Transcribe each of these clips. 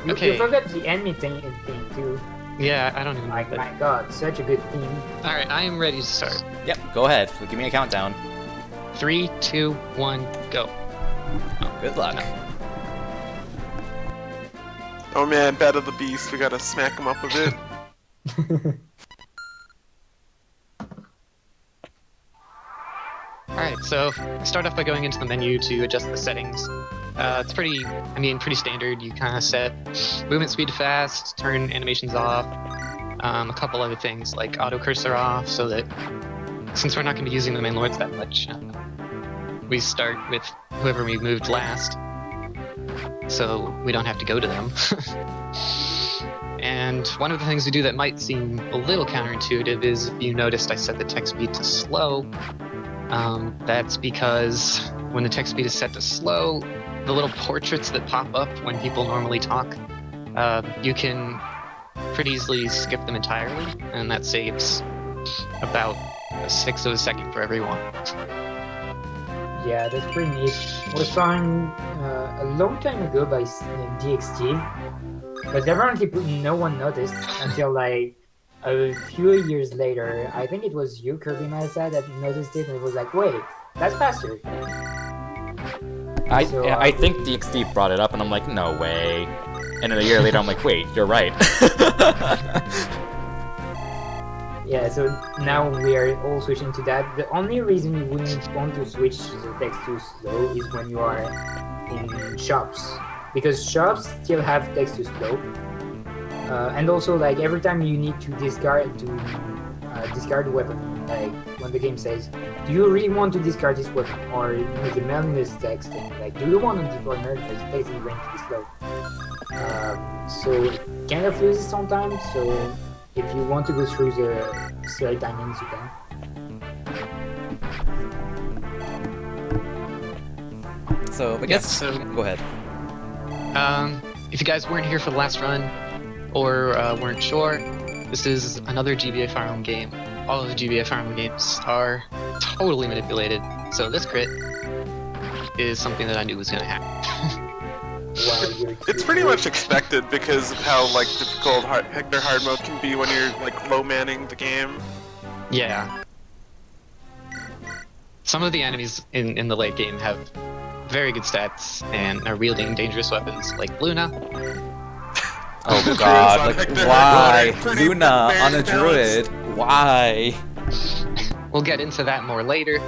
Okay. You forgot the enemy thing too. Yeah, I don't even know. My god, such a good theme. Alright, I am ready to start. Yep, go ahead. Give me a countdown. 3, 2, 1, go. Oh, Good luck. no. Oh man, Bed of the Beast, we gotta smack him up a bit. Alright, so I start off by going into the menu to adjust the settings. It's pretty standard. You kind of set movement speed to fast, turn animations off, a couple other things like auto cursor off, so that since we're not going to be using the main lords that much, we start with whoever we moved last, so we don't have to go to them. And one of the things we do that might seem a little counterintuitive is, if you noticed, I set the text speed to slow. That's because when the text speed is set to slow, the little portraits that pop up when people normally talk, you can pretty easily skip them entirely, and that saves about 1/6 of a second for everyone. Yeah, that's pretty neat. It was found a long time ago by DXT, but apparently no one noticed until like a few years later. I think it was you, Kirby Masa, that noticed it and was like, wait, that's faster. I think DXD brought it up, and I'm like, no way. And then a year later, I'm like, wait, you're right. Yeah, so now we are all switching to that. The only reason you wouldn't want to switch the text to slow is when you are in shops, because shops still have text to slow. And also, like, every time you need to discard the weapon, like when the game says, do you really want to discard this weapon, or use a meaningless text thing, like, do you want to deploy meaningless text is going to be slow. So it kind of loses sometimes, so if you want to go through the select timings, you can. So, I guess, go ahead. If you guys weren't here for the last run, or weren't sure, this is another GBA Fire Emblem game. All of the GBA Fire Emblem games are totally manipulated, so this crit is something that I knew was going to happen. Wow, It's pretty much expected because of how like difficult Hector hard mode can be when you're like low manning the game. Yeah. Some of the enemies in the late game have very good stats and are wielding dangerous weapons, like Luna. Oh god, like, why? Pretty Luna fair on a druid? Why? We'll get into that more later.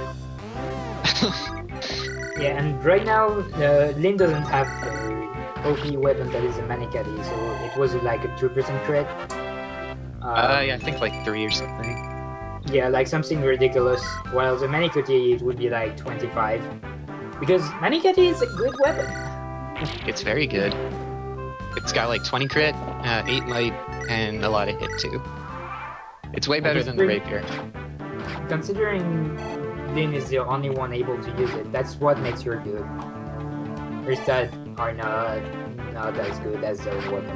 Yeah, and right now, Lin doesn't have the OP weapon that is a Manikadi, so it was like a 2% crit. Yeah, I think like 3 or something. Yeah, like something ridiculous. While the Manikadi, it would be like 25. Because Manikadi is a good weapon. It's very good. It's got like 20 crit, 8 might, and a lot of hit too. It's way better than the rapier. Considering Lin is the only one able to use it, that's what makes her good. Her stats are not as good as the weapon.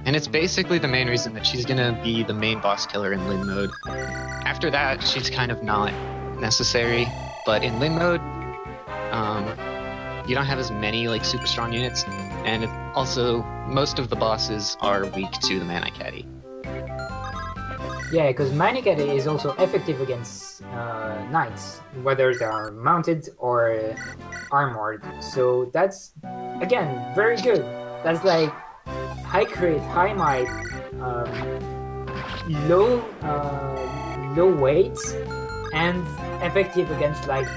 And it's basically the main reason that she's gonna be the main boss killer in Lin mode. After that, she's kind of not necessary, but in Lin mode, you don't have as many like super strong units, and also most of the bosses are weak to the Mana Caddy. Yeah, because Manikadi is also effective against knights, whether they are mounted or armored. So that's, again, very good. That's like high crit, high might, low weight, and effective against like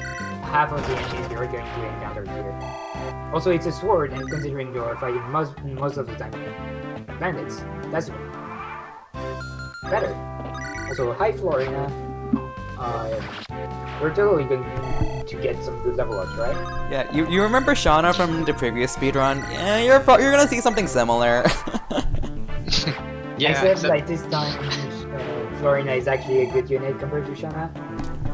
half of the enemies you're going to encounter here. Also, it's a sword, and considering you're fighting most of the time bandits, that's better. Also, hi Florina. We're totally going to get some good level ups, right? Yeah, you remember Shauna from the previous speedrun? Yeah, you're gonna see something similar. Yeah, except like this time, Florina is actually a good unit compared to Shana.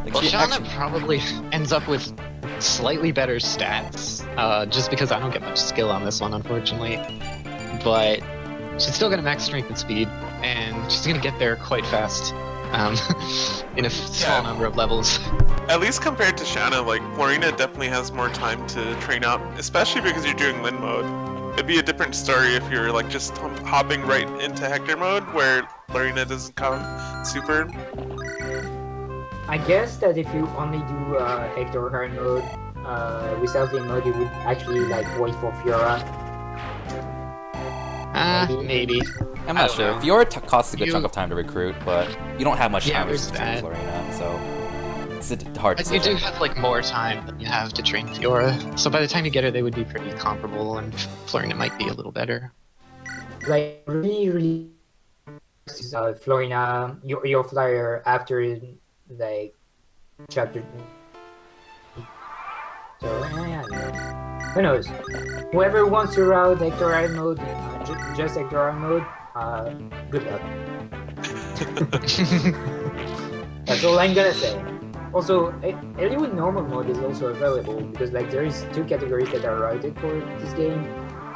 Like, well, she Shauna actually- probably ends up with slightly better stats, just because I don't get much skill on this one, unfortunately. But she's still gonna max strength and speed, and she's gonna get there quite fast, in a small number of levels. At least compared to Shanna, like Florina definitely has more time to train up, especially because you're doing Lin mode. It'd be a different story if you're like just hopping right into Hector mode where Florina doesn't come super. I guess that if you only do Hector hard mode, without the mode, you would actually like wait for Fiora. Maybe. I'm I not don't sure. know. Fiora costs a good You- chunk of time to recruit, but you don't have much Yeah, time to there's train that. Florina, so it's a hard But you decision. do have like more time than you have to train Fiora. So by the time you get her, they would be pretty comparable, and Florina might be a little better. Like really, Florina, your flyer after like chapter. So yeah, who knows? Whoever wants to route Hector hard mode, just Hector hard mode, good luck. That's all I'm gonna say. Also, Eliwood normal mode is also available because like there is 2 categories that are routed for this game.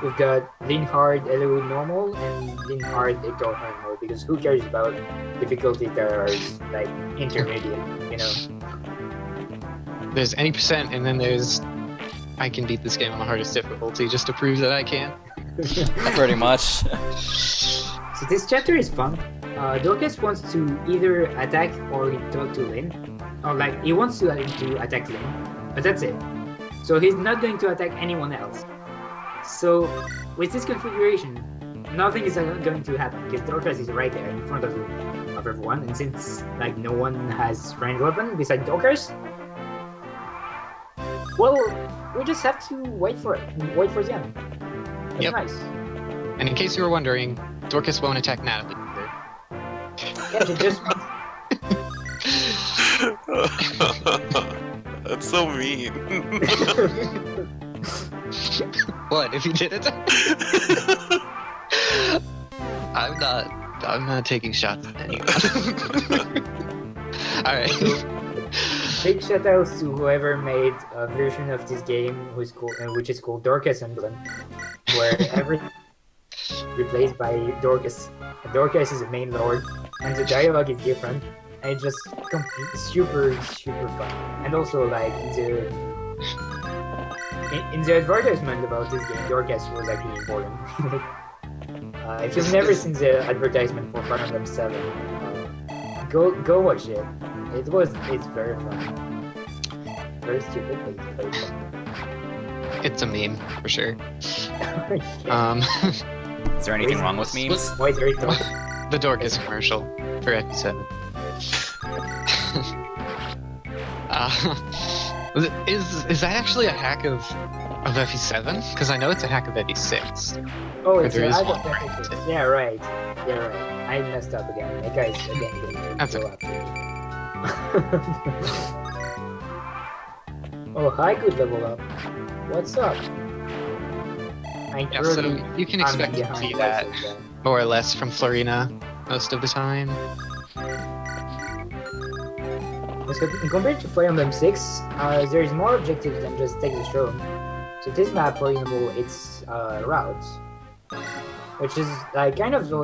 We've got Lean Hard Eliwood normal and Lean Hard Hector hard mode because who cares about difficulties that are like intermediate, you know? There's any percent, and then there's I can beat this game on the hardest difficulty just to prove that I can. Pretty much. So this chapter is fun. Dorcas wants to either attack or talk to Lynn. Or like, he wants to attack Lynn, but that's it. So he's not going to attack anyone else. So with this configuration, nothing is going to happen because Dorcas is right there in front of everyone, and since like no one has ranged weapon besides Dorcas, well, we just have to wait for it. Wait for the end. That's Yep. nice. And in case you were wondering, Dorcas won't attack Natalie either. Yeah, she just That's so mean. What if you did it? I'm not taking shots at anyone. Alright. big shoutouts to whoever made a version of this game which is called Dorcas Emblem, where every replaced by Dorcas. Dorcas is the main lord, and the dialogue is different, and it's just super fun. And also, like in the advertisement about this game, Dorcas was actually important. If you've never seen the advertisement for Fire Emblem 7, go watch it. It's very fun. Very stupid, but it's very fun. It's a meme, for sure. Yeah. Is there anything wrong with memes? Why is there a The Dorcas commercial for FP7. Is that actually a hack of FE7? Because I know it's a hack of FE6. Oh, But it's there is I one got right. that. Yeah, right. Yeah, right. I messed up again. That guy's again going to That's go okay. after me. Oh, hi, good level up. What's up? Yeah, so you can expect to see that more or less from Florina most of the time. So compared to Fire Emblem 6, there is more objectives than just take the throne. So this map, for example, it's routes, which is like kind of the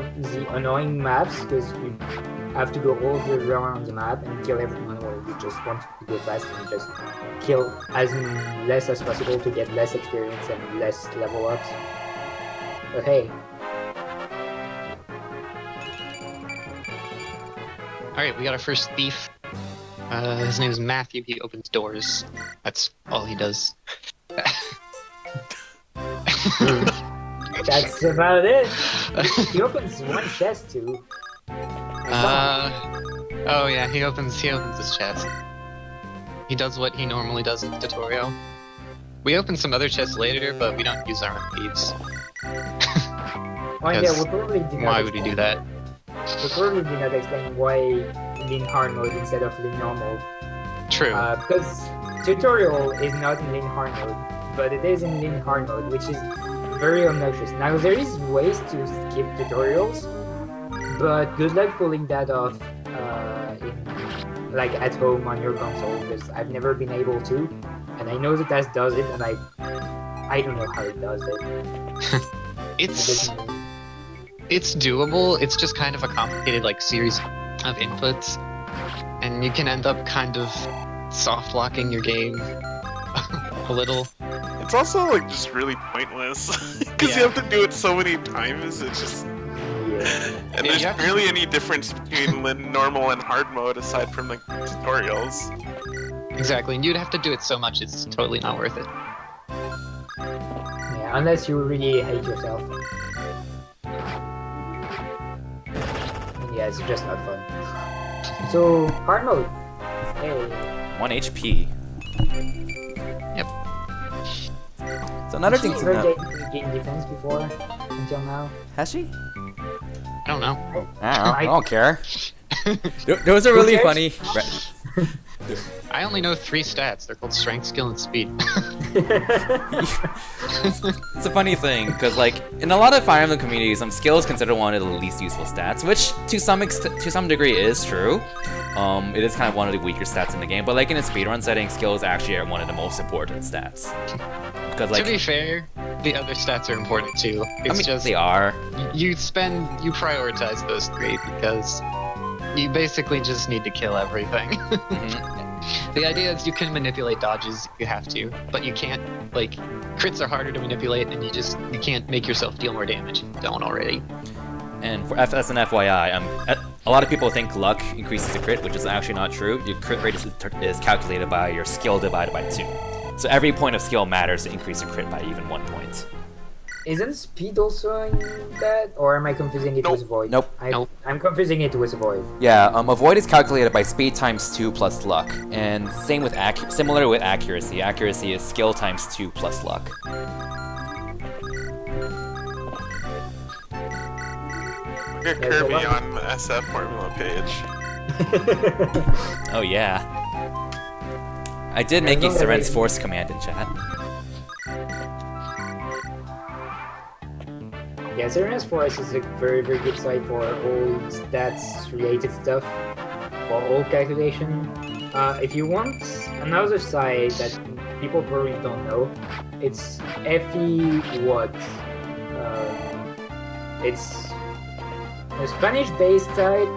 annoying maps because you have to go all the way around the map and kill everyone, or you just want to go fast and just kill as less as possible to get less experience and less level ups. But hey, Alright, we got our first thief. His name is Matthew. He opens doors. That's all he does. that's about it. He opens one chest too. Oh yeah, he opens his chest. He does what he normally does in the tutorial. We open some other chests later, but we don't use our own thieves. Oh yeah, we probably did not. Why would he do that? We probably did not explain why Lean Hard mode instead of Lean Normal. True. Because tutorial is not in Lean Hard mode, but it is in Lean Hard mode, which is very obnoxious. Now there is ways to skip tutorials, but good luck pulling that off like at home on your console, because I've never been able to, and I know that Taz does it, and I don't know how it does it. It's doable. It's just kind of a complicated like series of inputs, and you can end up kind of soft locking your game a little. It's also like just really pointless because you have to do it so many times. It's just and there's barely any difference between normal and hard mode aside from like tutorials. Exactly, and you'd have to do it so much it's totally not worth it. Yeah, unless you really hate yourself. Yeah, it's just not fun. So, hard mode. Hey. 1 HP. Yep. So another thing to Have know. you gained defense before until now? Has she? I don't know. I don't care. Those are really funny. I only know 3 stats. They're called strength, skill, and speed. It's a funny thing, because like in a lot of Fire Emblem communities, skill is considered one of the least useful stats, which to some degree is true. It is kind of one of the weaker stats in the game, but like in a speedrun setting, skill is actually one of the most important stats. Because like to be fair, the other stats are important too. It's just they are. You prioritize those 3 because you basically just need to kill everything. The idea is you can manipulate dodges if you have to, but you can't, like, crits are harder to manipulate and you can't make yourself deal more damage if you don't already. And for as an FYI, a lot of people think luck increases the crit, which is actually not true. Your crit rate is calculated by your skill divided by 2. So every point of skill matters to increase the crit by even 1 point. Isn't speed also in that? Or am I confusing it with void? Nope. I'm confusing it with void. Yeah, a void is calculated by speed times 2 plus luck, and same with similar with accuracy. Accuracy is skill times 2 plus luck. Get Kirby on the SF formula page. Oh yeah. I did make a Seren's Force command in chat. Yeah, Seren's Force is a very, very good site for all stats-related stuff, for all calculation. If you want another site that people probably don't know, it's Eliwood. It's a Spanish-based site,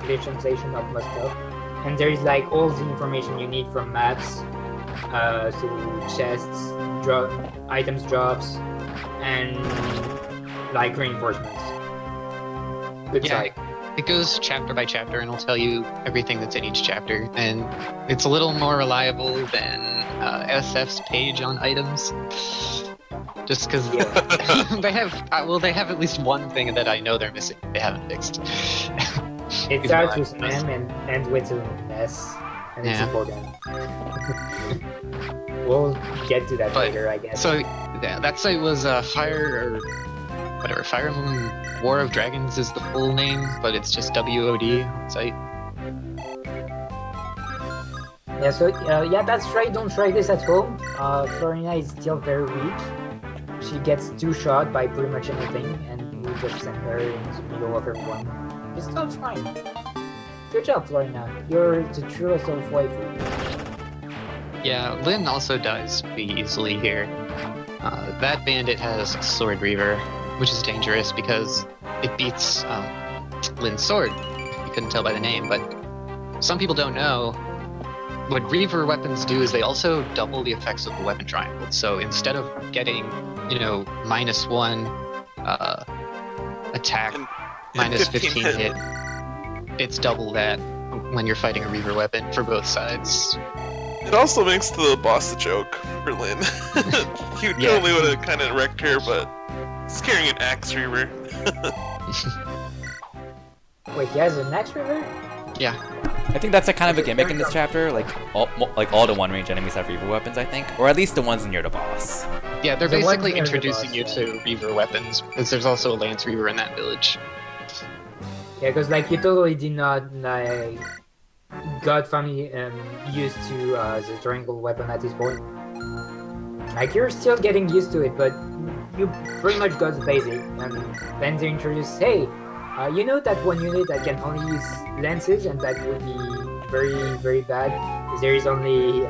the translation of most stuff, and there is like all the information you need from maps, so chests, items drops, and like reinforcements. Good site. It goes chapter by chapter and it'll tell you everything that's in each chapter, and it's a little more reliable than SF's page on items. Just because they have at least one thing that I know they're missing. They haven't fixed. It starts with M and ends with an S, and it's important. We'll get to that later, I guess. So yeah, that site was Fire Emblem War of Dragons is the full name, but it's just WOD site. Yeah, so yeah, that's right. Don't try this at home. Florina is still very weak. She gets 2 shot by pretty much anything, and we just send her in the middle of everyone. It's still fine. Good job, Florina. You're the truest of waifu. Yeah, Lynn also dies pretty easily here. That bandit has Sword Reaver, which is dangerous because it beats Lynn's sword. You couldn't tell by the name, but some people don't know. What Reaver weapons do is they also double the effects of the weapon triangle. So instead of getting, -1 attack, minus 15 hit, it's double that when you're fighting a Reaver weapon for both sides. It also makes the boss a joke for Lynn. He totally would have kind of wrecked her, but he's carrying an Axe Reaver. Wait, he has an Axe Reaver? Yeah. I think that's a kind of a gimmick in this chapter. Like all the one-range enemies have Reaver weapons, I think, or at least the ones near the boss. Yeah, they're basically introducing you to Reaver weapons, because there's also a Lance Reaver in that village. Yeah, because like you totally did not got family used to the triangle weapon at this point. Like you're still getting used to it, but you pretty much got the basic. And then they introduce, hey, you know that one unit that can only use lances, and that would be very, very bad because there is only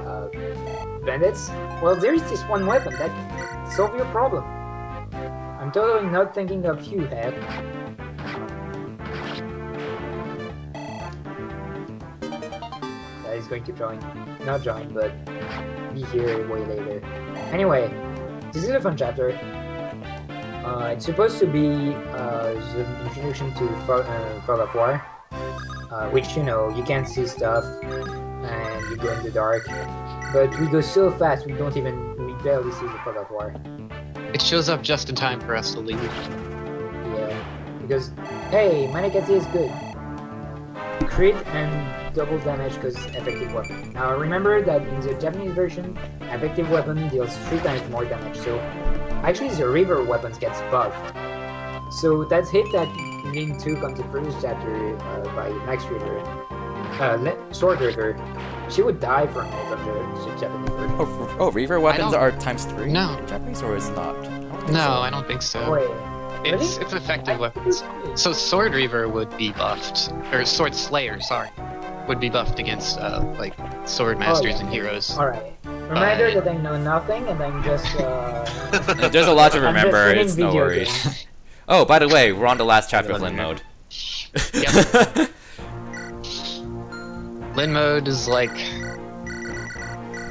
bandits. Well, there is this one weapon that can solve your problem. I'm totally not thinking of you, Hep. That is going to join. Not join, but be here way later. Anyway, this is a fun chapter. It's supposed to be the introduction to Fog of War, which, you know, you can't see stuff and you go in the dark. But we go so fast we barely see the Fog of War. It shows up just in time for us to leave. Yeah, because, hey, Manekatsu is good. Crit and double damage because effective weapon. Now remember that in the Japanese version, effective weapon deals 3 times more damage, so actually the river weapons gets buffed. So that hit that Lin took on the previous chapter by Max River, Sword River, she would die from it on the Japanese version. Oh, reaver weapons are ×3? No. In Japanese, or is it not? I don't think so. Wait, It's really? effective weapons. So Sword Reaver would be buffed, or Sword Slayer, sorry, would be buffed against like Sword Masters and Heroes. Alright. Reminder that I know nothing and I'm just There's a lot to I'm just remember, playing it's no video worries. games. Oh, by the way, we're on the last chapter of Lin mode. Yep. Lin mode is like,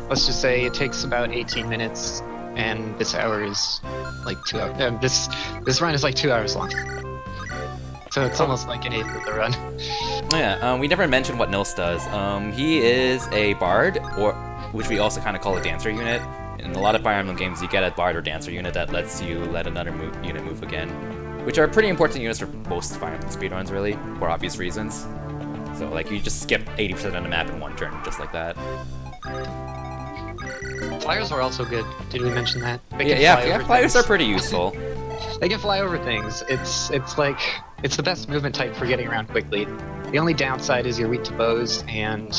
let's just say it takes about 18 minutes, and this hour is like 2 hours. This run is like 2 hours long. So it's almost like an eighth of the run. Yeah, we never mentioned what Nils does. He is a bard, or which we also kind of call a dancer unit. In a lot of Fire Emblem games, you get a bard or dancer unit that lets you let another unit move again, which are pretty important units for most Fire Emblem speedruns, really, for obvious reasons. So, like, you just skip 80% of the map in one turn, just like that. Flyers are also good. Did we mention that? They can Yeah, fly over flyers things. are pretty useful. They can fly over things. It's like it's the best movement type for getting around quickly. The only downside is you're weak to bows and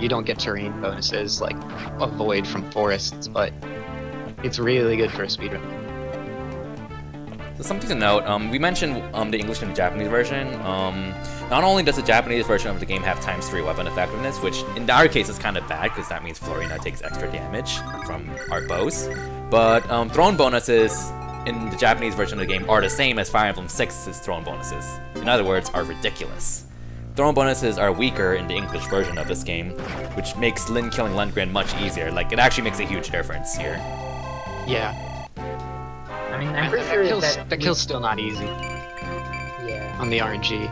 you don't get terrain bonuses like avoid from forests, but it's really good for a speedrun. So something to note, we mentioned the English and the Japanese version. Not only does the Japanese version of the game have ×3 weapon effectiveness, which in our case is kind of bad because that means Florina takes extra damage from our bows, but thrown bonuses in the Japanese version of the game are the same as Fire Emblem 6's thrown bonuses. In other words, are ridiculous. Thrown bonuses are weaker in the English version of this game, which makes Lin killing Lundgren much easier. Like, it actually makes a huge difference here. Yeah. I mean, I'm pretty sure that kill's still not easy yeah. on the RNG.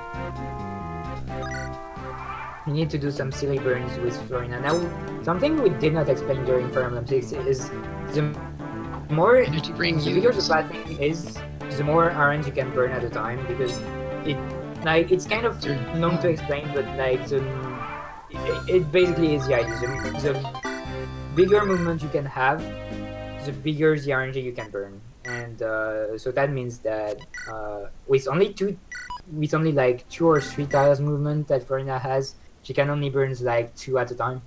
You need to do some silly burns with Florina. Now, something we did not explain during Fire Emblem 6 is the more Energy ring the bigger the pathing is, the more RNs you can burn at a time, because it's kind of long to explain, but like it basically is the idea. The bigger movement you can have, the bigger the RNG you can burn, and so that means that with only like 2 or 3 tiles movement that Florina has, she can only burn like 2 at a time,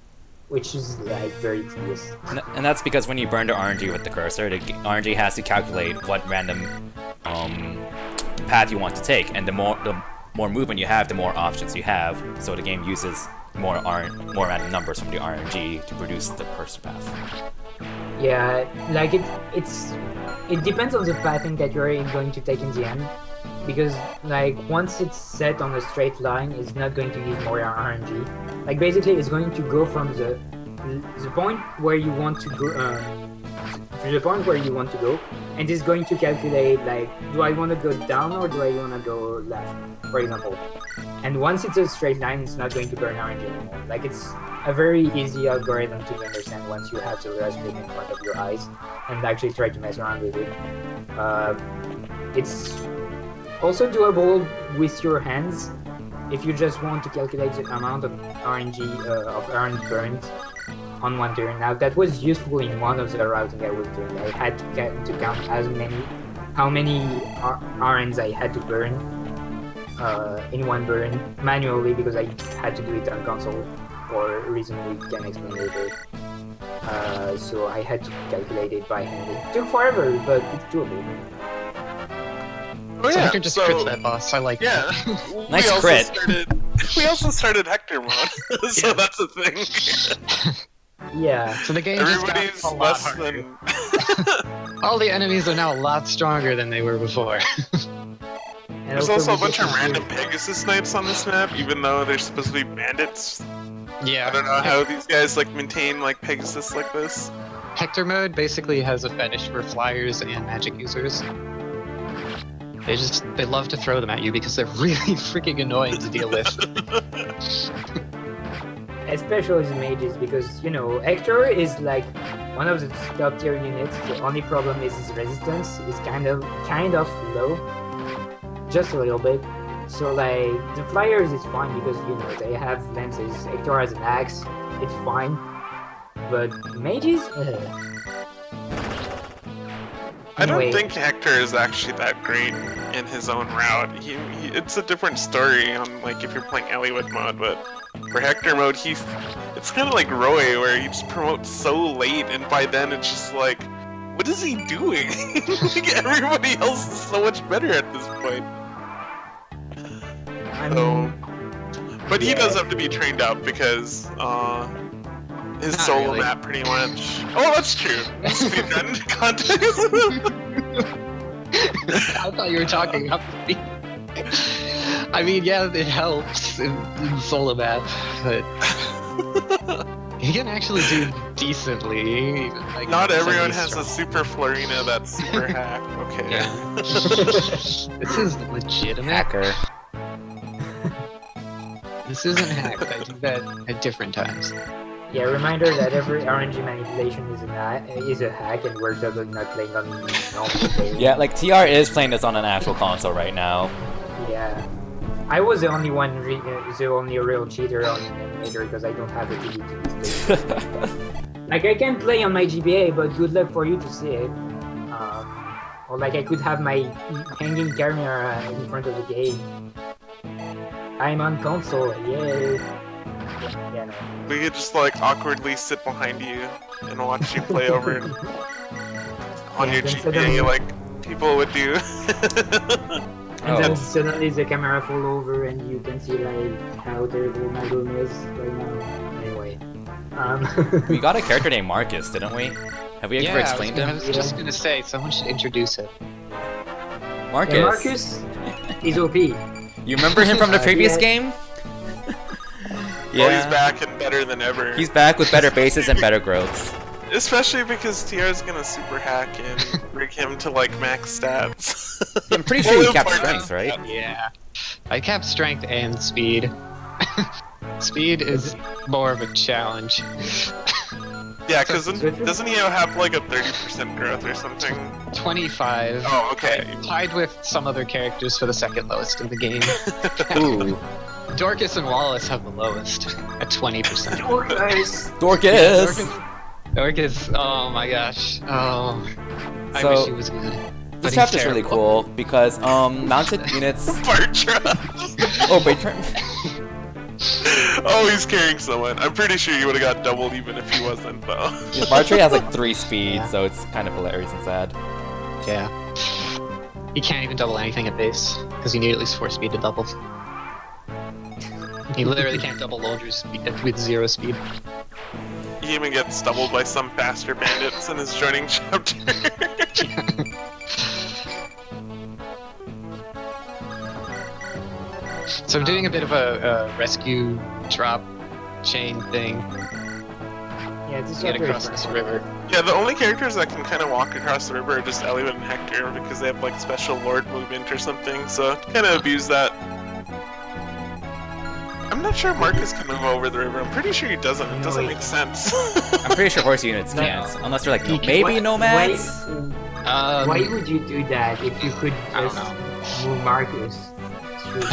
which is like very tedious. And that's because when you burn the RNG with the cursor, the RNG has to calculate what random path you want to take, and the more movement you have, the more options you have. So the game uses more random numbers from the RNG to produce the cursor path. Yeah, like it depends on the pathing that you're going to take in the end, because like once it's set on a straight line, it's not going to use more RNG. Like basically, it's going to go from the point where you want to go to the point where you want to go, and it's going to calculate like, do I want to go down or do I want to go left, for example. And once it's a straight line, it's not going to burn RNG anymore. Like, it's a very easy algorithm to understand once you have the rest in front of your eyes and actually try to mess around with it. It's also doable with your hands if you just want to calculate the amount of RNG of RNG burned on one turn. Now, that was useful in one of the routing I was doing. I had to count how many RNs I had to burn in one burn manually, because I had to do it on console for a reason we can explain later. So I had to calculate it by hand. It took forever, but it's doable. Oh So yeah, Hector just crits that boss. I like yeah. that. Nice we also crit. We also started Hector mode, so Yeah. that's a thing. Yeah. So the game just got Everybody's a lot less harder. than. All the enemies are now a lot stronger than they were before. And There's also a we bunch get of to random use- Pegasus Knights on this map, even though they're supposed to be bandits. Yeah. I don't know how these guys like maintain like Pegasus like this. Hector mode basically has a fetish for flyers and magic users. They love to throw them at you because they're really freaking annoying to deal with. Especially the mages, because you know Hector is like one of the top tier units. The only problem is his resistance is kind of low, just a little bit. So like the flyers is fine because you know they have lances. Hector has an axe, it's fine. But mages, I don't Anyway. think Hector is actually that great in his own route. It's a different story on like if you're playing Eliwood mode, but for Hector mode, it's kind of like Roy, where he just promotes so late, and by then it's just like, what is he doing? Like everybody else is so much better at this point. So, but he does have to be trained up because his Not solo really. map pretty much. Oh, that's true. Speedrun context. I thought you were talking about me. I mean, yeah, it helps in solo map, but he can actually do decently. Like, Not everyone somebody's has a super Florina that's super hack. Okay. Yeah. This is legitimate. Hacker. This isn't hacked. I do that at different times. Yeah, reminder that every RNG manipulation is a hack, and we're totally not playing on normal game. Yeah, like TR is playing this on an actual console right now. Yeah. I was the only one, the only real cheater on emulator because I don't have a TV to display. Like I can play on my GBA, but good luck for you to see it. Or like I could have my hanging camera in front of the game. I'm on console, yay! Yeah, no. We could just like awkwardly sit behind you and watch you play over on your then GPA like people would do. And then suddenly the camera fall over and you can see like how terrible my room is right now. Anyway. We got a character named Marcus, didn't we? Have we ever explained I him? was just gonna say, someone should introduce it. Marcus. Yeah, Marcus is OP. You remember him from the previous yeah. game? Oh, he's back and better than ever. He's back with better bases and better growths. Especially because TR's gonna super hack and rig him to like max stats. I'm pretty sure he capped strength, right? Yeah. I capped strength and speed. Speed is more of a challenge. Yeah, because doesn't he have like a 30% growth or something? 25. Oh, okay. Tied with some other characters for the second lowest in the game. Ooh. Dorcas and Wallace have the lowest at 20%. Oh, guys. Dorcas! Dorcas, oh my gosh. Oh. I So, wish he was good. But This he's chapter's really terrible. cool because mounted units. Bartra! Oh, Bartra. Oh, he's carrying someone. I'm pretty sure he would have got doubled even if he wasn't, though. Yeah, Bartra has like 3 speed, so it's kind of hilarious and sad. Yeah. He can't even double anything at base, because you need at least 4 speed to double. He literally can't double Loldr's speed with 0 speed. He even gets doubled by some faster bandits in his joining chapter. So I'm doing a bit of a rescue drop chain thing Yeah, this to get chapter across is this fun. river. Yeah, the only characters that can kind of walk across the river are just Eliwood and Hector because they have like special lord movement or something, so kind of abuse that. I'm not sure Marcus can move over the river. I'm pretty sure he doesn't. It doesn't make sense. I'm pretty sure horse units can't, unless they're like maybe nomads. Why would you do that if you could I don't just move Marcus through the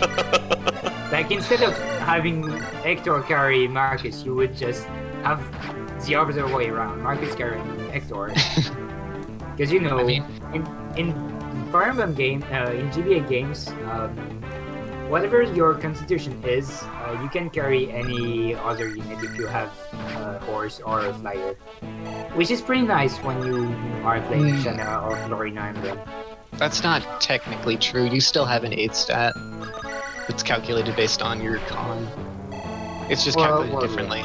river? Like instead of having Hector carry Marcus, you would just have the other way around. Marcus carrying Hector. Because you know, I mean- in Fire Emblem game, in GBA games, whatever your constitution is, you can carry any other unit if you have a horse or a flyer. Which is pretty nice when you are playing Shanna or Florina Emblem. That's not technically true. You still have an 8 stat. It's calculated based on your con. It's just calculated differently.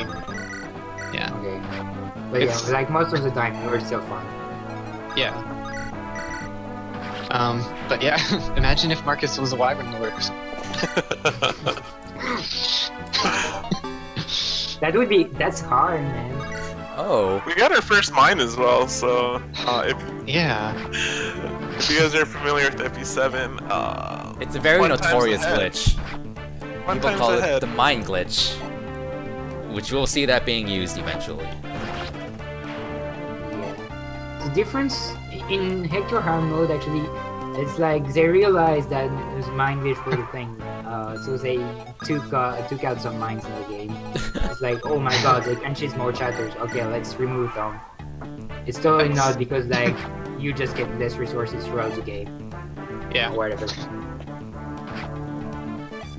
Yeah. Okay. But It's- yeah, like most of the time, you're still fine. Yeah. But yeah, imagine if Marcus was a wyvern lord. That's hard, man. Oh, Oh. We got our first mine as well, so Yeah. if you guys are familiar with FE7, It's a very One time's notorious ahead. glitch. one People time's call ahead. it the mine glitch, which we'll see that being used eventually. Yeah. The difference in Hector hard mode actually, it's like they realized that there's mine glitch for the thing, so they took out some mines in the game. It's like, oh my god, they can chase more chatters. Okay, let's remove them. It's totally not because like you just get less resources throughout the game Yeah. or whatever.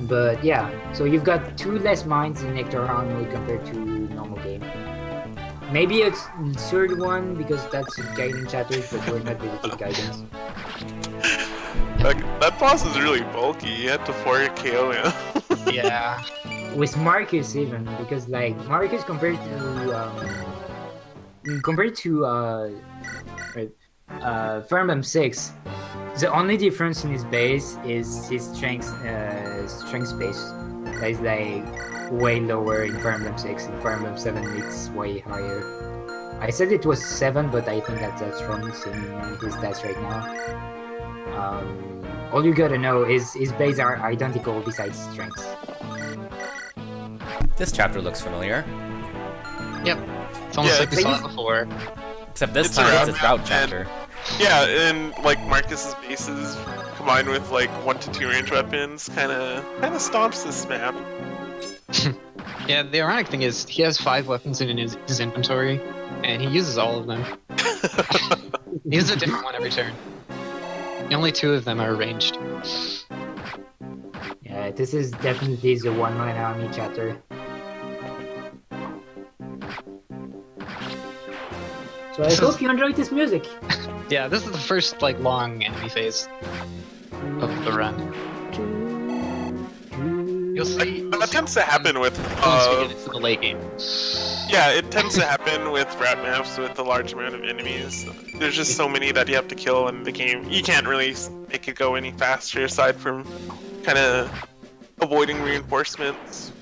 But yeah, so you've got 2 less mines in Hector hard mode compared to normal game. Maybe it's third one because that's guidance chatters, but we're not visiting guidance. That boss is really bulky. You had to 4 KO him. Yeah. With Marcus even, because like Marcus compared to Fire Emblem 6, the only difference in his base is his strength space. That is like way lower in Fire Emblem 6. In Fire Emblem 7 it's way higher. I said it was 7, but I think that's wrong seeing his stats right now. All you gotta know is his base are identical besides strength. This chapter looks familiar, Yep. It's almost Yeah, like we saw it before. except this It's time around it's its route and- chapter. Yeah, and like Marcus's bases combined with like 1 to 2 range weapons kind of stomps this map. Yeah, the ironic thing is he has 5 weapons in his inventory, and he uses all of them. He uses a different one every turn. Only 2 of them are ranged. Yeah, this is definitely the one-man army chapter. So I This hope is- you enjoyed this music. Yeah, this is the first like long enemy phase of the run. You'll see. That tends to happen with Once we get into the late game. yeah, it tends to happen with rat maps with a large amount of enemies. There's just so many that you have to kill in the game. You can't really make it go any faster aside from kind of avoiding reinforcements.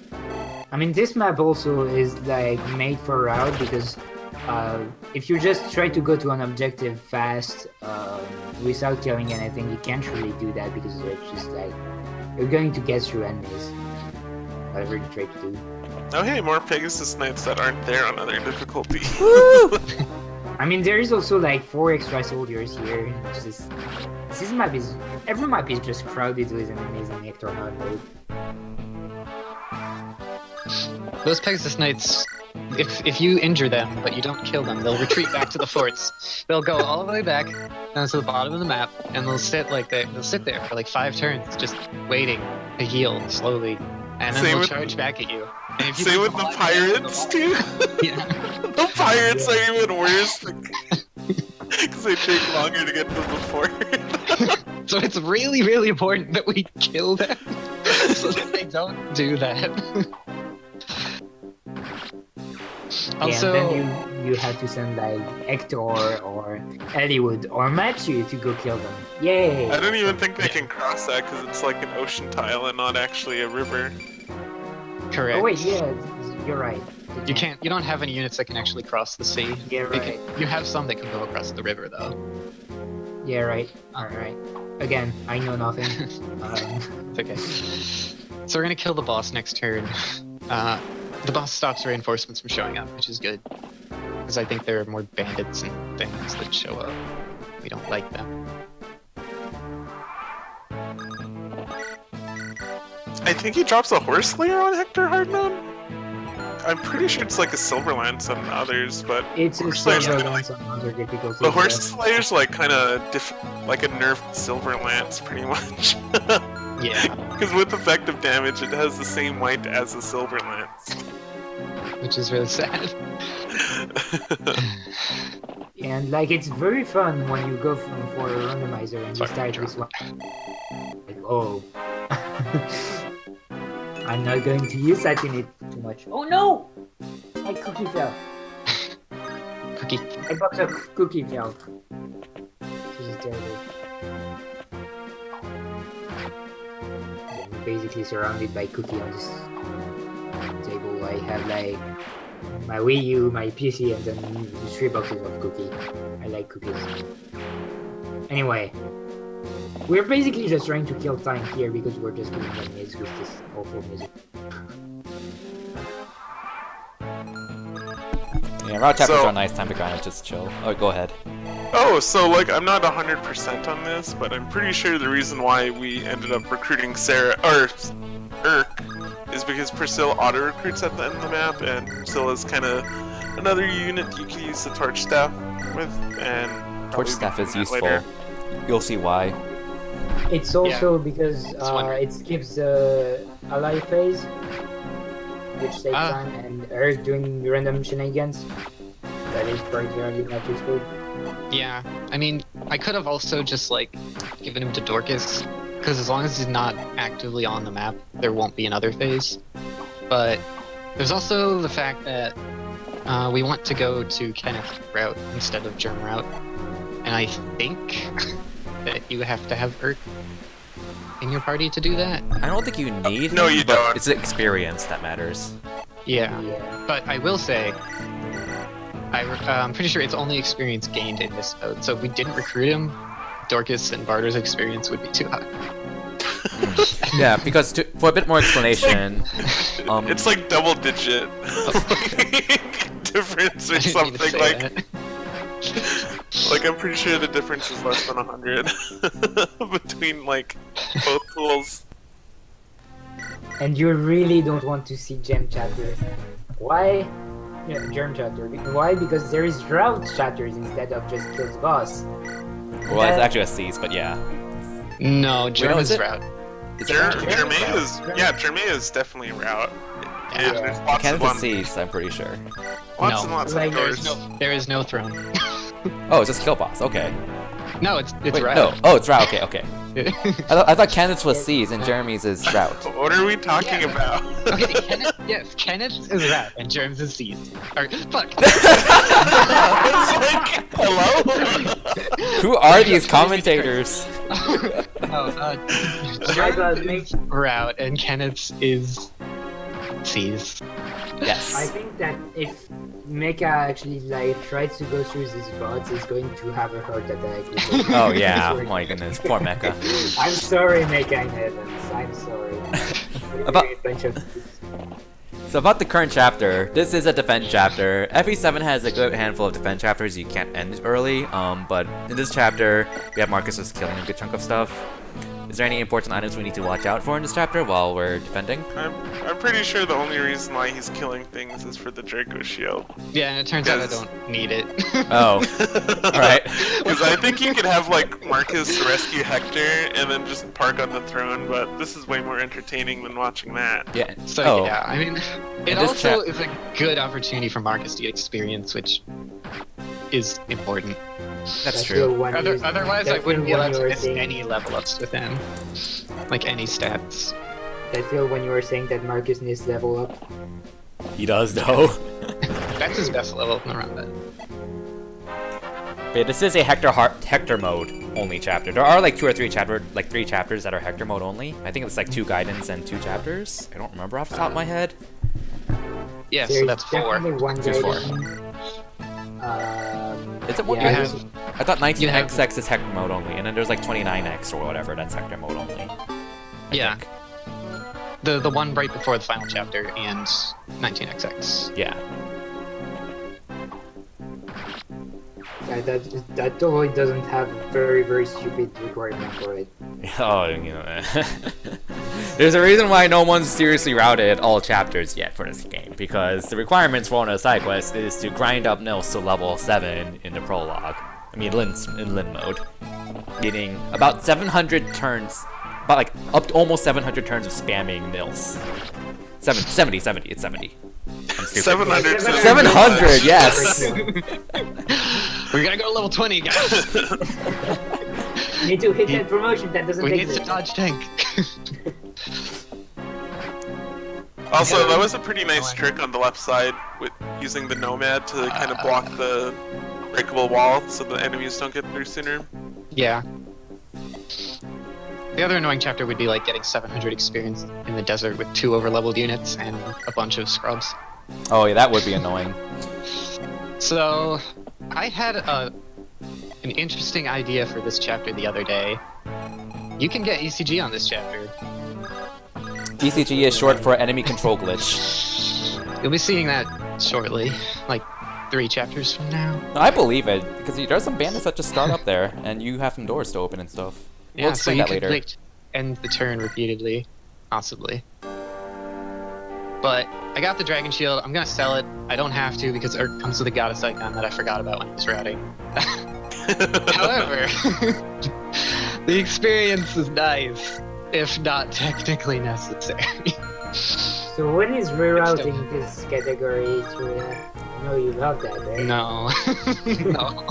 I mean, this map also is like made for route because if you just try to go to an objective fast without killing anything, you can't really do that because it's just like you're going to get through enemies. Whatever you try to do. Oh hey, more Pegasus Knights that aren't there on other difficulty. I mean, there is also like 4 extra soldiers here. It's just, this map is every map is just crowded with enemies in Hector hard mode. Those Pegasus Knights, if you injure them but you don't kill them, they'll retreat back to the forts. They'll go all the way back down to the bottom of the map, and they'll sit there for like 5 turns, just waiting to heal slowly, and then they'll charge back at you. And if you Same keep with them the alive, pirates too. Yeah. The pirates are even worse because they take longer to get to the fort. So it's really, really important that we kill them so that they don't do that. Also, Yeah, and then you have to send like Hector or Eliwood or Matthew to go kill them. Yay! I don't even think they can cross that because it's like an ocean tile and not actually a river. correct. Oh wait, yeah, you're right. You can't. You don't have any units that can actually cross the sea. Yeah, They right. you have some that can go across the river, though. Yeah, right. Alright. Again, I know nothing. It's okay. So we're gonna kill the boss next turn. The boss stops reinforcements from showing up, which is good. Because I think there are more bandits and things that show up. We don't like them. I think he drops a horse slayer on Hector hard mode. I'm pretty sure it's like a silver lance on others, but It's a Horse Slayer's silver kinda lance on other difficulties. the horse slayer's like kind of like a nerfed silver lance, pretty much. Yeah, Because with effective damage, it has the same weight as a silver lance. which is really sad. And like it's very fun when you go for a randomizer and you Sorry, start with one. Like, oh. I'm not going to use that in it too much. Oh no! My cookie fell. Cookie. My box of cookie fell. This is terrible. I'm basically surrounded by cookie on this table. I have like my Wii U, my PC, and then 3 boxes of cookies. I like cookies. Anyway, we're basically just trying to kill time here because we're just killing enemies with this awful music. Yeah, route chapters So- are a nice time to kind of just chill. Oh, go ahead. Oh, so like I'm not 100% on this, but I'm pretty sure the reason why we ended up recruiting Sarah or Urk is because Priscilla auto recruits at the end of the map, and Priscilla's kind of another unit you can use the torch staff with, and Torch probably staff is that useful. later. You'll see why. It's also because wondering. it skips the ally phase, which takes time, and Earth doing random shenanigans. That is particularly not useful. Yeah, I mean, I could have also just like given him to Dorcas, because as long as he's not actively on the map, there won't be another phase. But there's also the fact that we want to go to Kenneth's route instead of Germ route, and I think that you have to have Urk in your party to do that. I don't think you need No, him, you but don't. it's experience that matters. Yeah, Yeah. but I will say, I'm pretty sure it's only experience gained in this mode. So if we didn't recruit him, Dorcas and Barter's experience would be too high. Yeah, because for a bit more explanation, It's like double digit difference or I didn't mean to something say like. that. Like I'm pretty sure the difference is less than 100 between like both tools. And you really don't want to see Gem Chatter. Why? Yeah, Germ Chatter. Why? Because there is Route Chatters instead of just kills boss. well, it's actually a C's, but yeah. No, Germ is is it? route. Is it Germain is definitely route. Yeah. Yeah, there's lots Canada's of a ones. C's, I'm pretty sure. Lots No. and lots Like, of There is doors. there is no throne. Oh, it's just kill boss. Okay. No, it's Wait, route. no. Oh, it's route. Okay, okay. I thought Canada's was C's and Jeremy's is route. What are we talking Yeah. about? Okay, Kenneth, yes, Kenneth is route and Germs is C's. Or fuck. It's like, hello? Who are these commentators? No, God, Germs is route and Kenneth's is C's. I Yes. think that if Mecha actually like tries to go through these vods, he's going to have a heart attack. because- Oh yeah. Oh my goodness. Poor Mecha. I'm sorry, Mecha in Heavens. I'm sorry. About- A bunch of- So about the current chapter, this is a defense chapter. FE7 has a good handful of defense chapters you can't end early, but in this chapter, we have Marcus just killing a good chunk of stuff. Is there any important items we need to watch out for in this chapter while we're defending? I'm pretty sure the only reason why he's killing things is for the Draco shield. Yeah, and it turns out I Yes. don't need it. Oh, alright. Because I think you could have like Marcus rescue Hector and then just park on the throne, but this is way more entertaining than watching that. Yeah. So oh, yeah, I mean, it this also is a good opportunity for Marcus to get experience, which is important. that's I true. feel when you- Otherwise, I feel wouldn't be when allowed you to were miss saying- any level ups with him, like any stats. I feel when you were saying that Marcus needs level up. He does though. That's his best level around that. Okay, this is a Hector mode only chapter. There are like three chapters that are Hector mode only. I think it's like 2 guidance and 2 chapters. I don't remember off the top of my head. Yeah, so There's that's 4. definitely one There's 4. guidance. Is it one yeah, guidance? I thought You have- 19XX is Hector mode only, and then there's like 29X or whatever that's Hector mode only. I Yeah. think. The one right before the final chapter and 19XX. Yeah. that totally doesn't have very, very stupid requirement for it. Oh, you know. There's a reason why no one's seriously routed all chapters yet for this game, because the requirements for one of the side quests is to grind up Nils to level 7 in the prologue. I mean, in Lin mode. Meaning about 700 turns, about like up to almost 700 turns of spamming Nils. 70, it's 70. I'm stupid. 700. 700, yes! We're gonna go to level 20, guys! Need to hit that promotion that doesn't We need exist. to dodge tank. Also, that was a pretty nice trick on the left side with using the Nomad to kind of block the breakable wall so the enemies don't get through sooner. Yeah. The other annoying chapter would be like getting 700 experience in the desert with 2 overleveled units and a bunch of scrubs. Oh yeah, that would be annoying. So, I had an interesting idea for this chapter the other day. You can get ECG on this chapter. ECG is short for enemy control glitch. You'll be seeing that shortly, like 3 chapters from now. No, I believe it, because there's some bandits that just start up there, and you have some doors to open and stuff. We'll Yeah, so explain you that could later. like end the turn repeatedly, possibly. But I got the dragon shield. I'm gonna sell it. I don't have to because it comes with a goddess icon that I forgot about when I was routing. However, the experience is nice, if not technically necessary. So when is rerouting this category to I know you love that, right? No, no,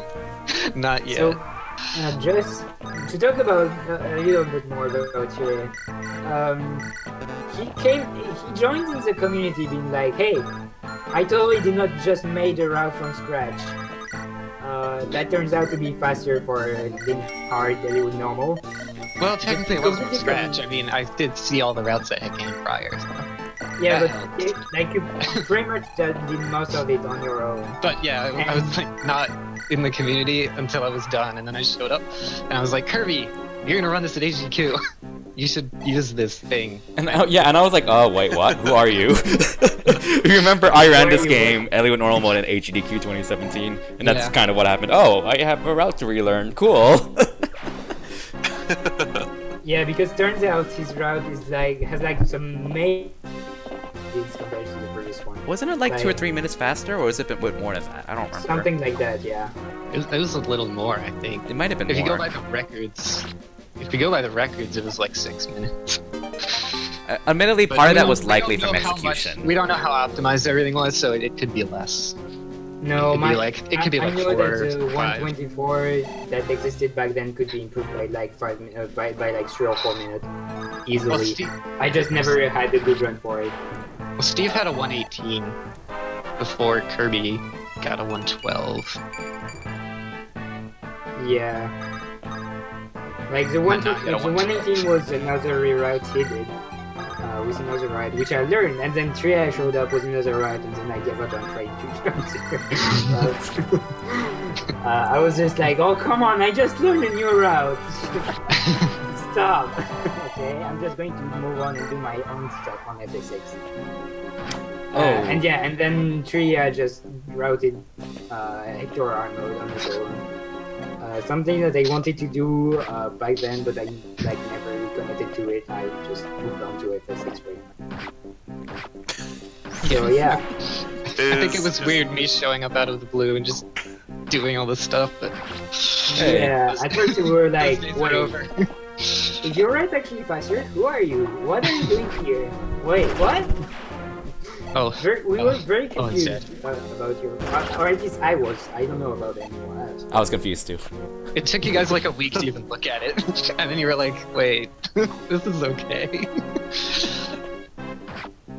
not yet. So, just to talk about a little bit more about Chile, he joined in the community being like, hey, I totally did not just made a route from scratch. That turns out to be faster for being hard than it would normal. Well, technically it wasn't from Completely scratch. I mean, I did see all the routes that had came prior. So. Yeah, That but you pretty much did most of it on your own. But yeah, I was like not in the community until I was done, and then I showed up, and I was like, Kirby, you're gonna run this at HGQ. You should use this thing. And yeah, and I was like, oh wait, what? Who are you? You remember I ran this game, Eliwood normal mode in HDQ 2017, and that's Yeah. kind of what happened. Oh, I have a route to relearn. Cool. Yeah, because turns out his route is has some main compared to the previous one. Wasn't it like 2 or 3 minutes faster, or was it a bit more than that? I don't remember. Something like that, yeah. It was a little more, I think. It might have been If you more. go by the records, it was like 6 minutes. Admittedly, But part we of that don't- was we likely don't from know how much- execution. we don't know how optimized everything was, so it could be less. No, It could be I like know 4 that or the 5. 124 that existed back then could be improved by like by like 3 or 4 minutes easily. Well, Steve, I just never had a good run for it. Steve had a 118 before Kirby got a 112. Yeah. Like the Might not get a 118 was another reroute he did. With another ride, which I learned, and then Tria showed up with another ride, and then I gave up on trying to I was just like, oh come on, I just learned a new route. Stop. Okay, I'm just going to move on and do my own stuff on FS6. Oh. And yeah, and then Tria just routed Hector mode on his own. Something that I wanted to do back then, but I never committed to it. I just moved on to FS6 right. So yeah, I think it was weird me showing up out of the blue and just doing all this stuff, but Hey. yeah. At first we were like, those days are wait, over. is your right actually faster? Who are you? What are you doing here? Wait, what? Oh, We were very Oh, it's confused about your, or at least I was. I don't know about anyone else. I was confused too. it took you guys like a week to even look at it, and then you were like, wait, this is okay.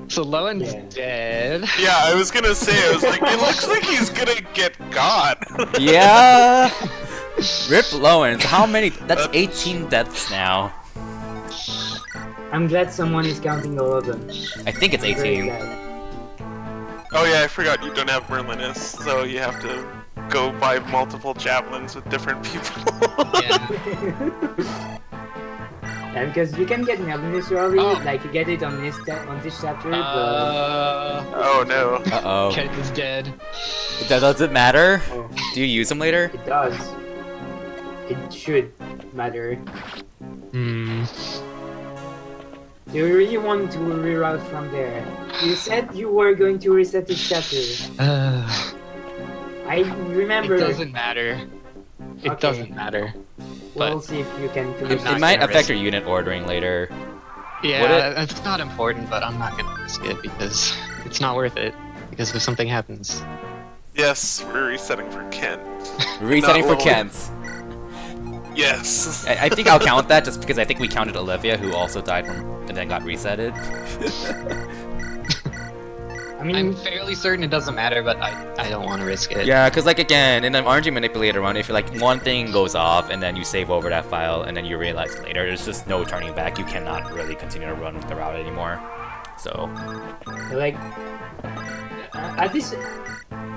So Lowen's Yeah. dead. Yeah, I was gonna say, I was like, it looks like he's gonna get got. Yeah. Rip Lowens. How many? That's 18 deaths now. I'm glad someone is counting all of them. I think it's Very 18. glad. Oh yeah, I forgot you don't have Merlinus, so you have to go buy multiple javelins with different people. Yeah. And because you can get Merlinus early, Oh. like you get it on this chapter, but Oh no. Uh-oh. Kent is dead. Does it matter? oh, Do you use them later? it does. It should matter. Hmm. Do you really want to reroute from there? You said you were going to reset this chapter. I remember. It doesn't matter. It Okay. doesn't matter. We'll but- see if you can It, finish. not it might gonna affect risk your unit ordering later. Yeah, it's not important, but I'm not gonna risk it because it's not worth it. Because if something happens, Yes, we're resetting for Kent. Resetting for Not Kent. Yes. I think I'll count that just because I think we counted Olivia, who also died from and then got resetted. I mean, I'm fairly certain it doesn't matter, but I don't want to risk it. Yeah, because like again, in an RNG manipulator run, if like one thing goes off and then you save over that file and then you realize later, there's just no turning back. You cannot really continue to run with the route anymore. So like, At least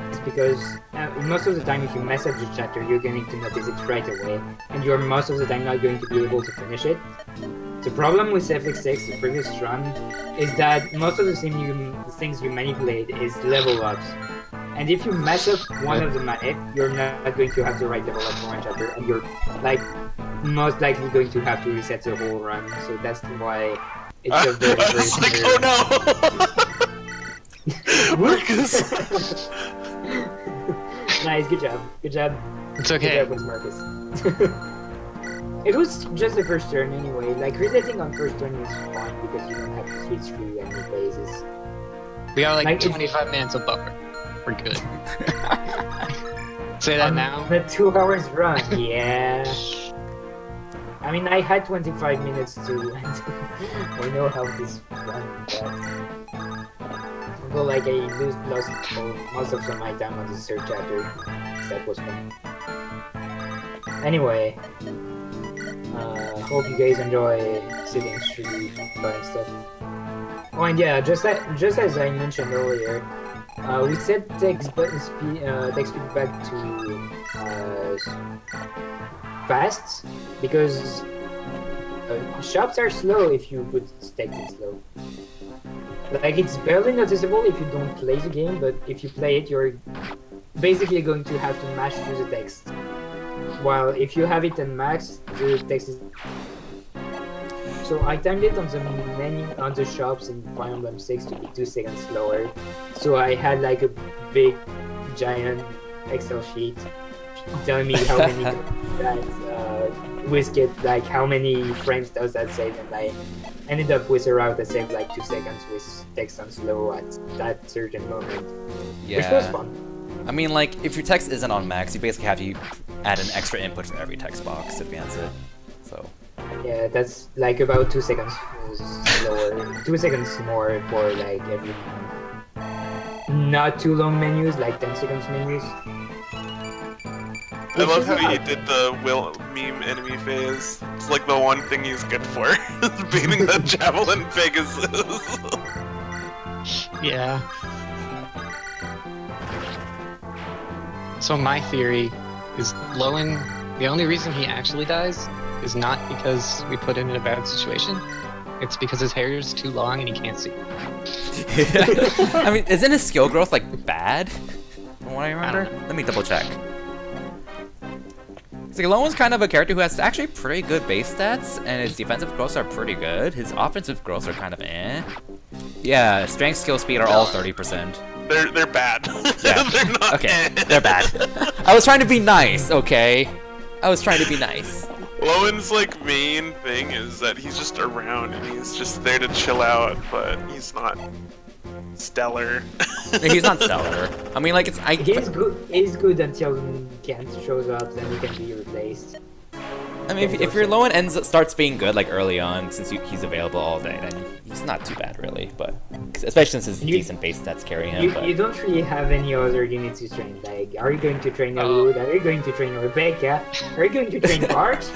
it's because most of the time if you mess up the chapter, you're going to notice it right away, and you're most of the time not going to be able to finish it. The problem with FX6, the previous run, is that most of the things you manipulate is level ups. And if you mess up one of the manip, you're not going to have the right level up for one chapter, and you're like most likely going to have to reset the whole run. So that's why it's a very It's like, oh no! Marcus! Nice, good job. Good job. It's okay. Good job with Marcus. It was just the first turn anyway. Like, resetting on first turn is fine because you don't have to switch through any phases. We got like Like, 25 minutes of buffer. We're good. Say that now. The 2 hours run, yeah. I mean, I had 25 minutes too, and we know how this runs, but... Well, like, I lost most of my time on the third chapter. That was fun. Anyway, hope you guys enjoy sitting through fun stuff. Oh, and yeah, just as I mentioned earlier, we set text speed back to fast because shops are slow if you put text in slow. Like, it's barely noticeable if you don't play the game, but if you play it, you're basically going to have to mash through the text. While if you have it in max, the text is... So I timed it on the menu on the shops in Fire Emblem 6 to be 2 seconds slower. So I had like a big, giant Excel sheet telling me how many that Wizkid, like how many frames does that save, and I ended up with a route that saved like 2 seconds with text on slow at that certain moment. Yeah. Which was fun. I mean, like, if your text isn't on max, you basically have to add an extra input for every text box to advance it. So. Yeah, that's like about 2 seconds slower, 2 seconds more for like every not too long menus, like 10 seconds menus. I love how he did the Will meme enemy phase. It's like the one thing he's good for, is beating the Javelin Pegasus. Yeah. So my theory is Lowen, the only reason he actually dies is not because we put him in a bad situation. It's because his hair is too long and he can't see. I mean, isn't his skill growth like bad? From what I remember? Let me double check. So Lowen's kind of a character who has actually pretty good base stats, and his defensive growths are pretty good. His offensive growths are kind of eh. Yeah, strength, skill, speed are all 30%. They're bad. Yeah. They're not. Okay, they're bad. I was trying to be nice, okay? I was trying to be nice. Lowen's like main thing is that he's just around and he's just there to chill out, but he's not stellar. He's not stellar. I mean, like, He's good. He's good until Kent shows up, then he can be replaced. I mean, if your Lowen starts being good like early on, since he's available all day, then he's not too bad really. But especially since his decent base stats carry him. You don't really have any other units to train. Like, are you going to train Eliwood? Are you going to train Rebecca? Are you going to train Bart?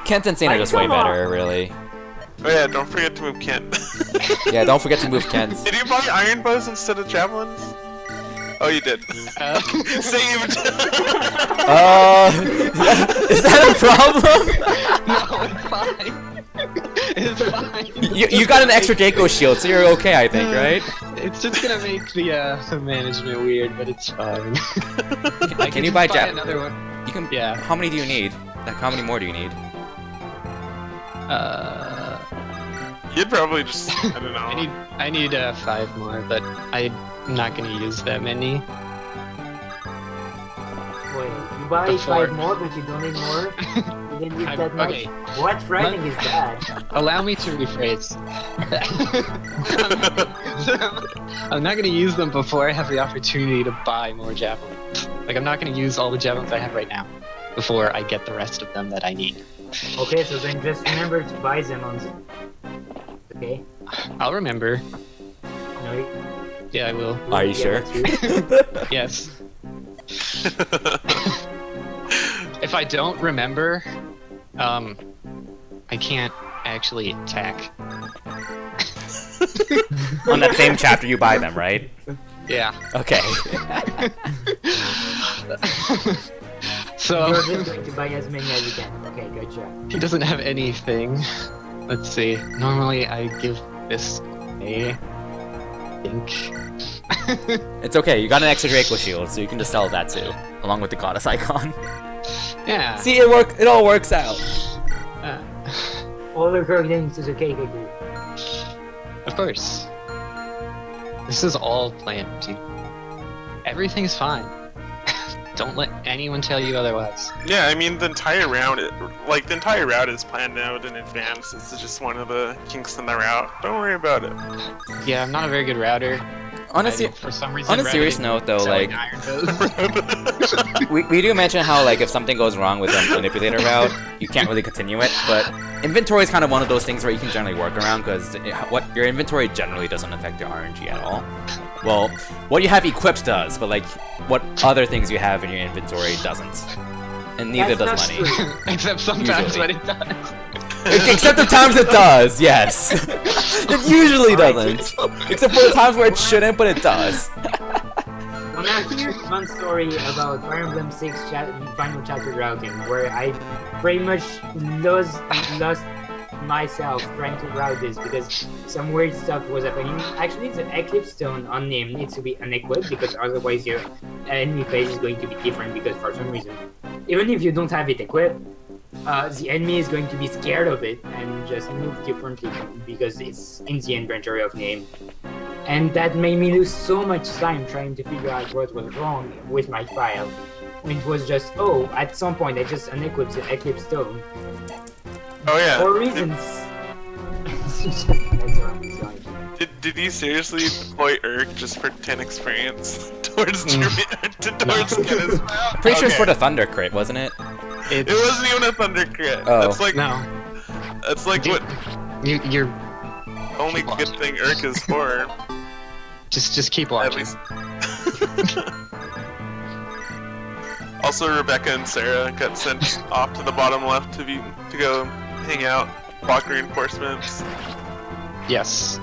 Kent and Sane are just way better, really. Oh yeah, don't forget to move Kent. Yeah, don't forget to move Kent. Did you buy iron bows instead of javelins? Oh, you did. Saved! Is that a problem? No, it's fine. It's fine. You got an extra Dako shield, so you're okay, I think, right? It's just gonna make the management weird, but it's fine. Can you buy another one? You can. Yeah. How many do you need? Like, how many more do you need? You'd probably just, I don't know. I need 5 more, but I'm not gonna use that many. Wait, you buy 5 more, but you don't need more? You didn't need that much? Okay. What writing is that? Allow me to rephrase. I'm not gonna use them before I have the opportunity to buy more javelins. Like, I'm not gonna use all the javelins I have right now before I get the rest of them that I need. Okay, so then just remember to buy them on the... Okay? I'll remember. No, Yeah, I will. Are you sure? Yes. If I don't remember, I can't actually attack. On that same chapter, you buy them, right? Yeah. Okay. So You're just going to buy as many as you can. Okay, good job. he doesn't have anything. Let's see. Normally I give this a think. It's okay, you got an extra Draco shield, so you can just sell that too, along with the goddess icon. Yeah. See, it all works out. Uh, All the coordinates is okay, good. of course. This is all planned, dude. Everything's fine. Don't let anyone tell you otherwise. Yeah, I mean the entire route, the entire route is planned out in advance. This is just one of the kinks in the route. Don't worry about it. Yeah, I'm not a very good router. Honestly, For some reason, on a rather serious than note though, selling like, iron bows. we do mention how, like, if something goes wrong with the manipulator route, you can't really continue it, but inventory is kind of one of those things where you can generally work around, because what your inventory generally doesn't affect your RNG at all. Well, what you have equipped does, but, like, what other things you have in your inventory doesn't. And neither That's does not money. true. Except sometimes Usually. when it does. Except the times it does, yes. It usually doesn't. Except for the times where it shouldn't, but it does. Well, now here's one story about Fire Emblem 6 final chapter routing, where I pretty much lost myself trying to route this because some weird stuff was happening. Actually, the Eclipse Stone on name needs to be unequipped because otherwise your enemy phase is going to be different, because for some reason, even if you don't have it equipped, the enemy is going to be scared of it and just move differently because it's in the inventory of name. And that made me lose so much time trying to figure out what was wrong with my file. When it was just, oh, at some point I just unequipped the Eclipse Stone. Oh yeah. For reasons. It's just mess around with the RNG. Did you seriously deploy Urk just for 10 experience towards towards Kenneth's map? Pretty sure it's for the Thunder crit, wasn't it? It wasn't even a Thunder crit. Oh. That's like No. That's like Dude, what You're only keep good watching. thing Urk is for. just keep At watching. least. Also, Rebecca and Sarah got sent off to the bottom left to go hang out, block reinforcements. Yes.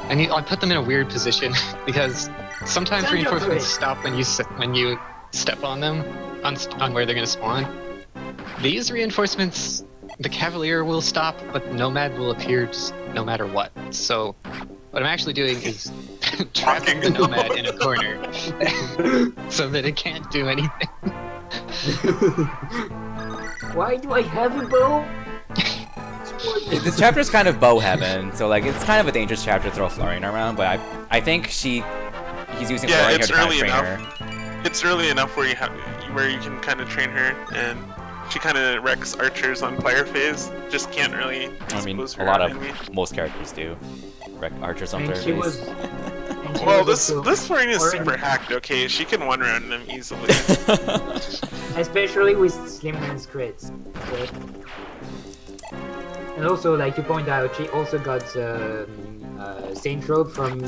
I put them in a weird position because sometimes Send your reinforcements place. stop when you step on them on where they're gonna spawn. These reinforcements, the Cavalier will stop, but Nomad will appear just no matter what. So what I'm actually doing is trapping the Nomad in a corner so that it can't do anything. Why do I have a bow? This chapter is kind of bow heaven, so, like, it's kind of a dangerous chapter to throw Florian around, but I think he's using Yeah, Florian here it's to kind of early train enough. her. It's early enough where you can kind of train her, and she kind of wrecks archers on fire phase. Just can't really. I mean, expose a her lot on of enemy. most characters do. Wreck archers on And their she base. was. and she Well, was this also Florian is already- super hacked. Okay, she can one round them easily. Especially with Slimman's crits. Okay? And also, like to point out, she also got Saint Robe from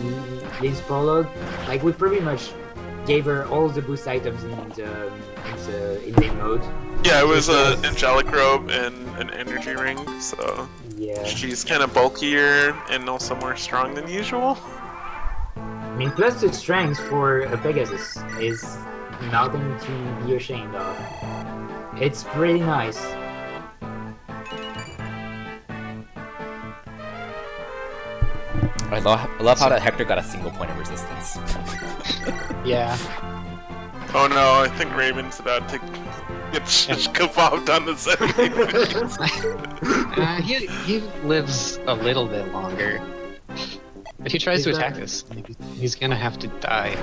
Lynn's prologue. Like, we pretty much gave her all the boost items in the in-game mode. Yeah, it was Yes. an angelic robe and an energy ring, so Yeah. she's kind of bulkier and also more strong than usual. I mean, plus the strength for a Pegasus is nothing to be ashamed of. It's pretty nice. I love how that Hector got a single point of resistance. Yeah. Oh no, I think Raven's about to get kabobbed on the 70. He lives a little bit longer. If he tries to Is that- attack us, he's gonna have to die.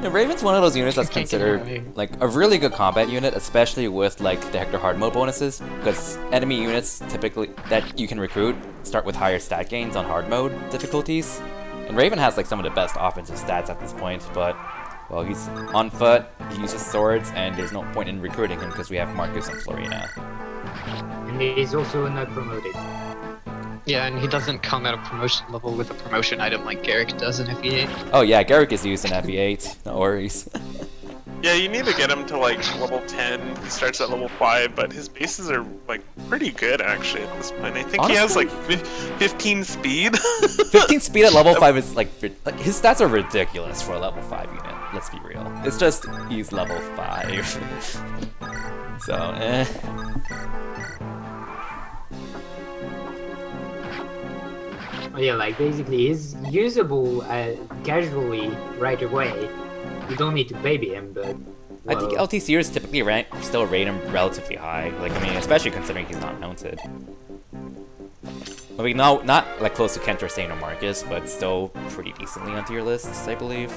Yeah, Raven's one of those units that's Can't get considered away. like a really good combat unit, especially with like the Hector hard mode bonuses, because enemy units typically that you can recruit start with higher stat gains on hard mode difficulties. And Raven has like some of the best offensive stats at this point, but well, he's on foot, he uses swords, and there's no point in recruiting him because we have Marcus and Florina. And he's also not promoted. Yeah, and he doesn't come at a promotion level with a promotion item like Garrick does in FE8. Oh yeah, Garrick is used in FE8, no worries. Yeah, you need to get him to like level 10. He starts at level 5, but his bases are like pretty good actually at this point. I think he has like 15 speed. 15 speed at level 5 is like his stats are ridiculous for a level 5 unit. Let's be real. It's just he's level 5. So, Oh, yeah, like basically he's usable casually right away. You don't need to baby him, but I think well, LTCers typically still rate him relatively high. Like, I mean, especially considering he's not mounted. I mean, not like close to Kent or Saint or Marcus, but still pretty decently on tier lists, I believe.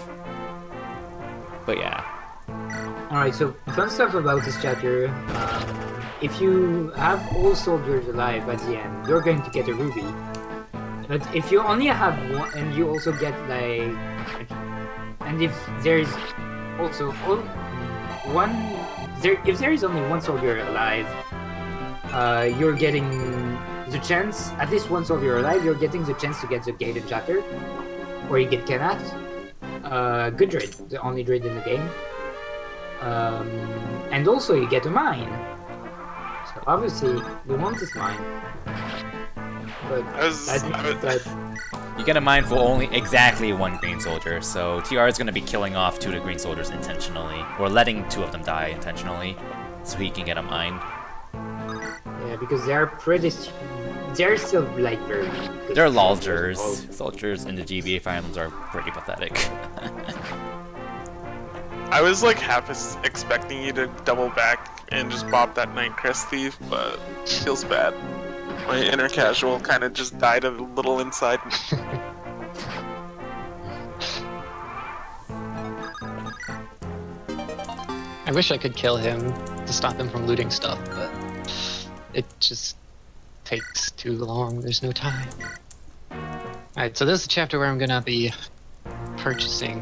But yeah. Alright, so fun stuff about this chapter. If you have all soldiers alive at the end, you're going to get a ruby. But if you only have one, and you also get like, and if there's also if there is only one soldier alive, you're getting the chance, at least one soldier alive, you're getting the chance to get the gated chapter, or you get Kenneth, good druid, the only druid in the game, and also you get a mine. So obviously you want this mine. But You get a mine for only exactly one green soldier, so TR is going to be killing off 2 of the green soldiers intentionally, or letting 2 of them die intentionally, so he can get a mine. Yeah, because they're still like very good. They're lolgers. Soldiers in the GBA Fire Emblems are pretty pathetic. I was like half expecting you to double back and just bop that Night Crest Thief, but feels bad. My inner casual kind of just died a little inside. I wish I could kill him to stop him from looting stuff, but it just takes too long. There's no time. Alright, so this is a chapter where I'm gonna be purchasing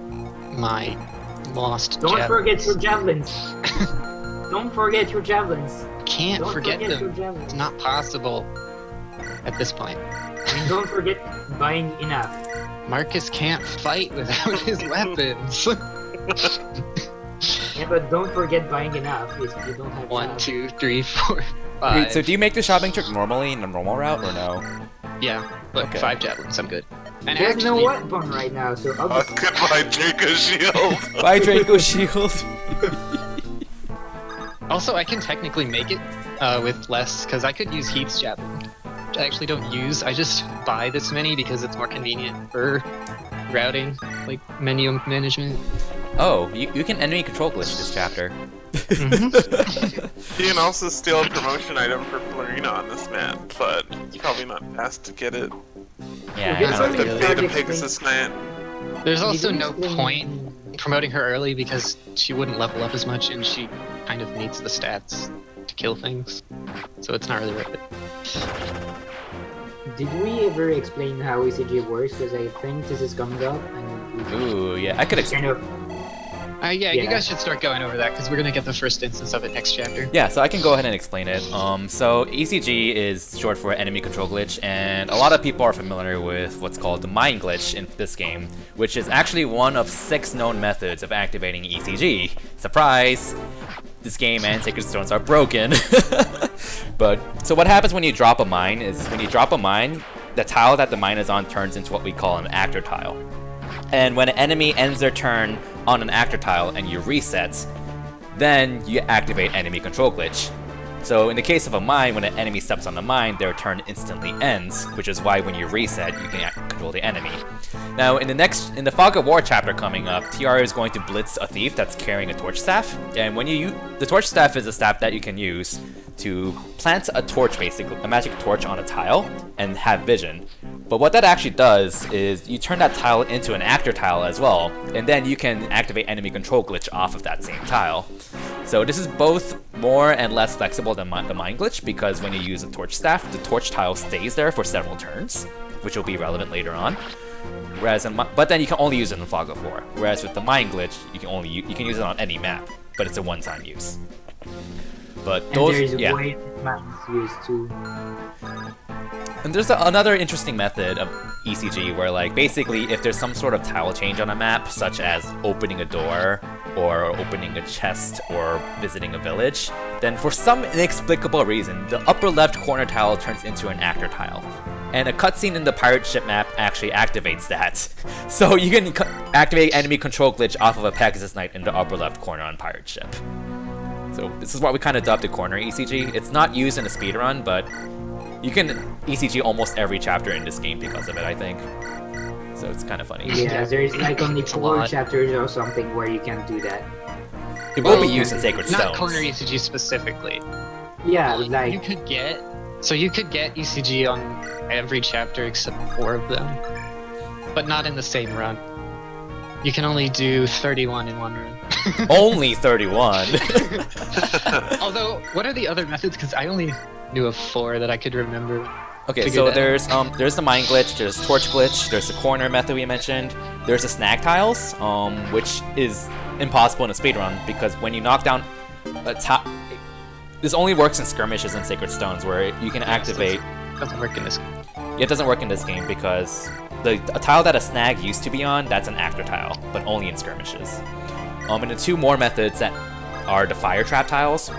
my lost Don't javelins. forget your javelins. Don't forget your javelins. Can't Don't forget forget your them. javelins. It's not possible at this point. And don't forget buying enough. Marcus can't fight without his weapons. Yeah, but don't forget buying enough if you don't have 1, enough. 2, 3, 4, 5. Wait, so do you make the shopping trip normally in the normal route, or no? Yeah, but Okay. 5 javelins, I'm good. And There's no actually, weapon right now, so obviously. Goodbye, Draco Shield. Buy Draco Shield! also, I can technically make it with less, because I could use Heath's javelin, which I actually don't use. I just buy this many because it's more convenient for routing, like menu management. Oh, you can enemy control glitch this chapter. You can also steal a promotion item for Florina on this map, but it's probably not fast to get it. Yeah, Okay, I so know. Have maybe to Really? pay the Pegasus Knight. There's also Did you no explain- point promoting her early because she wouldn't level up as much and she kind of needs the stats to kill things. So it's not really worth it. Did we ever explain how ECG works? Because I think this is coming up, and we Ooh, yeah, I could kind of. Yeah, you Yeah. guys should start going over that because we're gonna get the first instance of it next chapter. Yeah, so I can go ahead and explain it. So ECG is short for enemy control glitch, and a lot of people are familiar with what's called the mine glitch in this game, which is actually one of 6 known methods of activating ECG. Surprise! This game and Sacred Stones are broken. But, so what happens when you drop a mine is, when you drop a mine, the tile that the mine is on turns into what we call an actor tile. And when an enemy ends their turn on an actor tile and you reset, then you activate enemy control glitch. So in the case of a mine, when an enemy steps on the mine, their turn instantly ends, which is why when you reset, you can control the enemy. Now, in the Fog of War chapter coming up, TR is going to blitz a thief that's carrying a torch staff, and when the torch staff is a staff that you can use to plant a torch, basically, a magic torch on a tile, and have vision. But what that actually does is you turn that tile into an actor tile as well, and then you can activate enemy control glitch off of that same tile. So this is both more and less flexible than the mine glitch, because when you use a torch staff, the torch tile stays there for several turns, which will be relevant later on. Whereas, but then you can only use it in Fog of War. Whereas with the mine glitch, you can use it on any map, but it's a one-time use. But And those, there is a yeah. way maps used to. And there's another interesting method of ECG where, like, basically if there's some sort of tile change on a map, such as opening a door or opening a chest or visiting a village, then for some inexplicable reason, the upper left corner tile turns into an actor tile. And a cutscene in the pirate ship map actually activates that. So you can activate enemy control glitch off of a Pegasus Knight in the upper left corner on pirate ship. So this is why we kind of dubbed it corner ECG. It's not used in a speedrun, but you can ECG almost every chapter in this game because of it, I think. So it's kind of funny. Yeah, there's like only 4 chapters or something where you can do that. It will be used in Sacred Not Stones. corner ECG specifically. Yeah, you like could get ECG on every chapter except 4 of them, but not in the same run. You can only do 31 in one run. Only 31. Although, what are the other methods? Because I only knew of 4 that I could remember. Okay, Figured so that there's the mine glitch, there's torch glitch, there's the corner method we mentioned, there's the snag tiles, which is impossible in a speedrun because when you knock down a tile, this only works in skirmishes and Sacred Stones where you can activate. Doesn't work in this game. It doesn't work in this game because a tile that a snag used to be on, that's an actor tile, but only in skirmishes. And the 2 more methods that are the fire trap tiles.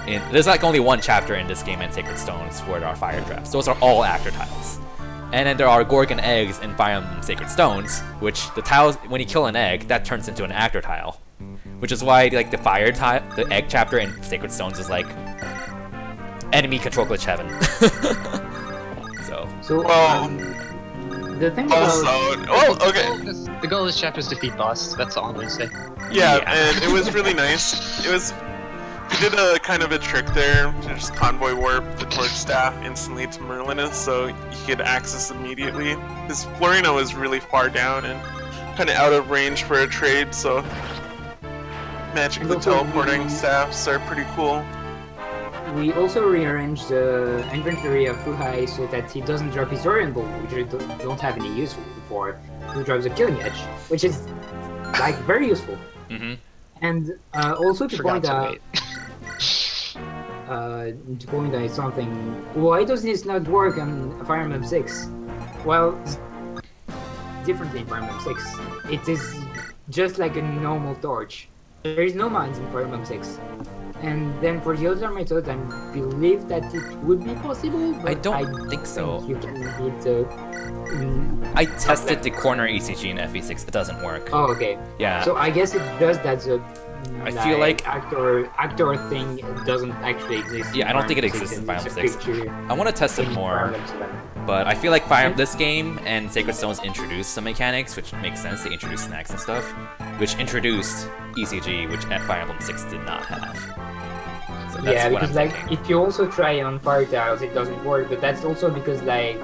There's like only 1 chapter in this game in Sacred Stones where there are fire traps. Those are all actor tiles. And then there are Gorgon eggs in Fire Emblem Sacred Stones, which the tiles, when you kill an egg, that turns into an actor tile. Which is why like the egg chapter in Sacred Stones is like enemy control glitch heaven. so. Well, The thing also, about The goal of this chapter is defeat boss. That's all I'm gonna say. yeah, and it was really nice. We did a kind of a trick there, to just convoy warp the torch staff instantly to Merlinus so he could access immediately. His Florina was really far down and kind of out of range for a trade, so magically teleporting staffs are pretty cool. we also rearranged the inventory of Fuhai so that he doesn't drop his Orion Bow, which we don't have any use for. He drops a Killing Edge, which is like very useful. Mm-hmm. And also to Forgot point to out. wait. To point out something, why does this not work on Fire Emblem 6? Well, differently in Fire Emblem 6. It is just like a normal torch. There is no mines in Fire Emblem 6. And then for the other methods, I believe that it would be possible, but I don't think so. You can need to... I tested the corner ECG in FE6, it doesn't work. Oh, okay. Yeah. So I guess it does that. I feel like actor thing doesn't actually exist. Yeah, I don't think it exists in Fire Emblem 6. I want to test it more, but I feel like this game and Sacred Stones introduced some mechanics, which makes sense. They introduced snacks and stuff, which introduced ECG, which at Fire Emblem 6 did not have. So that's Yeah, what because I'm like thinking. if you also try on fire tiles, it doesn't work. But that's also because like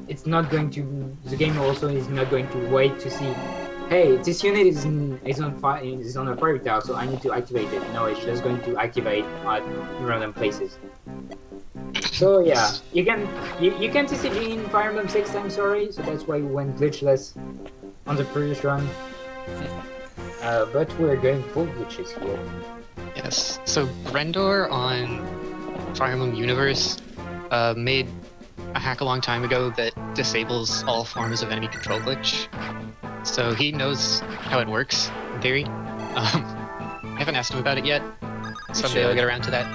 it's not going to. The game also is not going to wait to see. Hey, this unit is on a fire tile, so I need to activate it. No, it's just going to activate at random places. So yeah, you can TCG in Fire Emblem 6. I'm sorry, so that's why we went glitchless on the previous run. But we're going full glitches here. Yes. So Grendor on Fire Emblem Universe made a hack a long time ago that disables all forms of enemy control glitch. So he knows how it works, in theory. I haven't asked him about it yet. Someday I'll get around to that.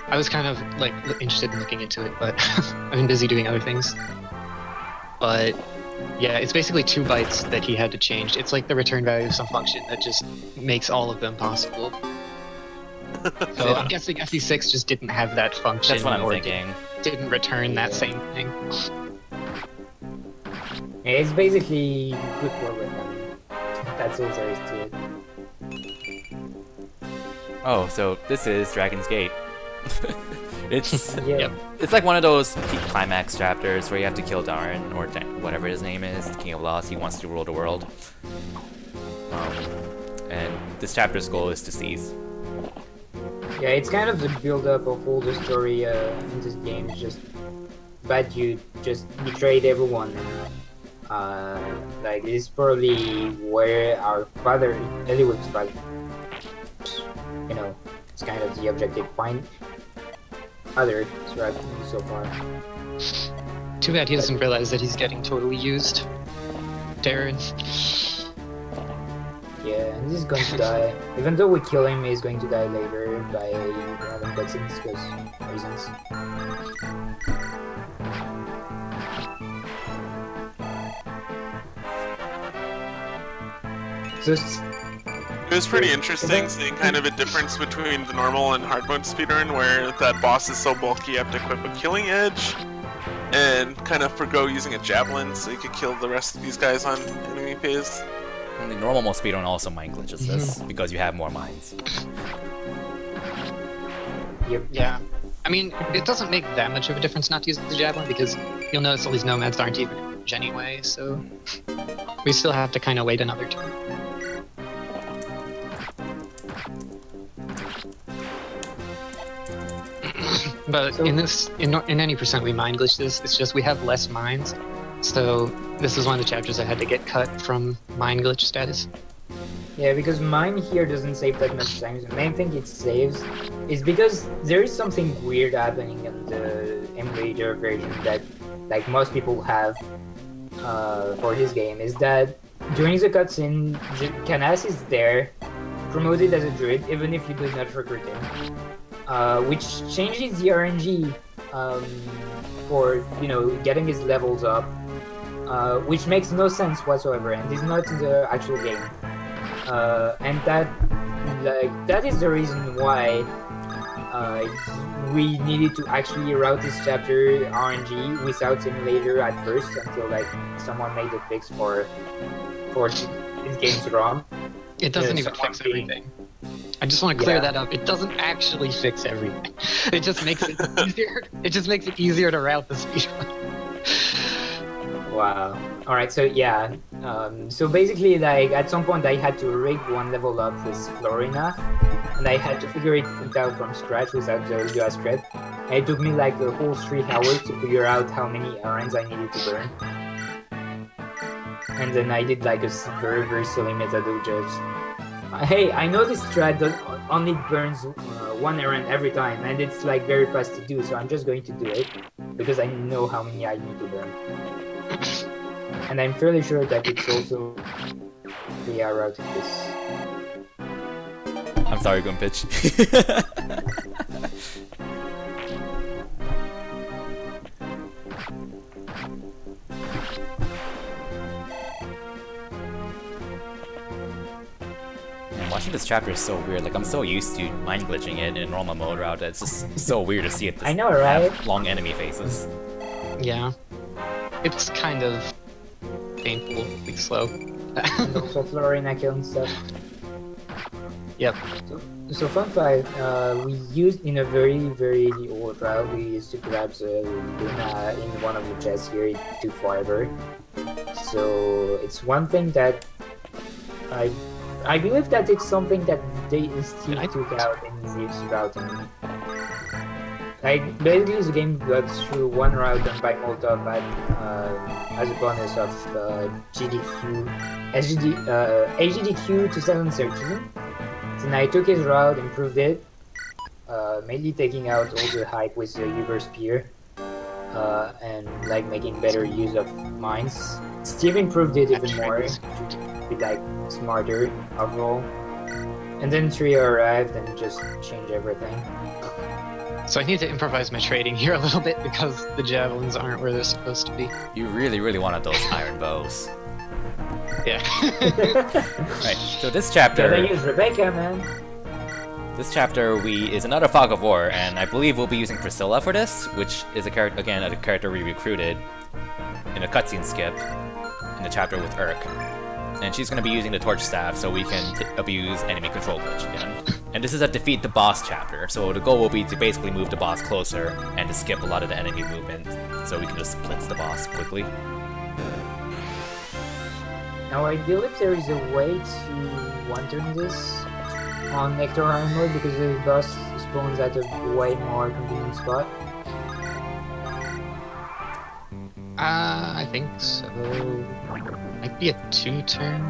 I was kind of like interested in looking into it, but I've been busy doing other things. But yeah, it's basically 2 bytes that he had to change. It's like the return value of some function that just makes all of them possible. So I'm guessing FE6 just didn't have that function. That's what I'm or thinking. Didn't return that same thing. It's basically good programming. That's all there is to it. Oh, so this is Dragon's Gate. It's Yeah. It's like one of those peak climax chapters where you have to kill Darren, or whatever his name is, the King of Lost. He wants to rule the world. And this chapter's goal is to seize. Yeah, it's kind of the build-up of all the story in this game. It's just bad you just betrayed everyone. Like this is probably where our father, Eliwood's father, you know, it's kind of the objective. Find other right so far. Too bad he doesn't realize that he's getting totally used. Darren. Yeah, and he's going to die. Even though we kill him, he's going to die later by random cutscenes because reasons. Just It was pretty interesting seeing kind of a difference between the normal and hard mode speedrun, where that boss is so bulky you have to equip a killing edge, and kind of forgo using a javelin so you could kill the rest of these guys on enemy phase. And the normal mode speedrun also mind glitches this because you have more mines. yep. Yeah. I mean, it doesn't make that much of a difference not to use the javelin because you'll notice all these nomads aren't even damage anyway, so we still have to kind of wait another turn. But So- in any percent we mind glitch this, it's just we have less mines, so this is one of the chapters that had to get cut from mind glitch status. Yeah, because mine here doesn't save that much time. The main thing it saves is because there is something weird happening in the emulator version that like most people have for this game is that during the cutscene, the Canas is there, promoted as a druid, even if you do not recruit him, which changes the RNG for getting his levels up, which makes no sense whatsoever and is not in the actual game. And that is the reason why we needed to actually route this chapter RNG without simulator at first until like someone made a fix for this game's ROM. It doesn't Yeah, even someone fix being- everything. I just want to clear Yeah. that up. It doesn't actually fix everything. It just makes it easier. It just makes it easier to route the speedrun. Wow. All right. So yeah. So basically, like at some point, I had to rig one level up with Florina, and I had to figure it out from scratch without the US script. And it took me like a whole 3 hours to figure out how many errands I needed to burn. And then I did like a very very silly method of just, hey, I know this strat that only burns one errand every time, and it's like very fast to do, so I'm just going to do it because I know how many I need to burn. And I'm fairly sure that it's also the route of this. I'm sorry, Gumpitch. Man, watching this chapter is so weird. Like, I'm so used to mind glitching it in normal mode route that it's just so weird to see it I know, right? have long enemy faces. Yeah. It's kind of painfully slow. And also Florina killing stuff. Yep. So fun fact, we used in a very very old route, we used to grab the Luna in one of the chests here. It took forever. So it's one thing that I believe that it's something that they still took out in this routing. Like basically the game got through one route done by Molotov as a bonus of AGDQ 2013. Then I took his route, improved it, mainly taking out all the hype with the Uber Spear, and like making better use of mines. Steve improved it even more to be like smarter overall. And then Trio arrived and just changed everything. So I need to improvise my trading here a little bit because the javelins aren't where they're supposed to be. You really wanted those iron bows. Yeah. Right, so this Gotta chapter... use Rebecca, man. This chapter is another Fog of War, and I believe we'll be using Priscilla for this, which is a character we recruited in a cutscene skip in the chapter with Urk. And she's going to be using the Torch Staff so we can abuse enemy control glitch again. And this is a defeat the boss chapter, so the goal will be to basically move the boss closer and to skip a lot of the enemy movement so we can just blitz the boss quickly. Now I believe there is a way to one-turn this on Hector Iron mode because the boss spawns at a way more convenient spot. I think so. Might be a 2-turn.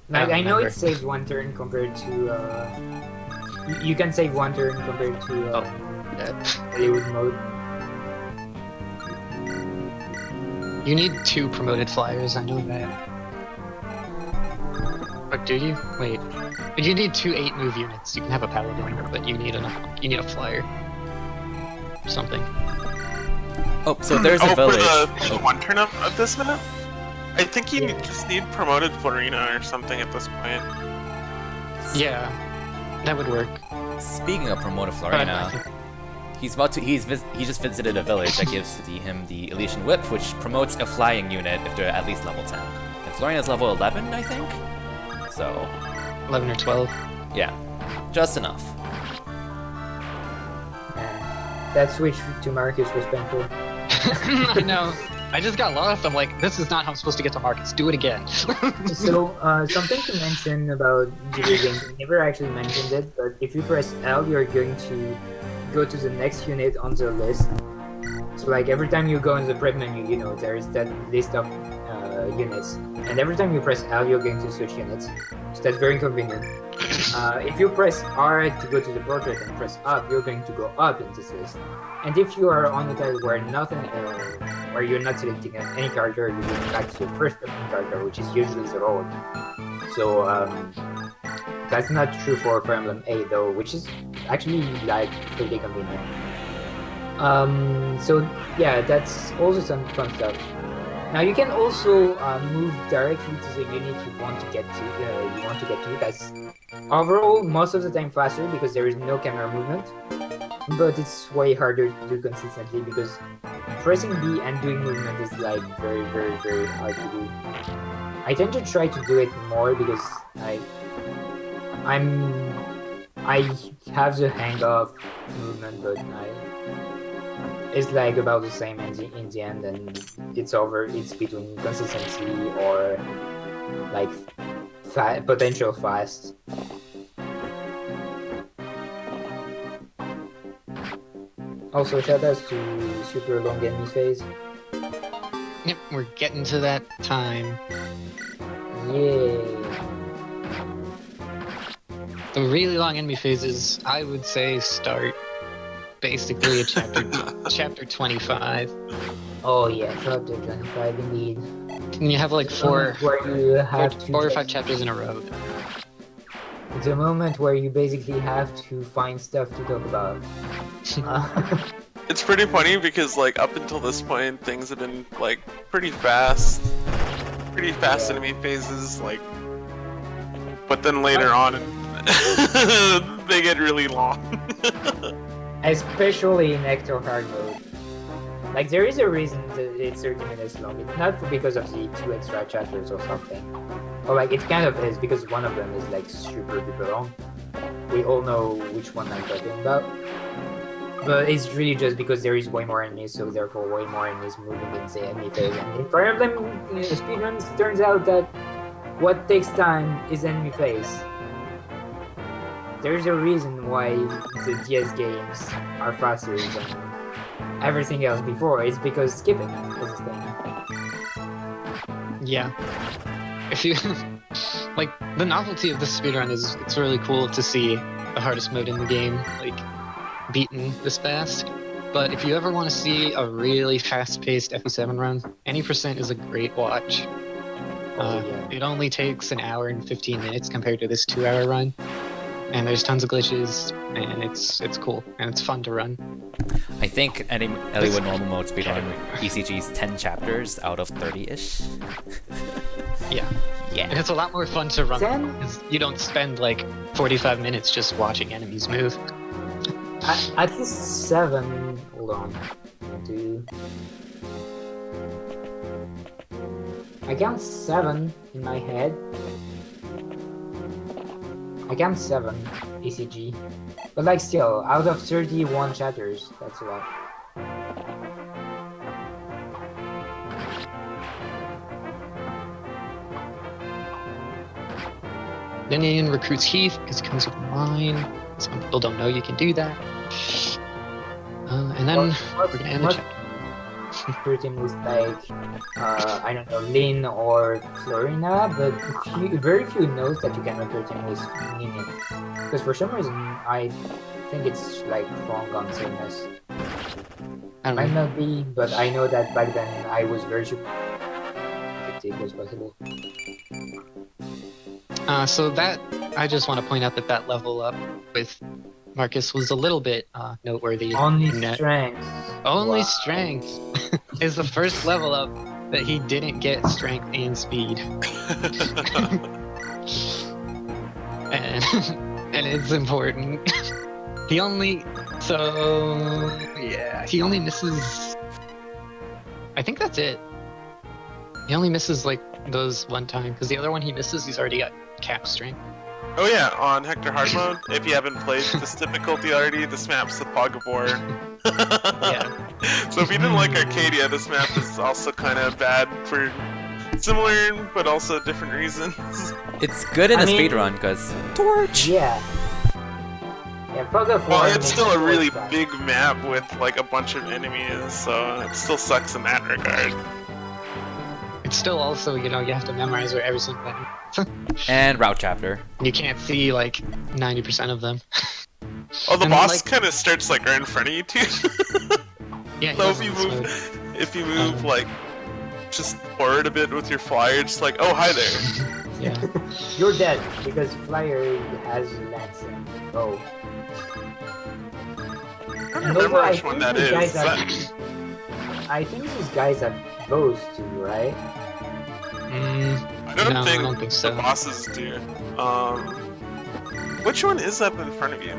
Like I know remember. it saves one turn compared to you can save one turn compared to Yeah. Eliwood mode. You need 2 promoted flyers, I know that. do you? Wait. You need 2 8-move units. You can have a paladin, but you need a flyer. Or something. Oh, so there's a village. For the one turn of this map? I think you just need promoted Florina or something at this point. Yeah, that would work. Speaking of promoted But I Florina, think- he just visited a village that gives him the Elysian Whip, which promotes a flying unit if they're at least level 10. And Florina's level 11, I think. So 11 or 12. yeah, just enough. That switch to Marcus was painful. I know. I just got lost. I'm like, this is not how I'm supposed to get to Marcus. Do it again. So, something to mention about video games, we never actually mentioned it, but if you press L, you're going to go to the next unit on the list. So, like, every time you go in the prep menu, you know, there is that list of units. And every time you press L, you're going to switch units. So that's very convenient. If you press R to go to the portrait and press up, you're going to go up in this list. And if you are on a tile where where you're not selecting any character, you're going back to your first person character, which is usually the road. So that's not true for Fire Emblem 8 though, which is actually like pretty convenient. So yeah, that's also some fun stuff. Now you can also move directly to the unit you want to get to. That's overall most of the time faster because there is no camera movement, but it's way harder to do consistently because pressing B and doing movement is like very, very, very hard to do. I tend to try to do it more because I have the hang of movement, but it's like about the same in the end, and it's between consistency or like potential fast. Also, shoutouts to super long enemy phase. Yep, we're getting to that time. Yay! The really long enemy phases, I would say, start basically at chapter 25. Oh yeah, chapter 25 indeed. And you have like four Where you have to or 5 chapters in a row. It's a moment where you basically have to find stuff to talk about. It's pretty funny because like up until this point things have been like pretty fast enemy phases, like, but then later on they get really long. Especially in Hector hard mode. Like there is a reason that it's 30 minutes long. It's not because of the 2 extra chapters or something. Or like it kind of is because one of them is like super duper long. We all know which one I'm talking about. But it's really just because there is way more enemies, so therefore way more enemies moving in the enemy phase. And in Fire Emblem speedruns, it turns out that what takes time is enemy phase. There's a reason why the DS games are faster than everything else before. It's because skipping is a thing. Yeah. If you like the novelty of this speedrun is it's really cool to see the hardest mode in the game like beaten this fast. But if you ever want to see a really fast-paced FF7 run, any percent is a great watch. It only takes an hour and 15 minutes compared to this 2-hour run. And there's tons of glitches, and it's cool, and it's fun to run. I think Eliwood normal mode speedrun ECG's 10 chapters out of 30-ish. Yeah. Yeah. And it's a lot more fun to run 10? because you don't spend like 45 minutes just watching enemies move. At least 7. Hold on. 1, 2. I count 7 in my head. I count 7 ECG. But like still, out of 31 chapters, that's a lot. Linian recruits Heath because he comes with a mine. Some people don't know you can do that. And then we're gonna end the chapter. Recruiting with like, I don't know, Lin or Florina, but very few knows that you can recruit him with Nini. Because for some reason, I think it's like wrong on sameness. I don't Might know. not be, but I know that back then I was very sure it was possible. So that I just want to point out that that level up with Marcus was a little bit noteworthy. Only Net- strength. Only Wow. strength is the first level up that he didn't get strength and speed, and and it's important. He only he only misses. I think that's it. He only misses like those one time because the other one he misses, he's already got cap strength. Oh yeah, on Hector Hard Mode, if you haven't played this difficulty already, this map's the Fog of War. Yeah. So if you didn't like Arcadia, this map is also kind of bad for similar but also different reasons. It's good in I a mean- speedrun because torch. Yeah. Yeah, Fog of War Well, it's makes still a more really sense. big map with like a bunch of enemies, so it still sucks in that regard. It's still also, you have to memorize where every single one. And route chapter. You can't see like 90% of them. Oh, the And, boss like- kind of starts like right in front of you too. Yeah, he So if doesn't you slow- if you move like just forward a bit with your flyer, just like, oh hi there. Yeah. You're dead because Flyer has lance. Oh. I don't And remember also, I which one think that these is. guys Is have- that- I think these guys have bows too, right? I don't No, I think don't think so. the bosses do. Which one is up in front of you?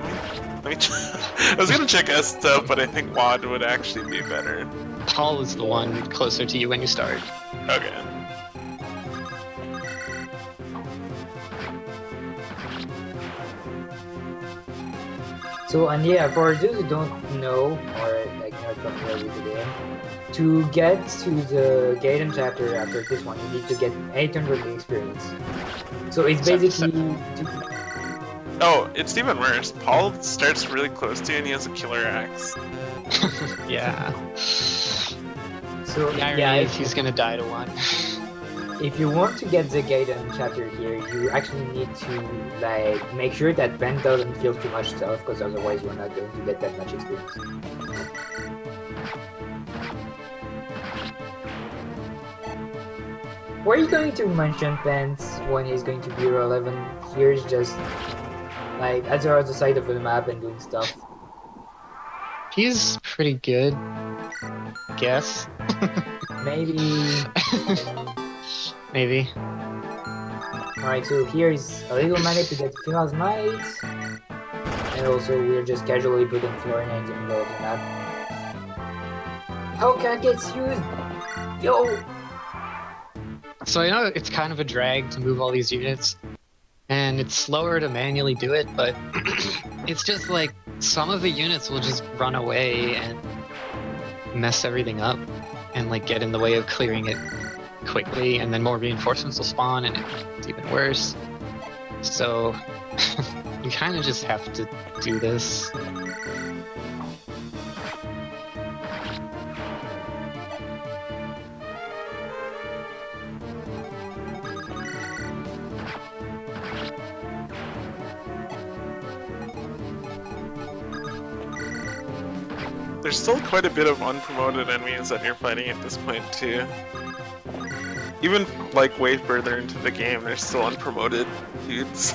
Let me I was gonna check S stuff, but I think WAD would actually be better. Paul is the one closer to you when you start. Okay. So, and yeah, for those who don't know, or like not familiar with the game, to get to the Gaiden chapter after this one, you need to get 800 experience. So it's So- basically Oh, it's even worse. Paul starts really close to you and he has a killer axe. Yeah. so The irony yeah. is he's gonna die to one. If you want to get the Gaiden chapter here, you actually need to like make sure that Ben doesn't feel too much stuff, because otherwise you're not going to get that much experience. Were you going to mention Ben's when he's going to be relevant? Here's just like at the other side of the map and doing stuff. He's pretty good, I guess. Maybe. Maybe. Alright, so here is a little magnet to get Final's Might. And also we're just casually putting Florian in the middle of the map. How can gets used? Yo! So I know it's kind of a drag to move all these units, and it's slower to manually do it, but it's just like some of the units will just run away and mess everything up and like get in the way of clearing it quickly, and then more reinforcements will spawn and it's even worse. So you kind of just have to do this. There's still quite a bit of unpromoted enemies that you're fighting at this point too. Even like way further into the game, there's still unpromoted dudes.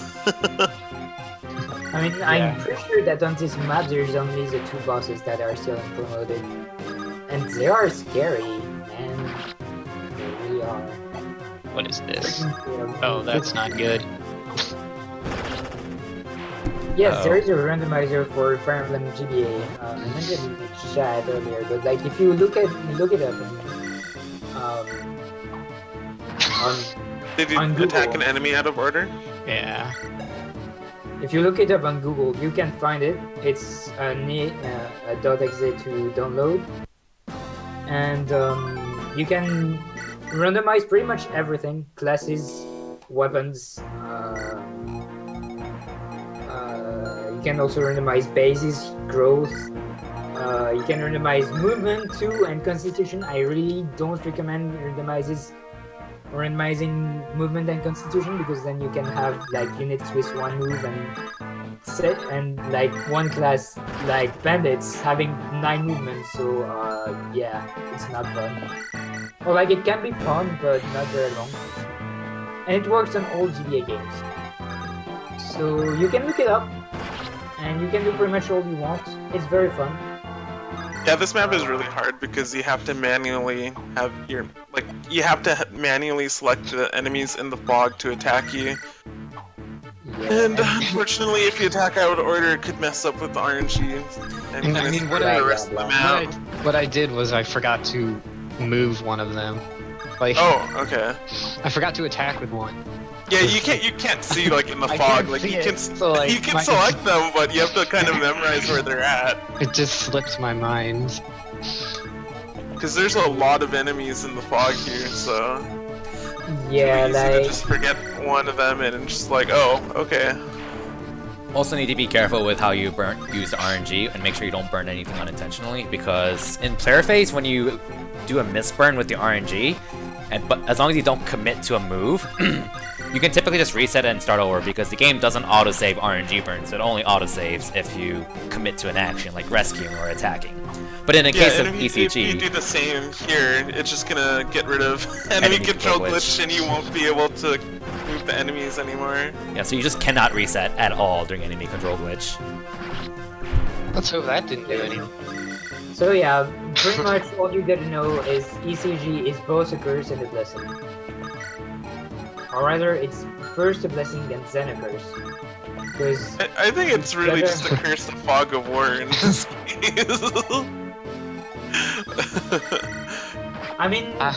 I mean, I'm pretty sure that on this map there's only the two bosses that are still promoted. And they are scary, man. They really are. What is this? Freaking Oh, that's not good. Yes, Uh-oh. there is a randomizer for Fire Emblem GBA. I mentioned in the chat earlier, but like if you look it up Did you On attack Google. an enemy out of order? Yeah. if you look it up on Google, you can find it. It's a .exe to download, and you can randomize pretty much everything: classes, weapons. You can also randomize bases, growth. You can randomize movement too, and constitution. I really don't recommend randomizing movement and constitution, because then you can have like units with one move and set, and like one class like bandits having 9 movements. So yeah, it's not fun. Or like it can be fun, but not very long. and it works on all GBA games. So you can look it up, and you can do pretty much all you want. It's very fun. Yeah, this map is really hard because you have to manually have you have to manually select the enemies in the fog to attack you. Yeah, And unfortunately, if you attack out of order, it could mess up with the RNG and And kind I of mean, screw what the I- rest of the map. What I did was I forgot to move one of them. Like, Oh, okay. I forgot to attack with one. Yeah, you can't see like in the I fog. can't Like see you it, can so, like, you can my- select them, but you have to kind of memorize where they're at. It just slipped my mind. Because there's a lot of enemies in the fog here, so yeah, it's easy to like just forget one of them and just like, oh, okay. Also need to be careful with how you use the RNG and make sure you don't burn anything unintentionally, because in player phase, when you do a misburn with the RNG, but as long as you don't commit to a move, you can typically just reset it and start over, because the game doesn't autosave RNG burns. It only autosaves if you commit to an action like rescuing or attacking. But in the case of and if you ECG, do the same here, it's just gonna get rid of enemy control glitch, and you won't be able to move the enemies anymore. yeah, so you just cannot reset at all during enemy control glitch. Let's hope that didn't do anything. so. Yeah, pretty much all you gotta know is ECG is both a curse and a blessing, or rather, it's first a blessing and then a curse. Because I think it's really just a curse of fog of war in this case. I mean, Ah,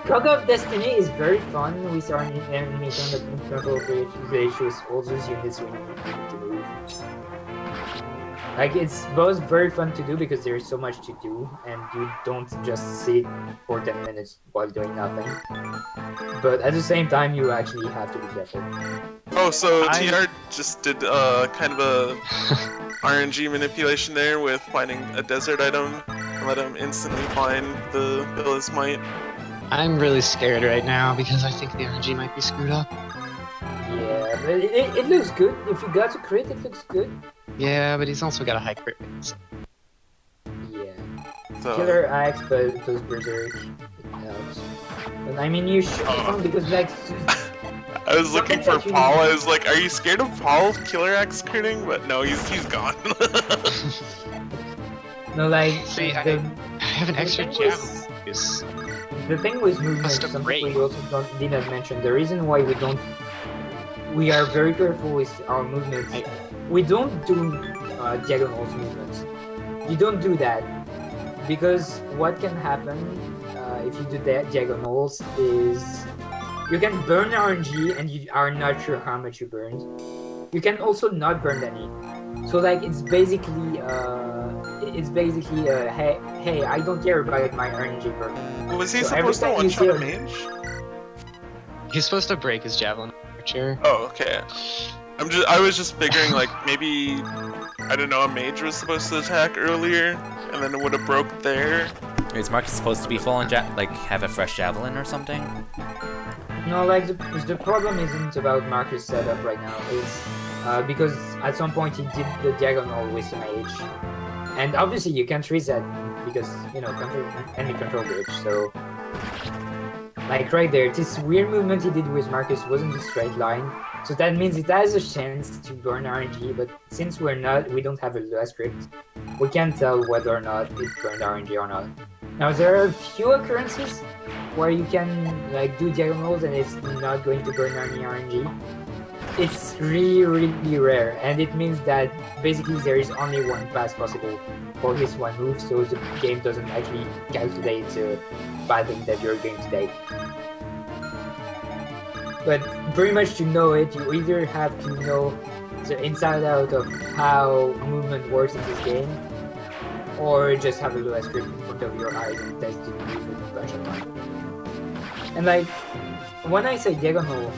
Cog of Destiny is very fun with our animation control ratios, all those units we need to move. Like, it's both very fun to do because there's so much to do, and you don't just sit for 10 minutes while doing nothing. But at the same time, you actually have to be careful. Oh, so I- TR just did kind of a RNG manipulation there with finding a desert item and let him instantly find the Billis Might. I'm really scared right now because I think the RNG might be screwed up. Yeah, but it looks good. If you got a crit, it looks good. Yeah, but he's also got a high crit rate. so- Yeah. So Killer Axe, but those Berserk, it helps. But I mean, you should be fun because, like, I was looking for something that Paul. you- I was like, are you scared of Paul's Killer Axe critting? But no, he's gone. no, like, See, I the, have an the extra thing javelin. was- Yes. The thing with movement, Must have something break. we also did not mention, the reason why we are very careful with our movements. We don't do diagonals movements. You don't do that because what can happen if you do that diagonals is you can burn RNG and you are not sure how much you burned. You can also not burn any. So like it's basically hey, I don't care about my RNG burn. Was he So every supposed to time you one-shot a see mage? He's supposed to break his javelin archer. Oh, okay. I was just figuring like maybe I don't know, a mage was supposed to attack earlier, and then it would have broke there. Is Marcus supposed to be full on like have a fresh javelin or something? No, like the problem isn't about Marcus' setup right now. It's because at some point he did the diagonal with the mage, and obviously you can't reset because enemy control glitch. So, like right there, this weird movement he did with Marcus wasn't a straight line. So that means it has a chance to burn RNG, but since we don't have a Lua script, we can't tell whether or not it burned RNG or not. Now there are a few occurrences where you can like do diagonals and it's not going to burn any RNG. It's really, really rare, and it means that basically there is only one pass possible for his one move, so the game doesn't actually calculate the bad thing that you're going to take. But pretty much to know it, you either have to know the inside out of how movement works in this game, or just have a Lua script in front of your eyes and test it with a bunch of time. And like, when I say diagonal,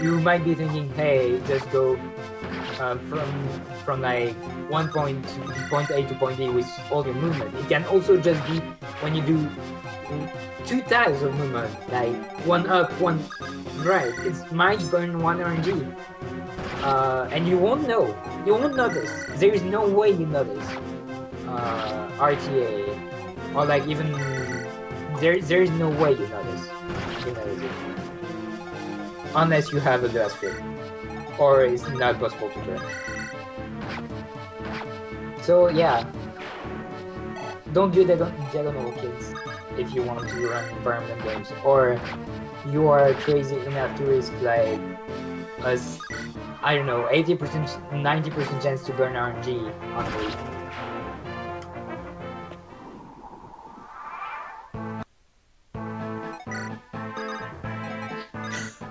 you might be thinking, hey, just go from like point A to point B with all your movement. It can also just be when you do two types of movement, like one up, one right. It might burn one RNG, and you won't know. You won't notice. There is no way you notice. RTA, or like even there is no way you notice. You notice it. unless you have a glass grip, or it's not possible to burn. So yeah, don't do that on diagonal, kids, if you want to run Fire Emblem games, or you are crazy enough to risk like us, I don't know, 80%, 90% chance to burn RNG on the leaf.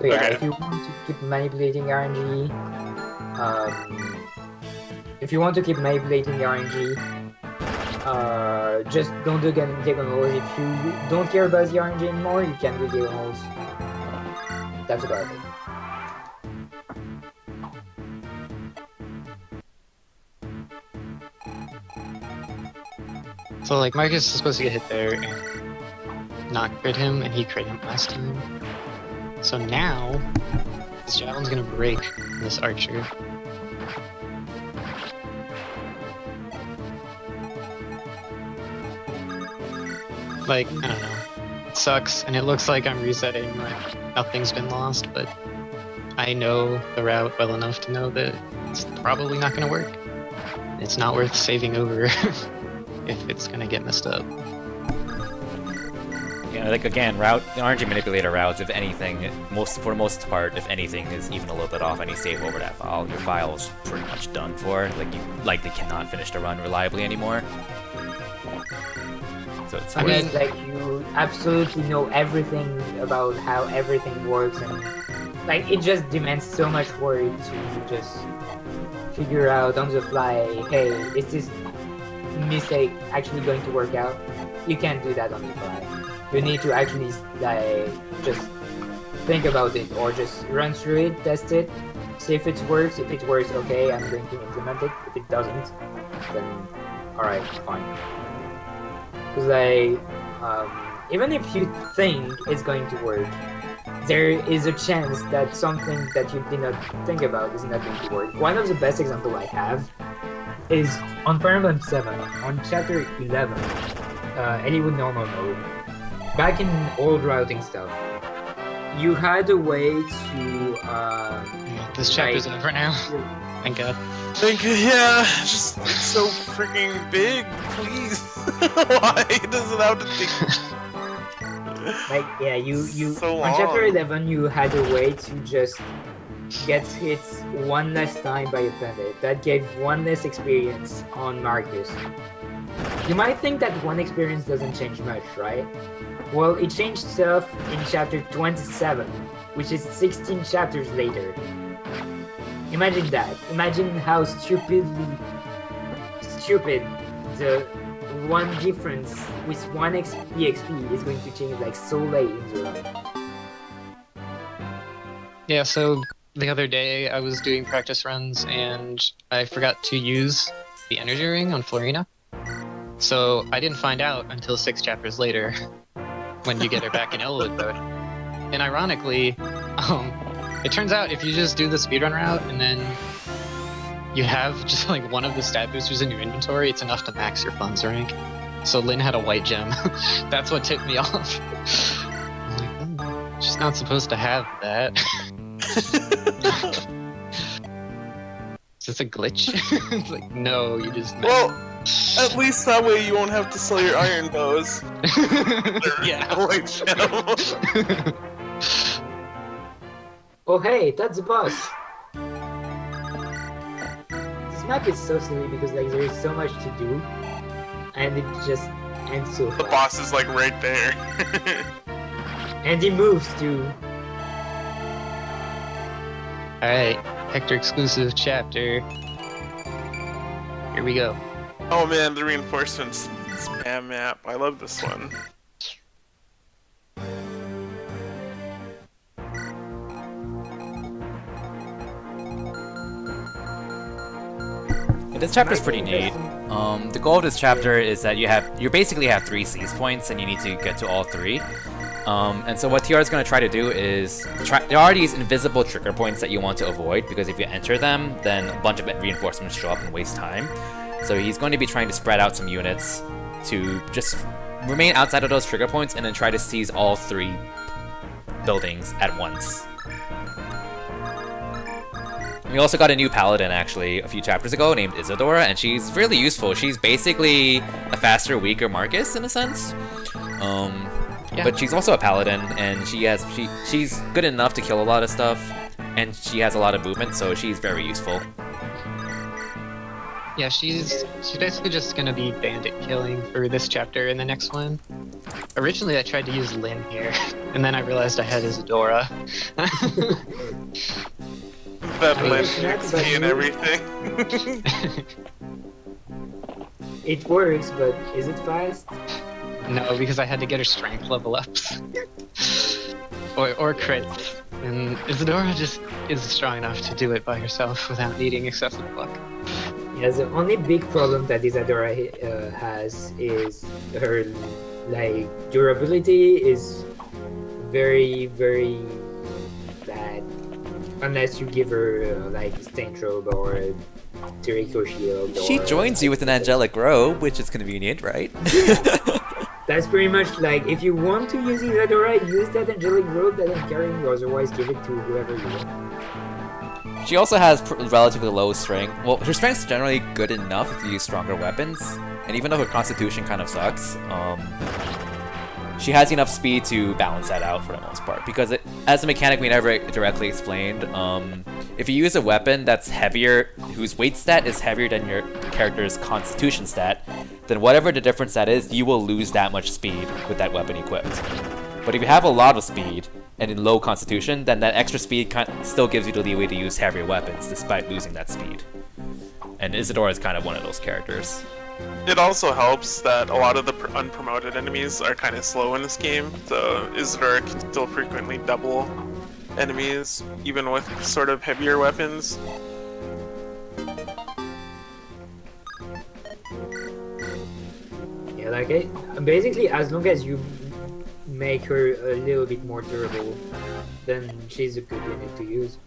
So yeah, Okay. if you want to keep manipulating RNG, just don't do diagonals. If you don't care about the RNG anymore, you can do diagonals. That's about it. So like Marcus is supposed to get hit there and not crit him, and he crit him last time. So now this javelin's gonna break this archer. Like, I don't know. It sucks, and it looks like I'm resetting when nothing's been lost, but I know the route well enough to know that it's probably not gonna work. It's not worth saving over if it's gonna get messed up. Yeah, like again, the RNG manipulator routes, if anything, for the most part, if anything is even a little bit off any save over that file, your file's pretty much done for. Like you likely cannot finish the run reliably anymore. So it's I worth mean, Like you absolutely know everything about how everything works, and like it just demands so much work to just figure out on the fly, hey, is this mistake actually going to work out? You can't do that on the fly. You need to actually like just think about it, or just run through it, test it, see if it works. If it works, okay, I'm going to implement it. If it doesn't, then alright, fine. Because like, even if you think it's going to work, there is a chance that something that you did not think about is not going to work. One of the best examples I have is on Fire Emblem 7, on chapter 11, Eliwood normal mode. Back in old routing stuff, you had a way to this chapter's over now. Thank God. Yeah, just it's so freaking big, please. Why does it have to take like yeah, you so on chapter long? 11 you had a way to just get hit one less time by a bandit. That gave one less experience on Marcus. You might think that one experience doesn't change much, right? Well, it changed stuff in chapter 27, which is 16 chapters later. Imagine that. Imagine how stupid the one difference with one EXP is going to change like so late in the run. Yeah, so the other day I was doing practice runs and I forgot to use the energy ring on Florina. So I didn't find out until 6 chapters later when you get her back in Eliwood mode. And ironically, it turns out if you just do the speedrun route and then you have just like one of the stat boosters in your inventory, it's enough to max your funds rank. So Lynn had a white gem. That's what tipped me off. I'm like, she's not supposed to have that. Is this a glitch? It's like, no, you just... Well, at least that way you won't have to sell your iron bows. Yeah. White gem. Oh hey, that's the boss! This map is so silly because like there is so much to do, and it just ends so The fast. boss is like right there. And he moves too. Alright, Hector exclusive chapter. Here we go. Oh man, the reinforcements spam map. I love this one. This chapter is pretty neat. The goal of this chapter is that you basically have 3 seize points and you need to get to all 3. And so what TR is going to try to do is there are these invisible trigger points that you want to avoid, because if you enter them, then a bunch of reinforcements show up and waste time. So he's going to be trying to spread out some units to just remain outside of those trigger points and then try to seize all 3 buildings at once. We also got a new paladin actually a few chapters ago named Isadora, and she's really useful. She's basically a faster, weaker Marcus in a sense. Yeah. But she's also a paladin, and she's good enough to kill a lot of stuff, and she has a lot of movement, so she's very useful. Yeah, she's basically just gonna be bandit killing for this chapter and the next one. Originally, I tried to use Lynn here, and then I realized I had Isadora. That I mean, Lynn that's XP and bad. everything. It works, but is it fast? No, because I had to get her strength level ups. or crits. And Isadora just isn't strong enough to do it by herself without needing excessive luck. Yeah, the only big problem that Isadora has is her like durability is very, very bad. Unless you give her like Stain Robe or a Jericho Shield. She or, joins you with an angelic robe, which is convenient, right? That's pretty much like if you want to use Isadora, use that angelic robe that I'm carrying, or otherwise give it to whoever you want. She also has relatively low strength. Well, her strength's generally good enough if you use stronger weapons, and even though her constitution kind of sucks, she has enough speed to balance that out for the most part. Because as a mechanic we never directly explained, if you use a weapon that's heavier, whose weight stat is heavier than your character's constitution stat, then whatever the difference that is, you will lose that much speed with that weapon equipped. But if you have a lot of speed and in low constitution, then that extra speed still gives you the leeway to use heavier weapons despite losing that speed. And Isadora is kind of one of those characters. It also helps that a lot of the unpromoted enemies are kind of slow in this game, so Isadora can still frequently double enemies, even with sort of heavier weapons. Yeah, like basically as long as you make her a little bit more durable, then she's a good unit to use.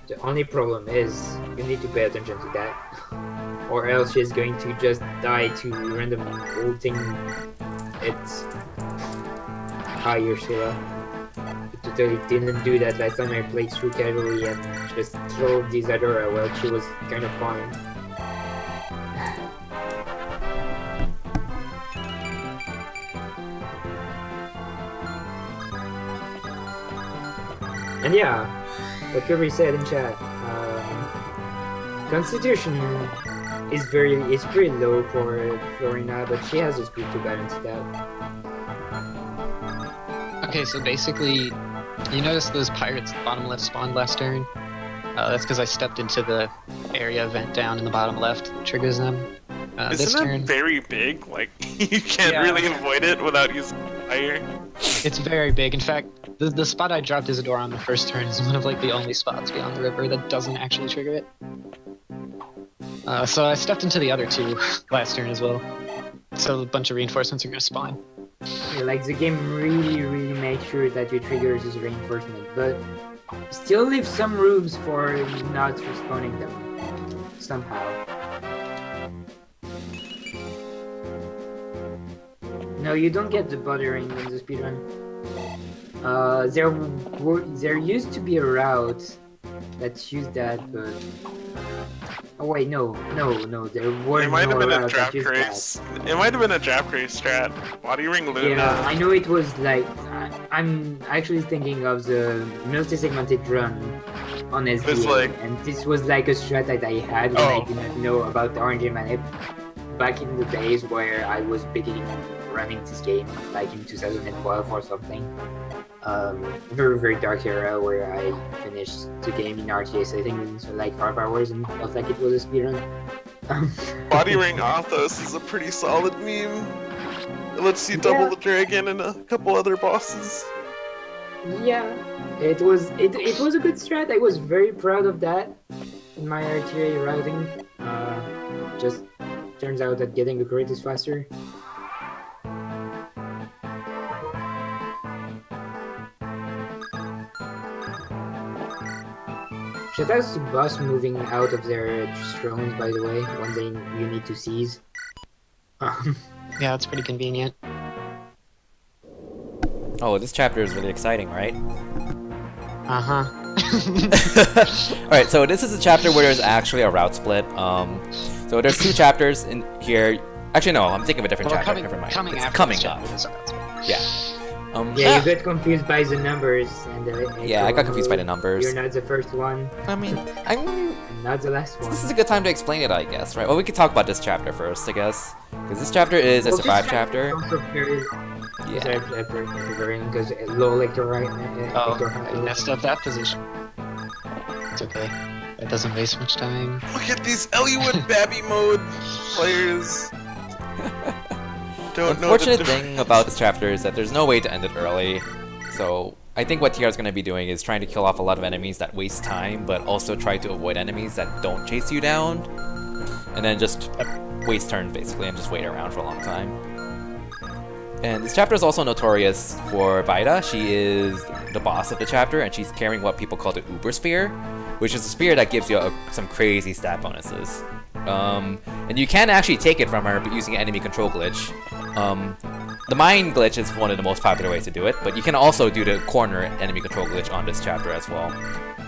The only problem is you need to pay attention to that, or else she's going to just die to random ulting. It's higher Sheila. It totally didn't do that last time I played through casually and just killed Isadora while she was kind of fine. And yeah, what Kirby said in chat, Constitution is pretty low for Florina, but she has the speed to balance it out. Okay, so basically, you notice those pirates at the bottom left spawned last turn? That's because I stepped into the area vent down in the bottom left that triggers them. This Isn't turn, it very big? Like, you can't Yeah. really avoid it without using fire. it's very big. In fact, the spot I dropped Isadora on the first turn is one of like the only spots beyond the river that doesn't actually trigger it. So I stepped into the other two last turn as well. So a bunch of reinforcements are gonna spawn. Yeah, like the game really makes sure that you trigger this reinforcement, but still leave some rooms for not respawning them somehow. No, you don't get the buttering in the speedrun. There used to be a route that used that, but oh wait, no, there were It might have no been a routes that draft used race. It might have been a draft race strat. Body ring Luna. Yeah, I know it was like I'm actually thinking of the multi-segmented run on SDA, It's like- and this was like a strat that I had when I Oh. didn't know about the RNG manip back in the days where I was beginning running this game, like in 2012 or something. Very dark era where I finished the game in RTS, I think in like 5 hours and felt like it was a speedrun. Body ring Athos is a pretty solid meme. It lets you double Yeah. the dragon and a couple other bosses. Yeah, it was a good strat. I was very proud of that in my RTA routing. Just turns out that getting the crit is faster. Shout out to boss moving out of their thrones, by the way, one thing you need to seize. Yeah, it's pretty convenient. Oh, this chapter is really exciting, right? Uh-huh. Alright, so this is a chapter where there's actually a route split. So there's 2 chapters in here. Actually, no, I'm thinking of a different chapter. Never mind. Coming it's after coming this up. chapter is a route split. Yeah. Yeah, you get confused by the numbers, and Yeah, I got confused by the numbers. You're not the first one, I mean, and not the last one. this is a good time to explain it, I guess, right? Well, we could talk about this chapter first, I guess. Because this chapter is a survive chapter. Yeah. Because low Hector, right? Oh, I messed up that position. It's okay. That doesn't waste much time. Look at these Eliwood Babby mode players. The unfortunate thing about this chapter is that there's no way to end it early. So I think what TR's going to be doing is trying to kill off a lot of enemies that waste time, but also try to avoid enemies that don't chase you down. And then just waste turns, basically, and just wait around for a long time. And this chapter is also notorious for Vida. She is the boss of the chapter, and she's carrying what people call the Uber Spear, which is a spear that gives you some crazy stat bonuses. And you can actually take it from her but using an enemy control glitch. The mine glitch is one of the most popular ways to do it, but you can also do the corner enemy control glitch on this chapter as well.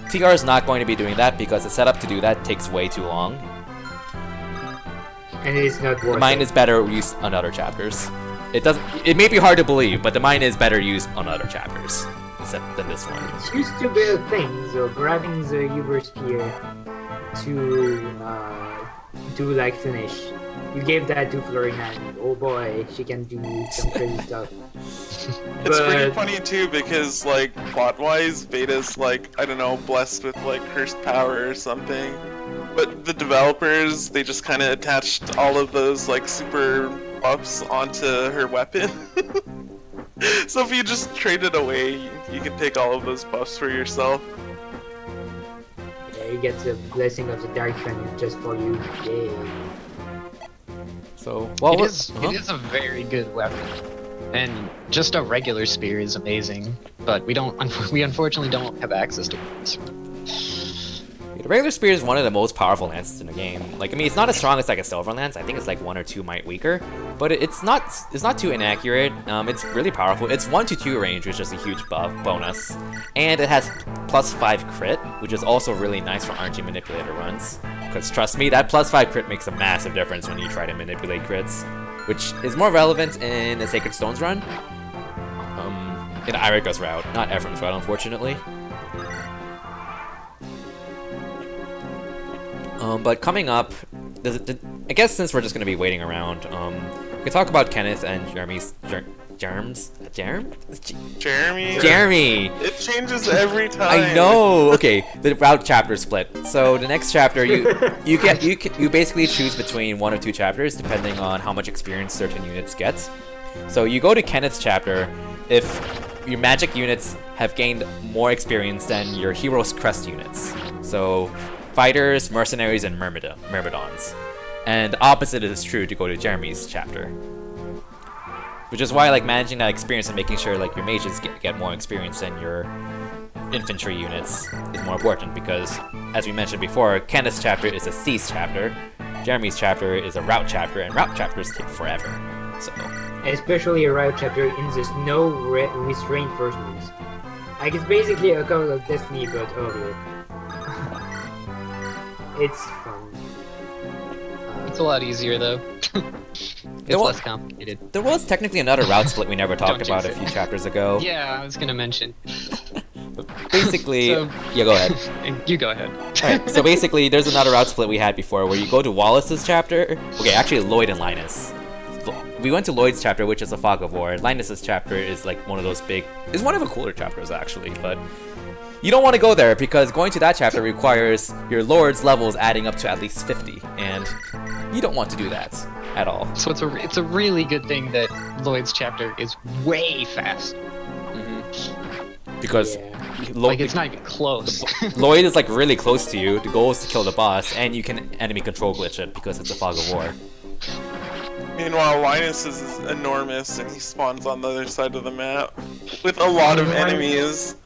TR is not going to be doing that because the setup to do that takes way too long. And it's not worth The mine it. is better used on other chapters. It may be hard to believe, but the mine is better used on other chapters than this one. It used to be a thing, so grabbing the Uber Spear to like finish. You gave that to Florian. Oh boy, she can do some crazy stuff. It's pretty funny too because like plot-wise, Beta's like, I don't know, blessed with like cursed power or something. But the developers, they just kind of attached all of those like super buffs onto her weapon. So if you just trade it away, you can take all of those buffs for yourself. Yeah, you get the blessing of the Dark Friend just for you. Yay. So, well, It is a very good weapon, and just a regular spear is amazing. But we unfortunately don't have access to it. the regular spear is one of the most powerful lances in the game. Like, I mean, it's not as strong as like a silver lance. I think it's like 1 or 2 might weaker, but it's not too inaccurate. It's really powerful. It's 1 to 2 range, which is a huge bonus, and it has +5 crit, which is also really nice for RNG manipulator runs. Because trust me, that +5 crit makes a massive difference when you try to manipulate crits, which is more relevant in the Sacred Stones run. In Irika's route, not Ephraim's route, unfortunately. But coming up, I guess since we're just going to be waiting around, we can talk about Kenneth and Jeremy's Jeremy! It changes every time. I know. Okay, the route chapter split. So the next chapter, you basically choose between 1 or 2 chapters depending on how much experience certain units get. So you go to Kenneth's chapter if your magic units have gained more experience than your hero's crest units. So fighters, mercenaries, and myrmidons. And the opposite is true to go to Jeremy's chapter. Which is why like managing that experience and making sure like your mages get more experience than your infantry units is more important, because as we mentioned before, Kenneth's chapter is a siege chapter, Jeremy's chapter is a route chapter, and route chapters take forever. So Especially a route chapter in the snow with reinforcements. Like it's basically a call of Destiny, but over. It's fun. It's a lot easier though. It's less complicated. there was technically another route split we never talked Don't about a jinx few it. chapters ago. Yeah, I was gonna mention. Basically, So- yeah, go ahead. You go ahead. Alright, so basically, there's another route split we had before where you go to Wallace's chapter. Okay, actually, Lloyd and Linus. We went to Lloyd's chapter, which is a Fog of War. Linus's chapter is like one of those is one of the cooler chapters actually, but you don't want to go there because going to that chapter requires your Lord's levels adding up to at least 50, and you don't want to do that at all. So it's a really good thing that Lloyd's chapter is way fast. Because Yeah. Like it's not even close. Lloyd is like really close to you. The goal is to kill the boss, and you can enemy control glitch it because it's a Fog of War. Meanwhile, Linus is enormous and he spawns on the other side of the map with a lot of enemies.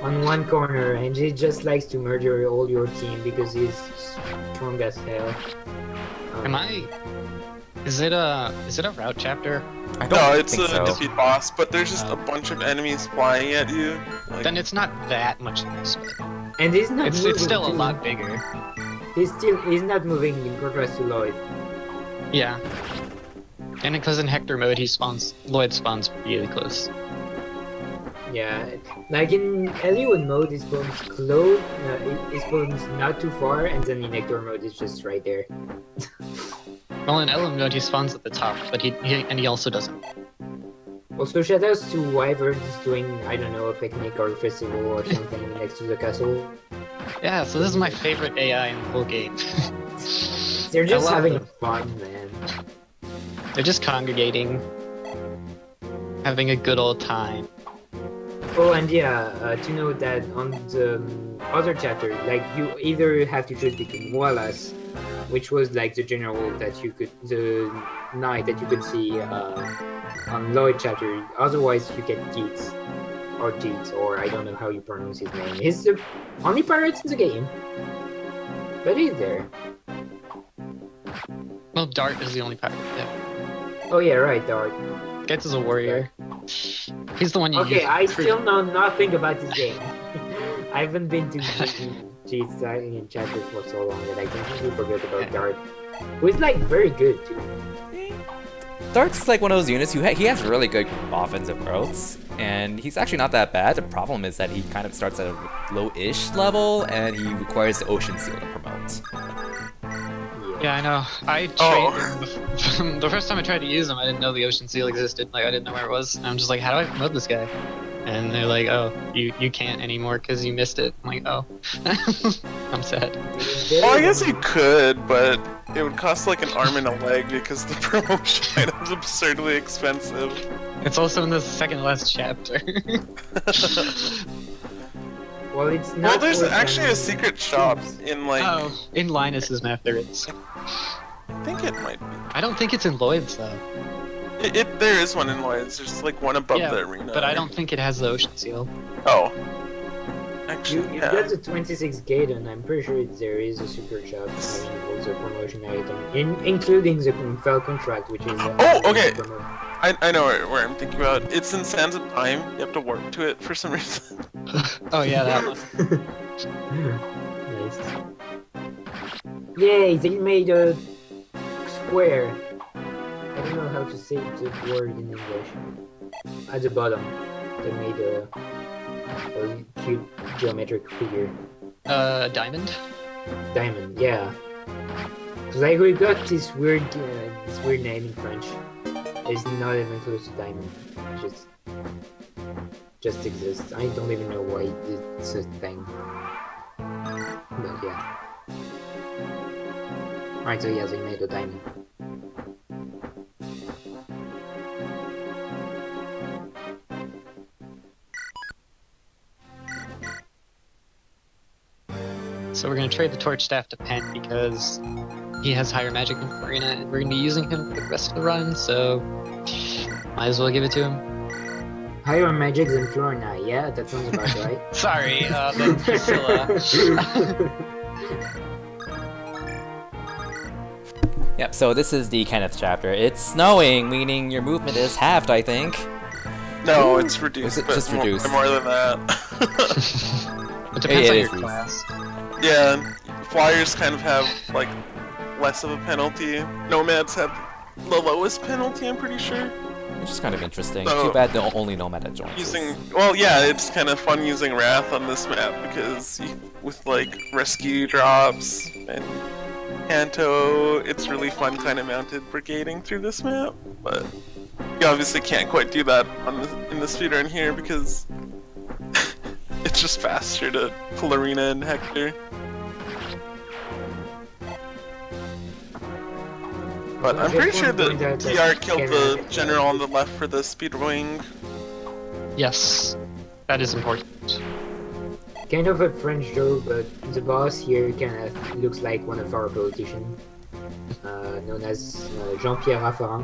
On one corner, and he just likes to murder all your team because he's strong as hell. Am I Is it a route chapter? I don't No, it's think a so. defeat boss, but there's just a bunch of enemies flying at you. Like, Then it's not that much less. And he's not moving It's still a too. lot bigger. He's not moving in contrast to Lloyd. Yeah. And because in Hector mode Lloyd spawns really close. Yeah, like in Eliwood mode, it spawns close, it spawns not too far, and then in Hector mode, it's just right there. Well, in Element mode he spawns at the top, but he also doesn't. Also, shoutouts to Wyvern is doing, I don't know, a picnic or a festival or something next to the castle. Yeah, so this is my favorite AI in the whole game. They're just love having them. fun, man. They're just congregating, having a good old time. Oh, and yeah, to note that on the other chapter, like, you either have to choose between Wallace, which was like the general that you could, the knight that you could see on Lloyd chapter. Otherwise, you get Geets, or I don't know how you pronounce his name. He's the only pirate in the game, but he's there. Well, Dart is the only pirate. Yeah. Oh yeah, right, Dart. Getz is a warrior. He's the one you Okay, use. I still know nothing about this game. I haven't been to Geets in chapter for so long that I completely forgot about Dart, who is like very good too. Dart's like one of those units who he has really good offensive growths, and he's actually not that bad. The problem is that he kind of starts at a low-ish level, and he requires the Ocean Seal to promote. Yeah, I know. I trained the first time I tried to use him, I didn't know the Ocean Seal existed. Like, I didn't know where it was. And I'm just like, how do I promote this guy? And they're like, oh, you can't anymore because you missed it. I'm like, oh. I'm sad. well, I guess you could, but it would cost like an arm and a leg because the promotion item's absurdly expensive. It's also in the second last chapter. Well, it's not. Well, there's worth actually a any secret shop tips. in like. Oh, in Linus's map there is. I think it might be. I don't think it's in Lloyd's though. There is one in Lloyd's. There's like one above Yeah, the arena. but I don't think it has the Ocean Seal. Oh. You Actually, got yeah. the 26 gate, and I'm pretty sure there is a super shop having also a promotion item, including the fell contract, which is. Oh, okay. I know where I'm thinking about. It's in Sands of Time. You have to warp to it for some reason. Oh yeah, that one. Nice. Yay! They made a square. I don't know how to say the word in English. At the bottom, they made a cute geometric figure. Diamond? Diamond, yeah. Cause like we got this weird name in French. It's not even close to diamond. It just exists. I don't even know why it's a thing. But yeah. Alright, so yeah, they made a diamond. So we're gonna trade the torch staff to Pen because he has higher magic than Farina, and we're gonna be using him for the rest of the run, so might as well give it to him. Higher magic than Florina, yeah, that sounds about right. Sorry, then Priscilla. Yep, so this is the Kenneth chapter. It's snowing, meaning your movement is halved, I think. No, it's reduced. Is it but just reduced? More than that. It depends It on is your reduced. class. Yeah, flyers kind of have like less of a penalty. Nomads have the lowest penalty, I'm pretty sure. Which is kind of interesting. So- Too bad the only Nomad that joins. Well, yeah, it's kind of fun using Wrath on this map because with like rescue drops and Kanto, it's really fun kind of mounted brigading through this map. But you obviously can't quite do that in the speedrun here because it's just faster to pull Arena and Hector. But I'm pretty sure that TR killed the general on the left for the speedwing. Yes, that is important. Kind of a French joke, but the boss here kind of looks like one of our politicians, known as Jean-Pierre Raffarin.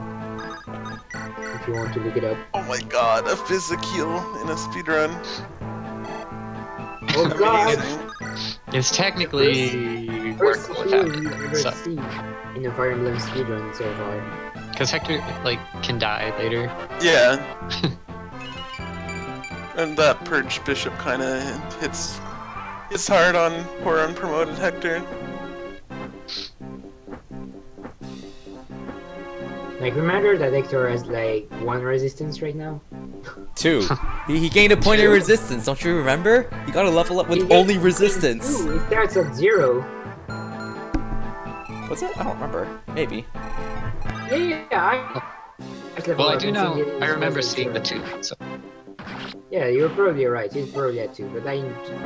If you want to look it up. Oh my god, a physical in a speedrun. Oh god! Amazing. It's technically first work with heal that. we ever So- see in a Fire Emblem speedrun so far. Because Hector like can die later. Yeah. And that purge bishop kind of hits hard on poor unpromoted Hector. Like, remember that Hector has like 1 resistance right now? 2. He gained a point of resistance, don't you remember? You gotta level up with only resistance. Ooh, it starts at 0. What's it? I don't remember. Maybe. Yeah. Well, I do know. I remember seeing the 2. So. Yeah, you're probably right. He's probably at 2, but I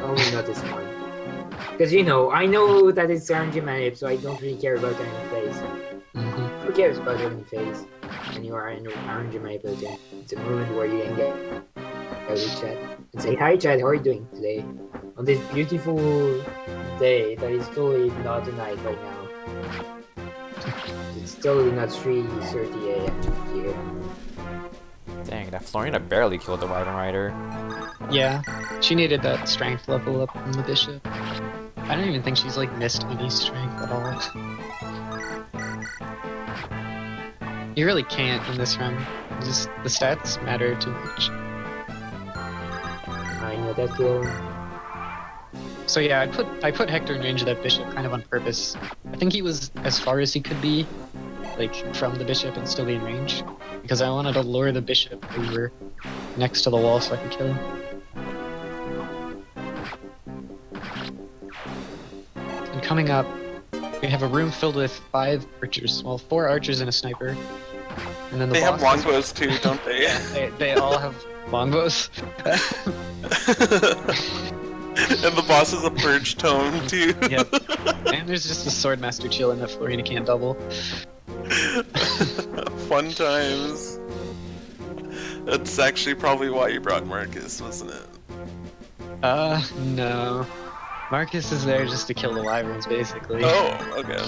only noticed 1. Because I know that it's RNG manip, so I don't really care about any phase. Who cares about any phase when you are in RNG manipulator? It's a moment where you can get out of chat and say, "Hi, chat. How are you doing today on this beautiful day that is totally not a night right now? It's totally not 3:30 a.m. here." Dang, that Florina barely killed the Wyvern Rider. Yeah, she needed that strength level up from the bishop. I don't even think she's like missed any strength at all. You really can't in this run. Just the stats matter too much. I know that feeling. So yeah, I put Hector in range of that bishop kind of on purpose. I think he was as far as he could be, like from the bishop and still be in range, because I wanted to lure the bishop over next to the wall so I could kill him. And coming up, we have a room filled with 5 archers. Well, 4 archers and a sniper. And then the They have boss longbows too, don't they? they all have longbows. And the boss is a purge tome too. Yep. And there's just a swordmaster chilling that Florina can't double. Fun times. That's actually probably why you brought Marcus, wasn't it? No. Marcus is there just to kill the wyverns, basically. Oh, okay.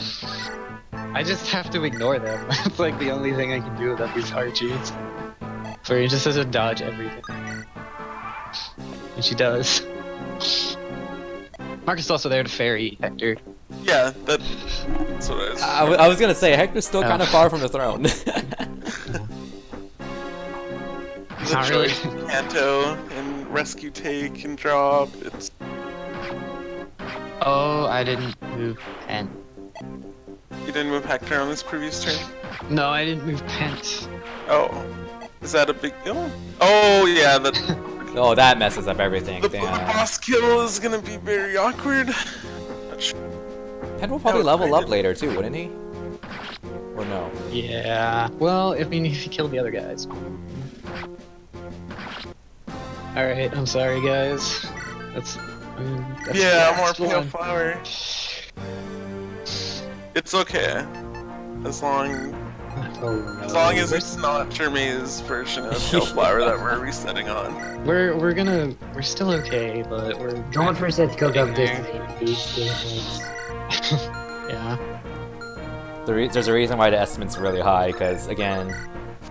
I just have to ignore them. That's like the only thing I can do without these archers. Florina just has to dodge everything. And she does. Marcus is also there to ferry Hector. Yeah, that's what I was. I was gonna say, Hector's still kind of far from the throne. It's not really. Canto and rescue take and drop. It's Oh, I didn't move Pen. you didn't move Hector on this previous turn. No, I didn't move Pent. Oh, is that a big deal? Oh yeah, that Oh, that messes up everything. the Damn. boss kill is gonna be very awkward. Not sure. Pen will probably No, level I up later too, wouldn't he? Or no? Yeah. Well, if he killed the other guys. Alright, I'm sorry guys. That's Yeah, the more last pale one. flower. It's okay. As long Oh no. as long as it's not Jermaine's version of pale flower that we're resetting on. We're still okay, but we're Don't reset Code of Getting Destiny, please. Thanks. yeah. There's a reason why the estimate's really high, because again,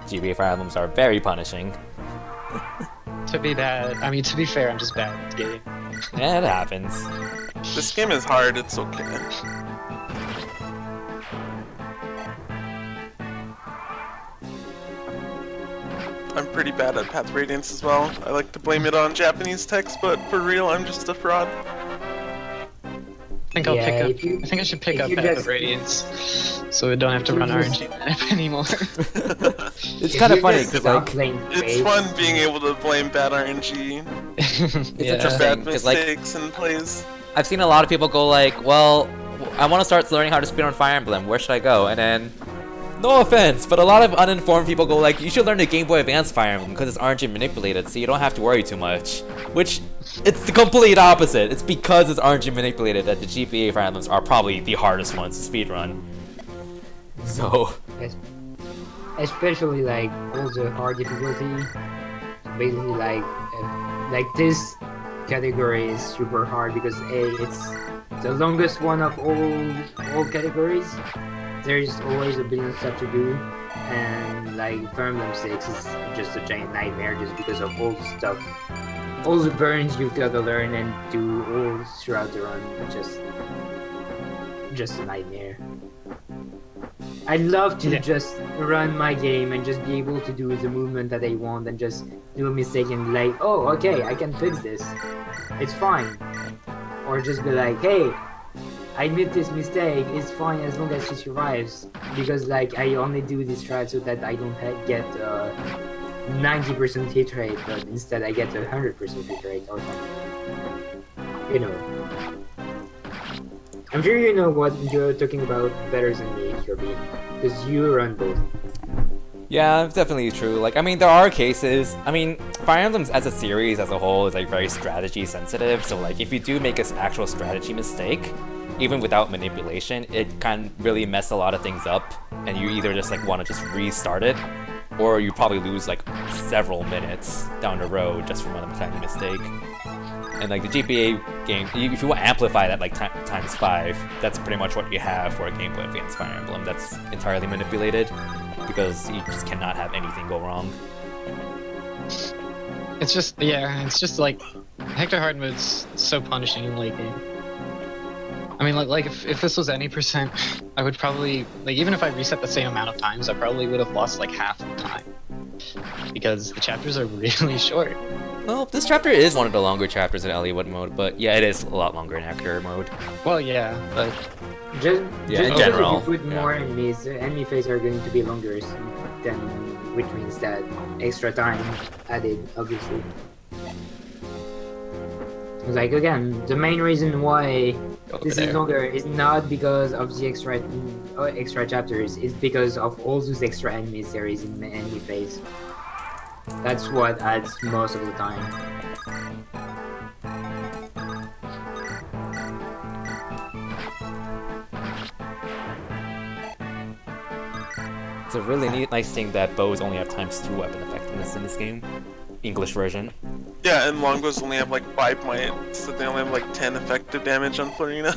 GBA Fire Emblems are very punishing. To be fair, I'm just bad at the game. Yeah, it happens. This game is hard, it's okay. I'm pretty bad at Path Radiance as well. I like to blame it on Japanese text, but for real, I'm just a fraud. I think I'll Yeah, pick up. if you- I think I should pick if up you Path just- of Radiance, so we don't have to if you run just- RNG manip anymore. It's If kind of you funny just because stop like playing It's Faith, fun being able to blame bad RNG, it's Yeah. interesting bad because like mistakes and plays. I've seen a lot of people go like, well, I want to start learning how to speedrun Fire Emblem. Where should I go? And then, no offense, but a lot of uninformed people go like, you should learn the Game Boy Advance Fire Emblem because it's RNG manipulated, so you don't have to worry too much. Which, it's the complete opposite. It's because it's RNG manipulated that the GBA Fire Emblems are probably the hardest ones to speedrun. So, especially like all the hard difficulty, basically like this category is super hard because it's the longest one of all categories. There's always a billion stuff to do, and like Fire Emblem 6 is just a giant nightmare just because of all the stuff, all the burns you've got to learn and do all throughout the run. Just just a nightmare. I'd love to Yeah. just run my game and just be able to do the movement that I want and just do a mistake and like, oh, okay, I can fix this. It's fine. Or just be like, hey, I made this mistake, it's fine as long as she survives. Because like, I only do this strat so that I don't get 90% hit rate, but instead I get 100% hit rate or something. You know. I'm sure you know what you're talking about better than me, Kirby, because you run both. Yeah, it's definitely true. Like, I mean, there are cases. I mean, Fire Emblem as a series as a whole is like very strategy sensitive. So like, if you do make an actual strategy mistake, even without manipulation, it can really mess a lot of things up, and you either just like want to just restart it, or you probably lose like several minutes down the road just from one tiny mistake. And like the GBA game, if you want to amplify that like times 5, that's pretty much what you have for a gameplay against Fire Emblem. That's entirely manipulated, because you just cannot have anything go wrong. It's just like Hector hard mode's so punishing in late game. I mean, like if this was any percent, I would probably, like, even if I reset the same amount of times, I probably would have lost like half the time, because the chapters are really short. Well, this chapter is one of the longer chapters in Eliwood mode, but yeah, it is a lot longer in Hector mode. Well, yeah, but Just in because general, if you put yeah. more enemies, the enemy phase are going to be longer, than, which means that extra time added, obviously. Like again, the main reason why over this there. is longer is not because of the extra chapters, it's because of all those extra enemies there is in the enemy phase. That's what adds most of the time. It's a really nice thing that bows only have ×2 weapon effectiveness in this game. English version. Yeah, and longbows only have like 5 might, so they only have like 10 effective damage on Florina.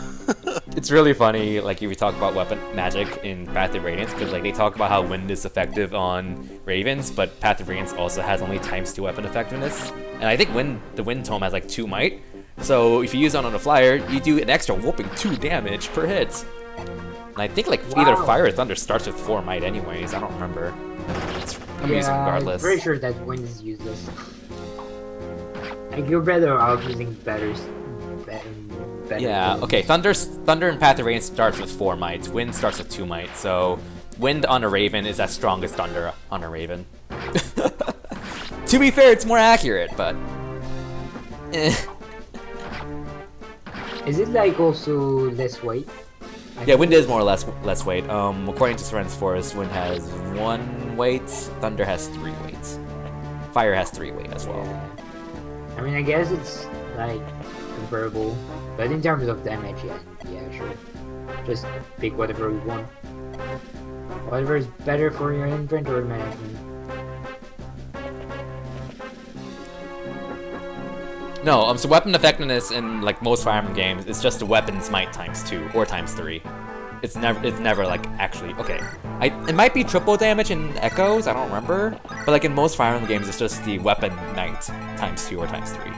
It's really funny, like, if you talk about weapon magic in Path of Radiance, because like they talk about how wind is effective on ravens, but Path of Radiance also has only ×2 weapon effectiveness. And I think the wind tome has like 2 might, so if you use it on a flyer, you do an extra whooping 2 damage per hit. And I think like either Wow. Fire or Thunder starts with 4 might anyways, I don't remember. I'm using I'm regardless. pretty sure that wind is useless. Like, you're better off using better. Yeah, okay, Thunder and Path of Rain starts with 4 mights, Wind starts with 2 might, so Wind on a Raven is as strong as Thunder on a Raven. To be fair, it's more accurate, but... eh. Is it like also less weight? Yeah, Wind is more or less weight. According to Seren's Forest, Wind has 1 weight, Thunder has 3 weights. Fire has 3 weight as well. I mean, I guess it's like comparable, but in terms of damage, yeah, sure. Just pick whatever you want. Whatever is better for your inventory management. No, so weapon effectiveness in like most Fire Emblem games, it's just the weapon's might ×2 or ×3. It's never like actually okay. It might be triple damage in Echoes, I don't remember, but like in most Fire Emblem games, it's just the weapon might ×2 or ×3.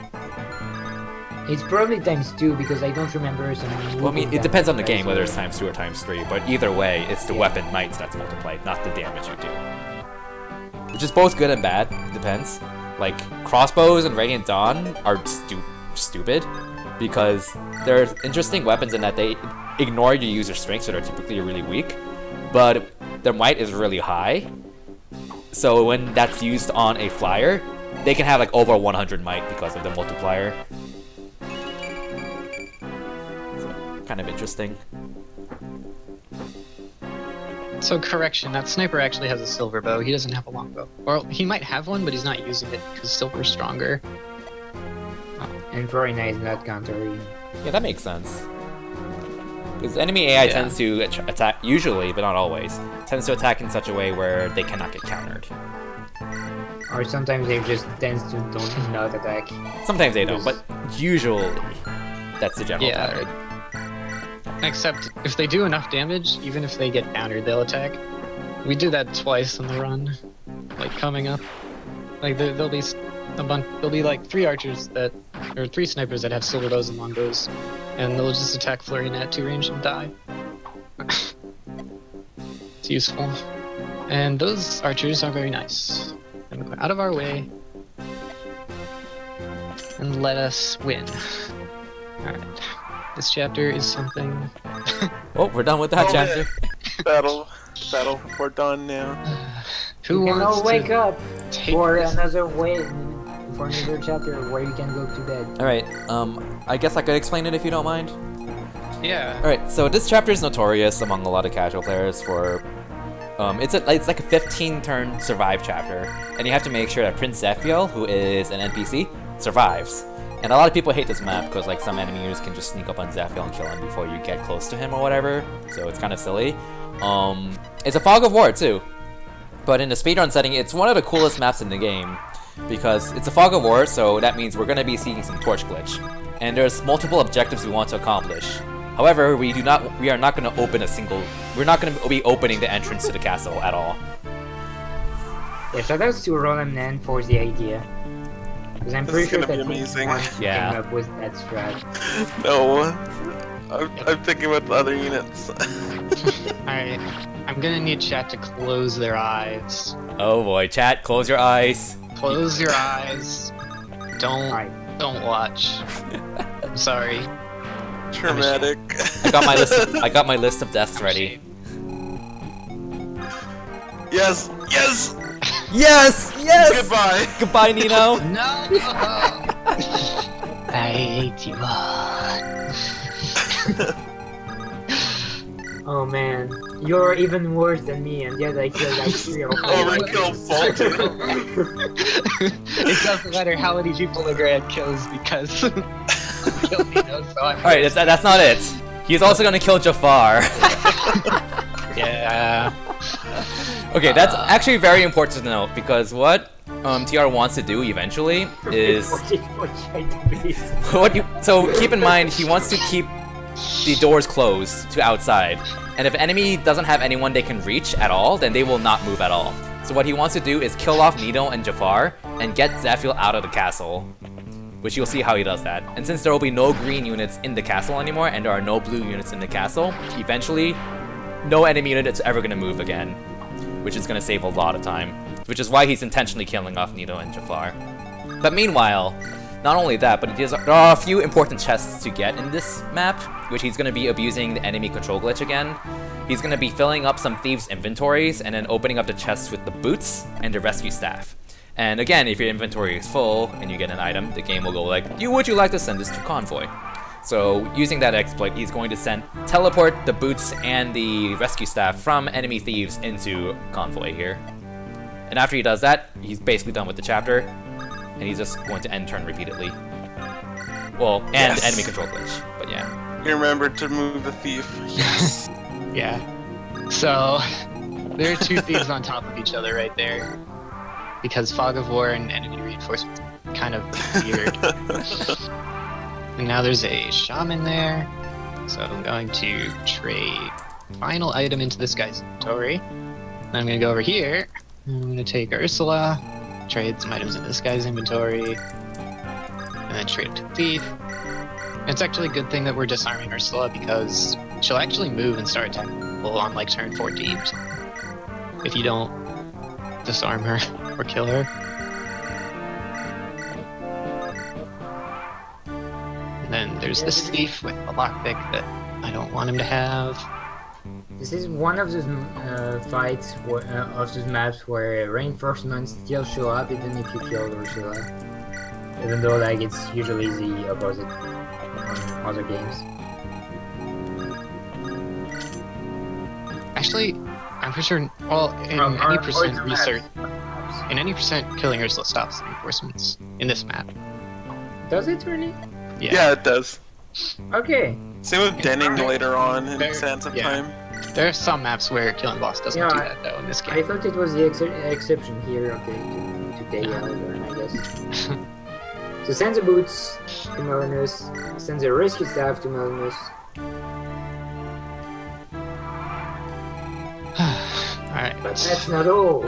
It's probably ×2 because I don't remember some. Well, I mean, it depends on the game whether it's ×2 or ×3, but either way, it's the weapon might that's multiplied, not the damage you do. Which is both good and bad, depends. Like, crossbows and Radiant Dawn are stupid, because they're interesting weapons in that they ignore your user strength, so they're typically really weak, but their might is really high, so when that's used on a flyer, they can have like over 100 might because of the multiplier. So, kind of interesting. So correction, that sniper actually has a silver bow. He doesn't have a longbow. Or he might have one, but he's not using it because silver's stronger. And Florina is not countering. Yeah, that makes sense. Because enemy AI Yeah. tends to attack, usually, but not always, tends to attack in such a way where they cannot get countered. Or sometimes they just tends to don't not attack. Sometimes they don't, but usually that's the general Yeah. pattern. Except if they do enough damage, even if they get countered, they'll attack. We do that twice on the run, like coming up. Like there'll be a bunch. There'll be like 3 archers or 3 snipers that have silver bows and longbows, and they'll just attack Flurry at 2 range and die. It's useful. And those archers are very nice. And go out of our way. And let us win. Alright. This chapter is something. Oh, we're done with that Oh, chapter. Battle. We're done now. Who You can wants all wake to up take for this? another way, for another chapter where you can go to bed. Alright, I guess I could explain it if you don't mind. Yeah. Alright, so this chapter is notorious among a lot of casual players for... it's like a 15-turn survive chapter, and you have to make sure that Prince Zephiel, who is an NPC, survives. And a lot of people hate this map because like some enemy units can just sneak up on Zephiel and kill him before you get close to him or whatever, so it's kind of silly. It's a fog of war too, but in the speedrun setting, it's one of the coolest maps in the game because it's a fog of war, so that means we're going to be seeing some torch glitch, and there's multiple objectives we want to accomplish. However, we are not going to open we're not going to be opening the entrance to the castle at all. Yeah, shout outs to Roland Nan for the idea. Because I'm This pretty is sure gonna that be he's amazing. the one who Yeah. came up with that strat. No. I'm thinking about the other units. Alright. I'm gonna need chat to close their eyes. Oh boy, chat, close your eyes. Close your eyes. Alright. Don't watch. I'm sorry. Traumatic. I got my list of deaths ready. Yes. Yes! Yes! Goodbye. Goodbye, Nino. No! I hate you all. Oh man, you're even worse than me, and yet I killed like 3 or 4. Overkill faulted. It doesn't matter how many people the Grant kills because kill Nino, so I'm Alright, that's not it. He's also gonna kill Jafar. yeah. Okay, that's actually very important to note because what TR wants to do eventually is so keep in mind he wants to keep the doors closed to outside, and if enemy doesn't have anyone they can reach at all, then they will not move at all. So what he wants to do is kill off Nino and Jafar and get Zephiel out of the castle, which you'll see how he does that. And since there will be no green units in the castle anymore and there are no blue units in the castle, eventually no enemy unit is ever going to move again, which is going to save a lot of time, which is why he's intentionally killing off Nino and Jafar. But meanwhile, not only that, but there are a few important chests to get in this map, which he's going to be abusing the enemy control glitch again. He's going to be filling up some thieves' inventories and then opening up the chests with the boots and the rescue staff. And again, if your inventory is full and you get an item, the game will go like, would you like to send this to Convoy? So using that exploit, he's going to teleport the boots and the rescue staff from enemy thieves into Convoy here. And after he does that, he's basically done with the chapter, and he's just going to end turn repeatedly. Well, and Yes. enemy control glitch, but yeah. You remembered to move the thief. Yes. Yeah. So, there are two thieves on top of each other right there. Because Fog of War and enemy reinforcements are kind of weird. And now there's a shaman there. So I'm going to trade final item into this guy's inventory. Then I'm going to go over here. I'm going to take Ursula, trade some items in this guy's inventory, and then trade it to the thief. And it's actually a good thing that we're disarming Ursula because she'll actually move and start attacking people on like turn 14 or something. If you don't disarm her or kill her. And then there's this thief with a lockpick that I don't want him to have. This is one of those fights of those maps where reinforcements still show up even if you kill Ursula. Even though like it's usually the opposite on other games. Actually, I'm pretty sure, well, in any percent research, in any percent killing Ursula stops the reinforcements in this map. Does it really? Yeah, it does. Okay. Same with Denning later on in There- Sands of yeah. Time. There are some maps where killing boss doesn't Yeah, do that though in this I game. thought it was the exception here, okay, to take out, I guess. So send the boots to Melanus, send the rescue staff to Melanus. Alright, But that's not all.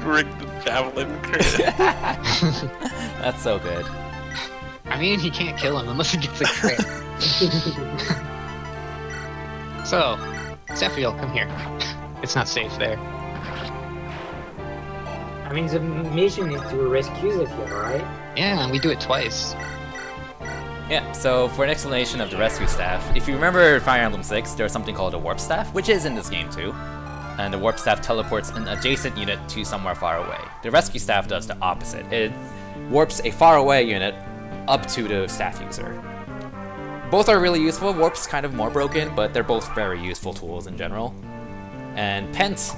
Rick the Javelin crit. That's so good. I mean, he can't kill him unless he gets a crit. So, Zephiel, come here. It's not safe there. I mean, the mission is to rescue Zephiel, right? Yeah, and we do it twice. Yeah, so for an explanation of the rescue staff, if you remember Fire Emblem 6, there's something called a warp staff, which is in this game too. And the warp staff teleports an adjacent unit to somewhere far away. The rescue staff does the opposite. It warps a far away unit up to the staff user. Both are really useful. Warp's kind of more broken, but they're both very useful tools in general. And Pent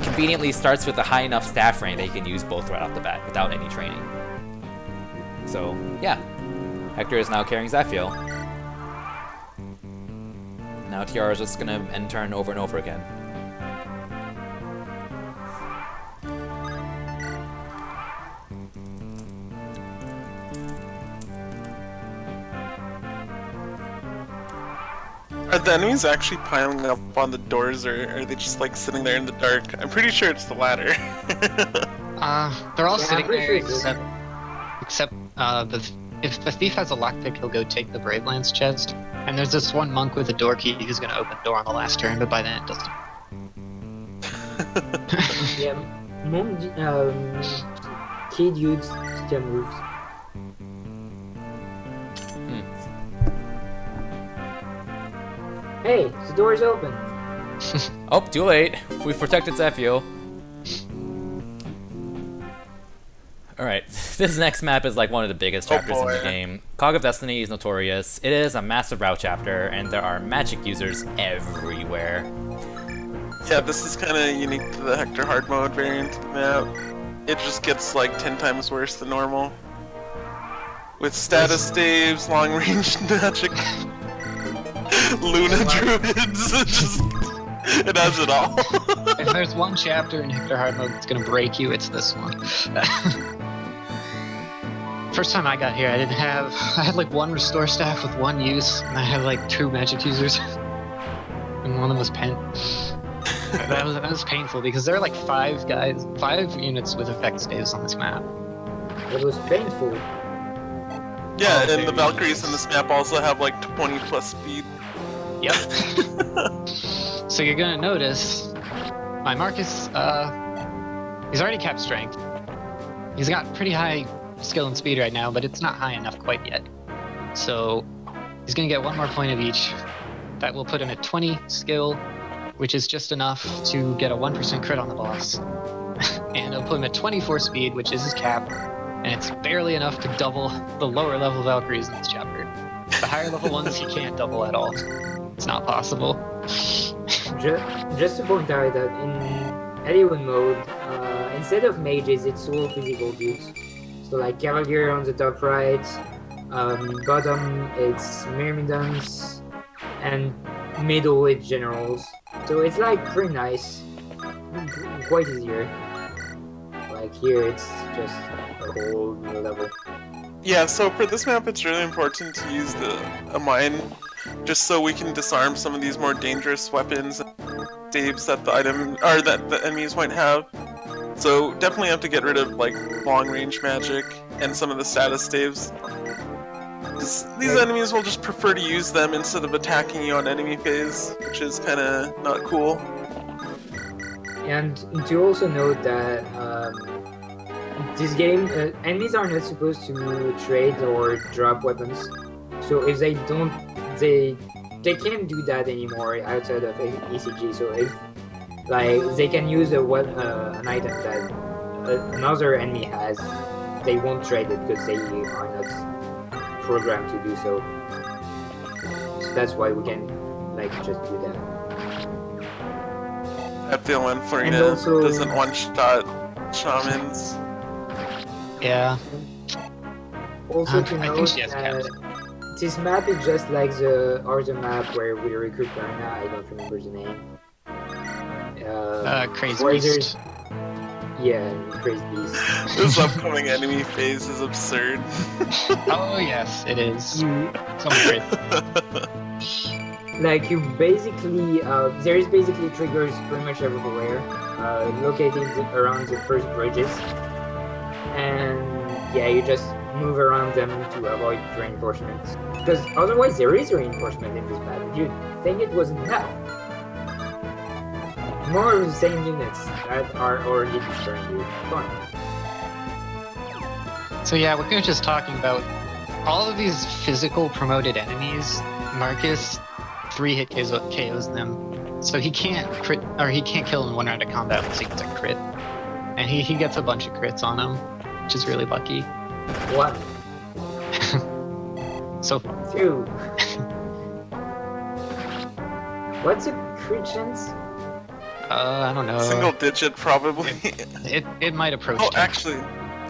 conveniently starts with a high enough staff rank that you can use both right off the bat without any training. So, yeah. Hector is now carrying Zephiel. Now Tiara is just gonna end turn over and over again. Are the enemies actually piling up on the doors, or are they just like sitting there in the dark? I'm pretty sure it's the latter. They're all Yeah, sitting I'm pretty there sure it's except if the thief has a lockpick, he'll go take the Brave Lance chest. And there's this one monk with a door key who's gonna open the door on the last turn, but by then it doesn't. Yeah, Mom, key dudes still moves. Hey, the door is open. Oh, too late. We've protected Zephiel. Alright, this next map is like one of the biggest chapters in the game. Cog of Destiny is notorious. It is a massive route chapter, and there are magic users everywhere. Yeah, this is kind of unique to the Hector hard mode variant of the map. It just gets like 10 times worse than normal. With status staves, long range magic, Luna druids, it has it all. If there's one chapter in Hector hard mode that's gonna break you, it's this one. First time I got here, I had like one restore staff with one use, and I had like 2 magic users, and one of them was Pent. that was painful because there are like 5 units with effect staves on this map. It was painful. Yeah, Oh, and the Valkyries in this map also have like 20 plus speed. Yep. So you're gonna notice my Marcus, he's already capped strength. He's got pretty high skill and speed right now, but it's not high enough quite yet. So he's gonna get 1 more point of each. That will put him at 20 skill, which is just enough to get a 1% crit on the boss. And it'll put him at 24 speed, which is his cap, and it's barely enough to double the lower level Valkyries in this chapter. The higher level ones he can't double at all. It's not possible. Just to point out that in Eliwood mode, instead of mages, it's all physical dudes. So like Cavalier on the top right, bottom it's Myrmidons, and middle it's Generals. So it's like pretty nice, quite easier. Like here it's just a whole new level. Yeah, so for this map it's really important to use a mine, just so we can disarm some of these more dangerous weapons and staves that the enemies might have. So definitely have to get rid of like long range magic and some of the status staves. These enemies will just prefer to use them instead of attacking you on enemy phase, which is kind of not cool. And to also note that this game, enemies are not supposed to trade or drop weapons. So if they don't, they can't do that anymore outside of ECG. So if like they can use an item that another enemy has, they won't trade it because they are not programmed to do so. So that's why we can like just do that. Eptil and And Florina also- doesn't one-shot shamans. Yeah. Also to I think note she has that caps. this map is just like the other map where we recruit Florina. I don't remember the name. Crazy where Beast. there's- Yeah, Crazy Beast. This upcoming enemy phase is absurd. Oh yes, it is. You So great. like you basically there is basically triggers pretty much everywhere, located around the first bridges, and yeah, you just move around them to avoid reinforcements. Because otherwise there is reinforcement in this battle. You'd think it wasn't enough. More of the same units that are already destroying you. Fine. So yeah, we're kind of just talking about all of these physical promoted enemies. Marcus 3-hit KOs them, so he can't crit, or he can't kill in one round of combat unless he gets a crit, and he gets a bunch of crits on him, which is really lucky. One. So 2. What's a crit chance? I don't know. Single digit, probably. It might approach. Oh, 10. actually,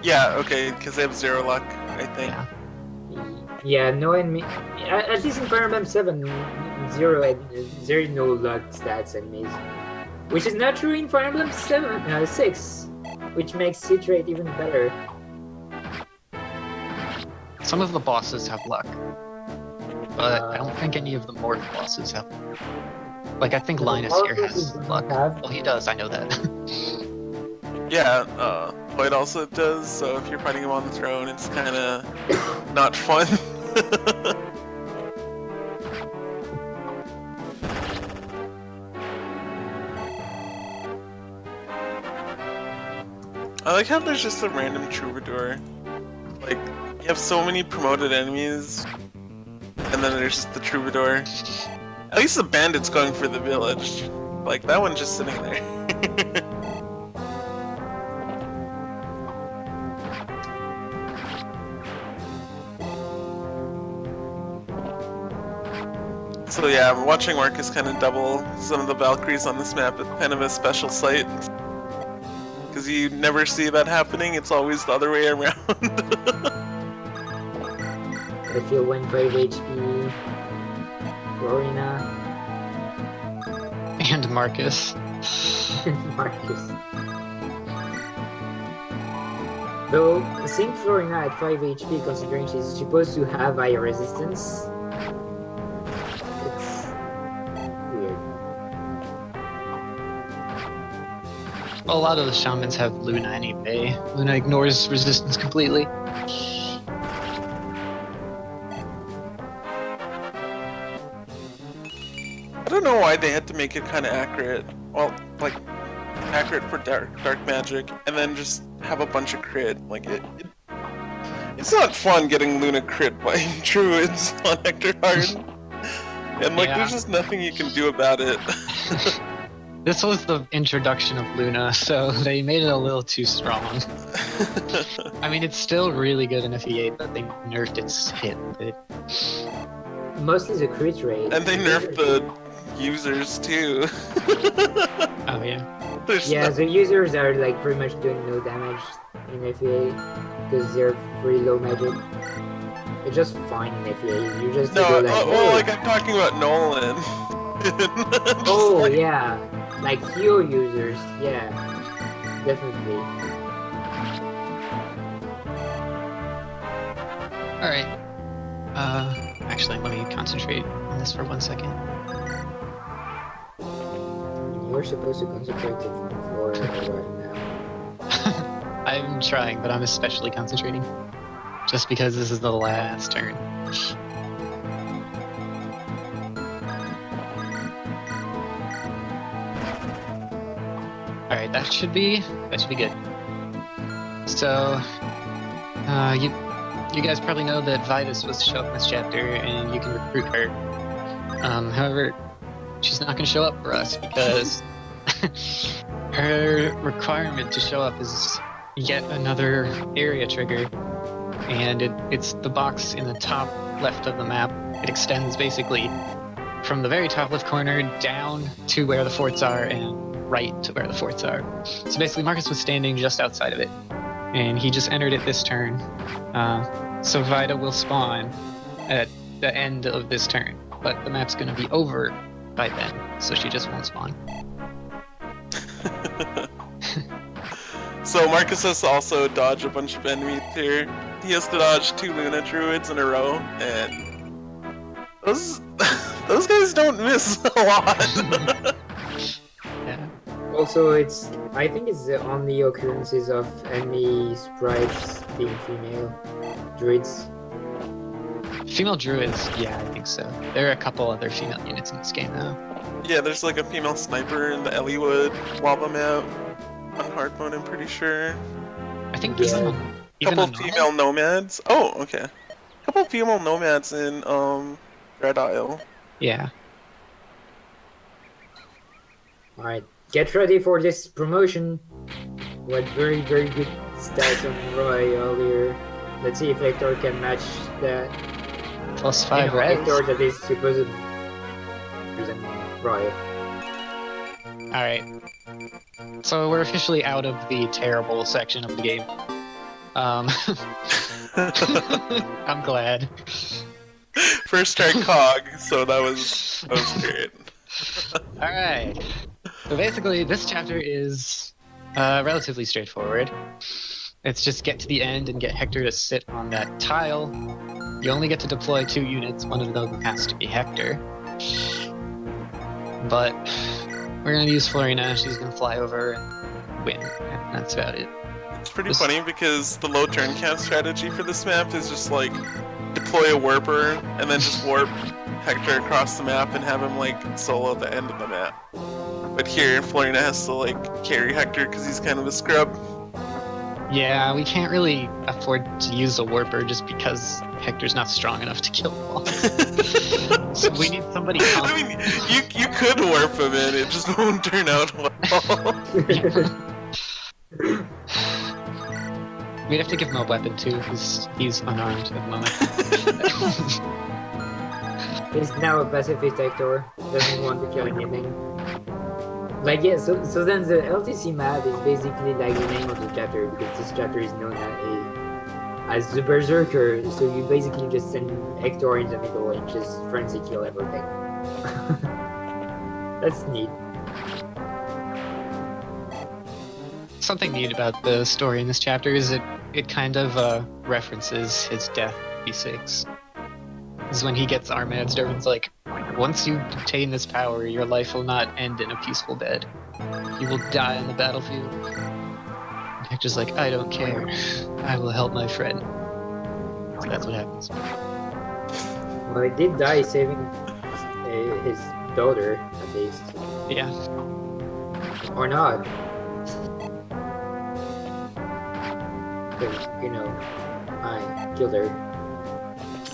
yeah, okay, because they have 0 luck, I think. Yeah. Yeah, no enemy. At least in Fire Emblem 7, 0 there is no luck stats enemies. Which is not true in Fire Emblem 6, which makes hit rate even better. Some of the bosses have luck, but I don't think any of the Morph bosses have. Like I think Linus here has luck. Well, he does. I know that. Yeah, Lloyd also does, so if you're fighting him on the throne, it's kinda not fun. I like how there's just a random troubadour. Like, you have so many promoted enemies, and then there's just the troubadour. At least the bandit's going for the village. Like, that one's just sitting there. So yeah, watching Marcus kind of double some of the Valkyries on this map is kind of a special sight. Because you never see that happening, it's always the other way around. If you win 5 HP, Florina, And Marcus. and Marcus. Though, seeing Florina at 5 HP, considering she's supposed to have high resistance, it's weird. Well, a lot of the shamans have Luna anyway. Luna ignores resistance completely. I don't know why they had to make it kind of accurate. Well, like, accurate for dark magic, and then just have a bunch of crit. Like, it's not fun getting Luna crit by druids on Hector Hard. And, like, Yeah. there's just nothing you can do about it. This was the introduction of Luna, so they made it a little too strong. I mean, it's still really good in FE8, but they nerfed its hit. Mostly the crit rate. And they nerfed the users, too. Oh yeah. There's Yeah, no- the users are like pretty much doing no damage in FEA because they're pretty low magic. They're just fine in FEA. You just No, go like, well, "Oh." like, I'm talking about Nolan. Just Oh like- yeah, like heal users. Yeah, definitely. All right. Actually, let me concentrate on this for 1 second. You're supposed to concentrate for a while now. I'm trying, but I'm especially concentrating. Just because this is the last turn. Alright, that should be good. So, you guys probably know that Vida's supposed to show up in this chapter, and you can recruit her. However, she's not going to show up for us because her requirement to show up is yet another area trigger, and it's the box in the top left of the map. It extends basically from the very top left corner down to where the forts are and right to where the forts are. So basically Marcus was standing just outside of it, and he just entered it this turn. So Vida will spawn at the end of this turn, but the map's going to be over by then, so she just won't spawn. So Marcus has to also dodge a bunch of enemies here. He has to dodge 2 Luna Druids in a row, and those guys don't miss a lot. Yeah. Also, I think it's the only occurrences of enemy sprites being female druids. Female druids, yeah, I think so. There are a couple other female units in this game, though. Yeah, there's like a female sniper in the Eliwood lava map on hard mode, I'm pretty sure. I think even Yeah. on, Couple on female nomads. Oh, okay. Couple female nomads in Red Isle. Yeah. Alright, get ready for this promotion. We had very, very good stats on Roy earlier. Let's see if Hector can match that. +5 res. Hector that is supposedly than Roy. Alright. So we're officially out of the terrible section of the game. I'm glad. First try cog, so that was great. Alright. So basically, this chapter is relatively straightforward. It's just get to the end and get Hector to sit on that tile. You only get to deploy 2 units, one of them has to be Hector. But we're gonna use Florina, she's gonna fly over and win. And that's about it. It's pretty funny because the low turn count strategy for this map is just like deploy a warper and then just warp Hector across the map and have him like solo at the end of the map. But here, Florina has to like carry Hector because he's kind of a scrub. Yeah, we can't really afford to use a warper just because Hector's not strong enough to kill them all. So we need somebody I mean, you could warp him in, it just won't turn out well. We'd have to give him a weapon too, because he's unarmed at the moment. He's now a pacifist Hector, doesn't want to kill anything. Like, yeah, so then the LTC map is basically like the name of the chapter, because this chapter is known as the Berserker, so you basically just send Hector in the middle and just frenzy kill everything. That's neat. Something neat about the story in this chapter is it kind of references his death B6. This is when he gets Armad's. Dervin's like, once you obtain this power, your life will not end in a peaceful bed. You will die on the battlefield. And Hector's like, I don't care. I will help my friend. So that's what happens. Well, he did die saving his daughter, at least. Yeah. Or not. Because, you know, I killed her.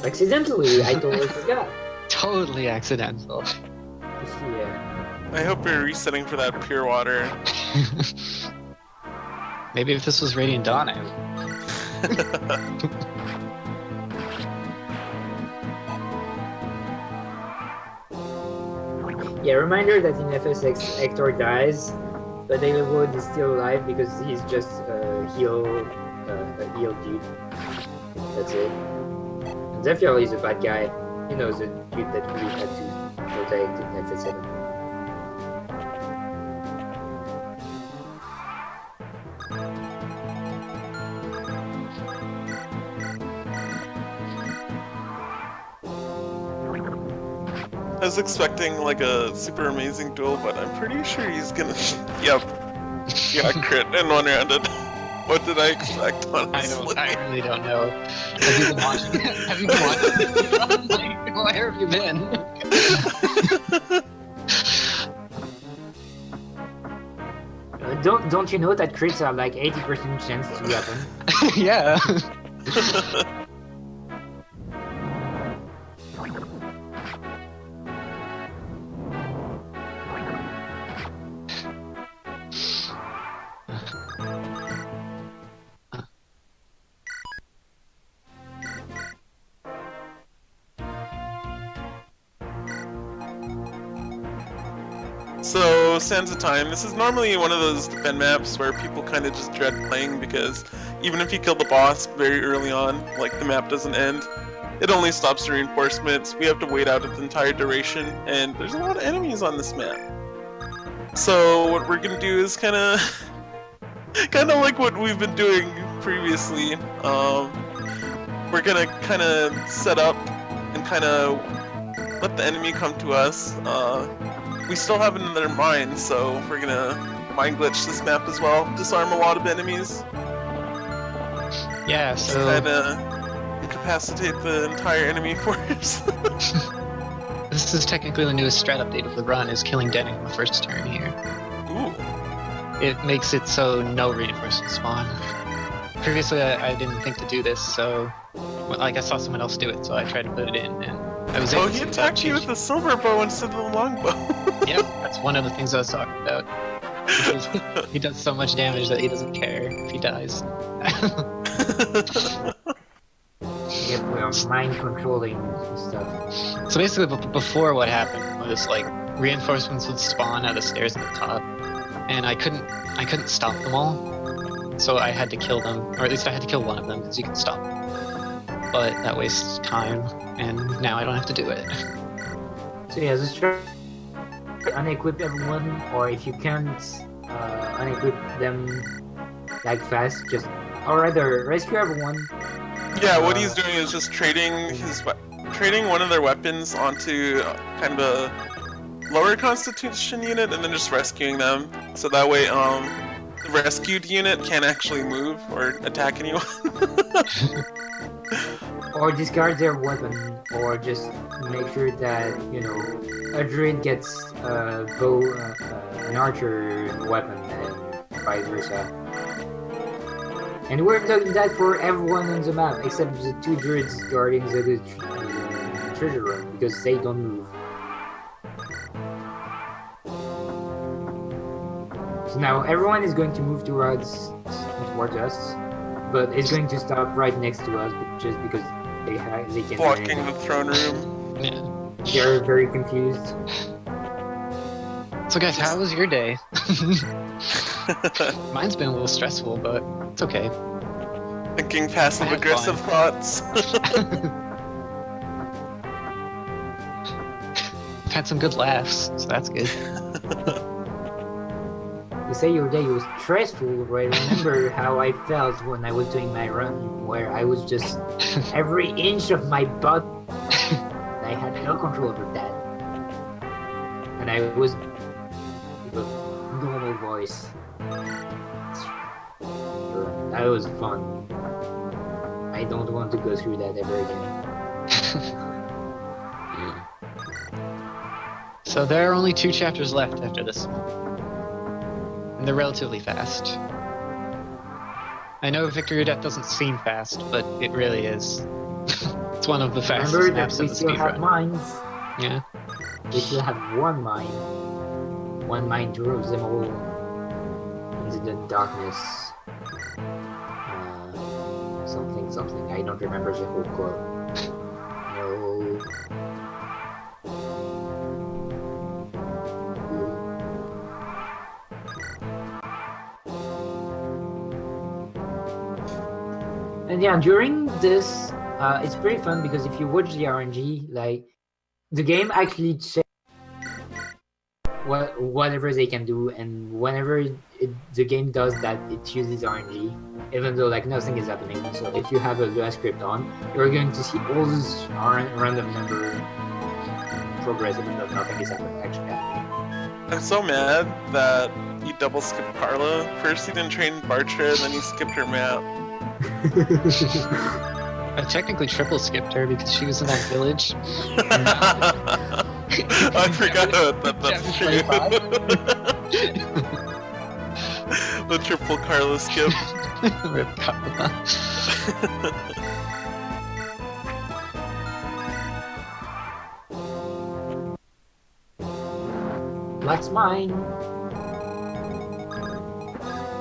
Accidentally, I totally forgot. Totally accidental. Yeah. I hope you're resetting for that pure water. Maybe if this was Radiant Dawn, I would. Yeah, reminder that in FSX, Hector dies, but Eliwood is still alive because he's just a heal dude. That's it. And Zephyr is a bad guy. He knows the dude that we had to protect in FS7. I was expecting like a super amazing duel, but I'm pretty sure he's gonna. Yep. Yeah, crit and one-rounded. What did I expect, honestly? I really don't know. Have you been watching? Have you been watching? Like, where have you been? Don't you know that crits are like 80% chance to happen? Yeah. So, Sands of Time. This is normally one of those defend maps where people kind of just dread playing because even if you kill the boss very early on, like the map doesn't end, it only stops the reinforcements. We have to wait out its entire duration, and there's a lot of enemies on this map. So what we're gonna do is kind of like what we've been doing previously. We're gonna kind of set up and kind of let the enemy come to us. We still have it in their mind, so we're gonna mind glitch this map as well. Disarm a lot of enemies. Yeah, Just so kinda incapacitate the entire enemy force. this is technically the newest strat update of the run, is killing Denning on the first turn here. Ooh. It makes it so no reinforcements spawn. Previously, I didn't think to do this, so like I saw someone else do it, so I tried to put it in, and I was able Oh, to. he without attacked you with changing- the silver bow instead of the longbow. Yep, that's one of the things I was talking about. He does so much damage that he doesn't care if he dies. Yep, we are mind controlling stuff. So basically, before what happened was like reinforcements would spawn at the stairs at the top, and I couldn't stop them all. So I had to kill them, or at least I had to kill one of them because you can stop them. But that wastes time, and now I don't have to do it. So yeah, just try to unequip everyone, or if you can't unequip them like fast, just or rather rescue everyone. Yeah, what he's doing is just trading one of their weapons onto kind of a lower constitution unit, and then just rescuing them. So that way, the rescued unit can't actually move or attack anyone. Or discard their weapon, or just make sure that, you know, a druid gets a bow, an archer weapon, and vice versa. And we're doing that for everyone on the map, except the two druids guarding the treasure room, because they don't move. So now everyone is going to move towards us, but it's going to stop right next to us, just because they can. Blocking the throne room. Yeah. They're very confused. So guys, how was your day? Mine's been a little stressful, but it's okay. Thinking passive I had aggressive thoughts. I've had some good laughs, so that's good. You say your day was stressful, right? Remember how I felt when I was doing my run, where I was just every inch of my butt. I had no control over that, and I was with normal voice. That was fun. I don't want to go through that ever again. So there are only 2 chapters left after this one. And they're relatively fast. I know Victory or Death doesn't seem fast, but it really is. It's one of the fastest Remember maps that in we the still have speedrun. mines. Yeah. We still have one mine. One mine throws them all into the darkness. Something. I don't remember the whole quote. No. And yeah, during this, it's pretty fun because if you watch the RNG, like the game actually checks whatever they can do, and whenever the game does that, it uses RNG, even though like nothing is happening. So if you have a Lua script on, you're going to see all this random number progress, even though nothing is actually happening. I'm so mad that you double skipped Carla. First you didn't train Bartra, then you skipped her map. I technically triple skipped her because she was in that village. I forgot that that's true. The triple Carla skip. Rip Carla. That's mine.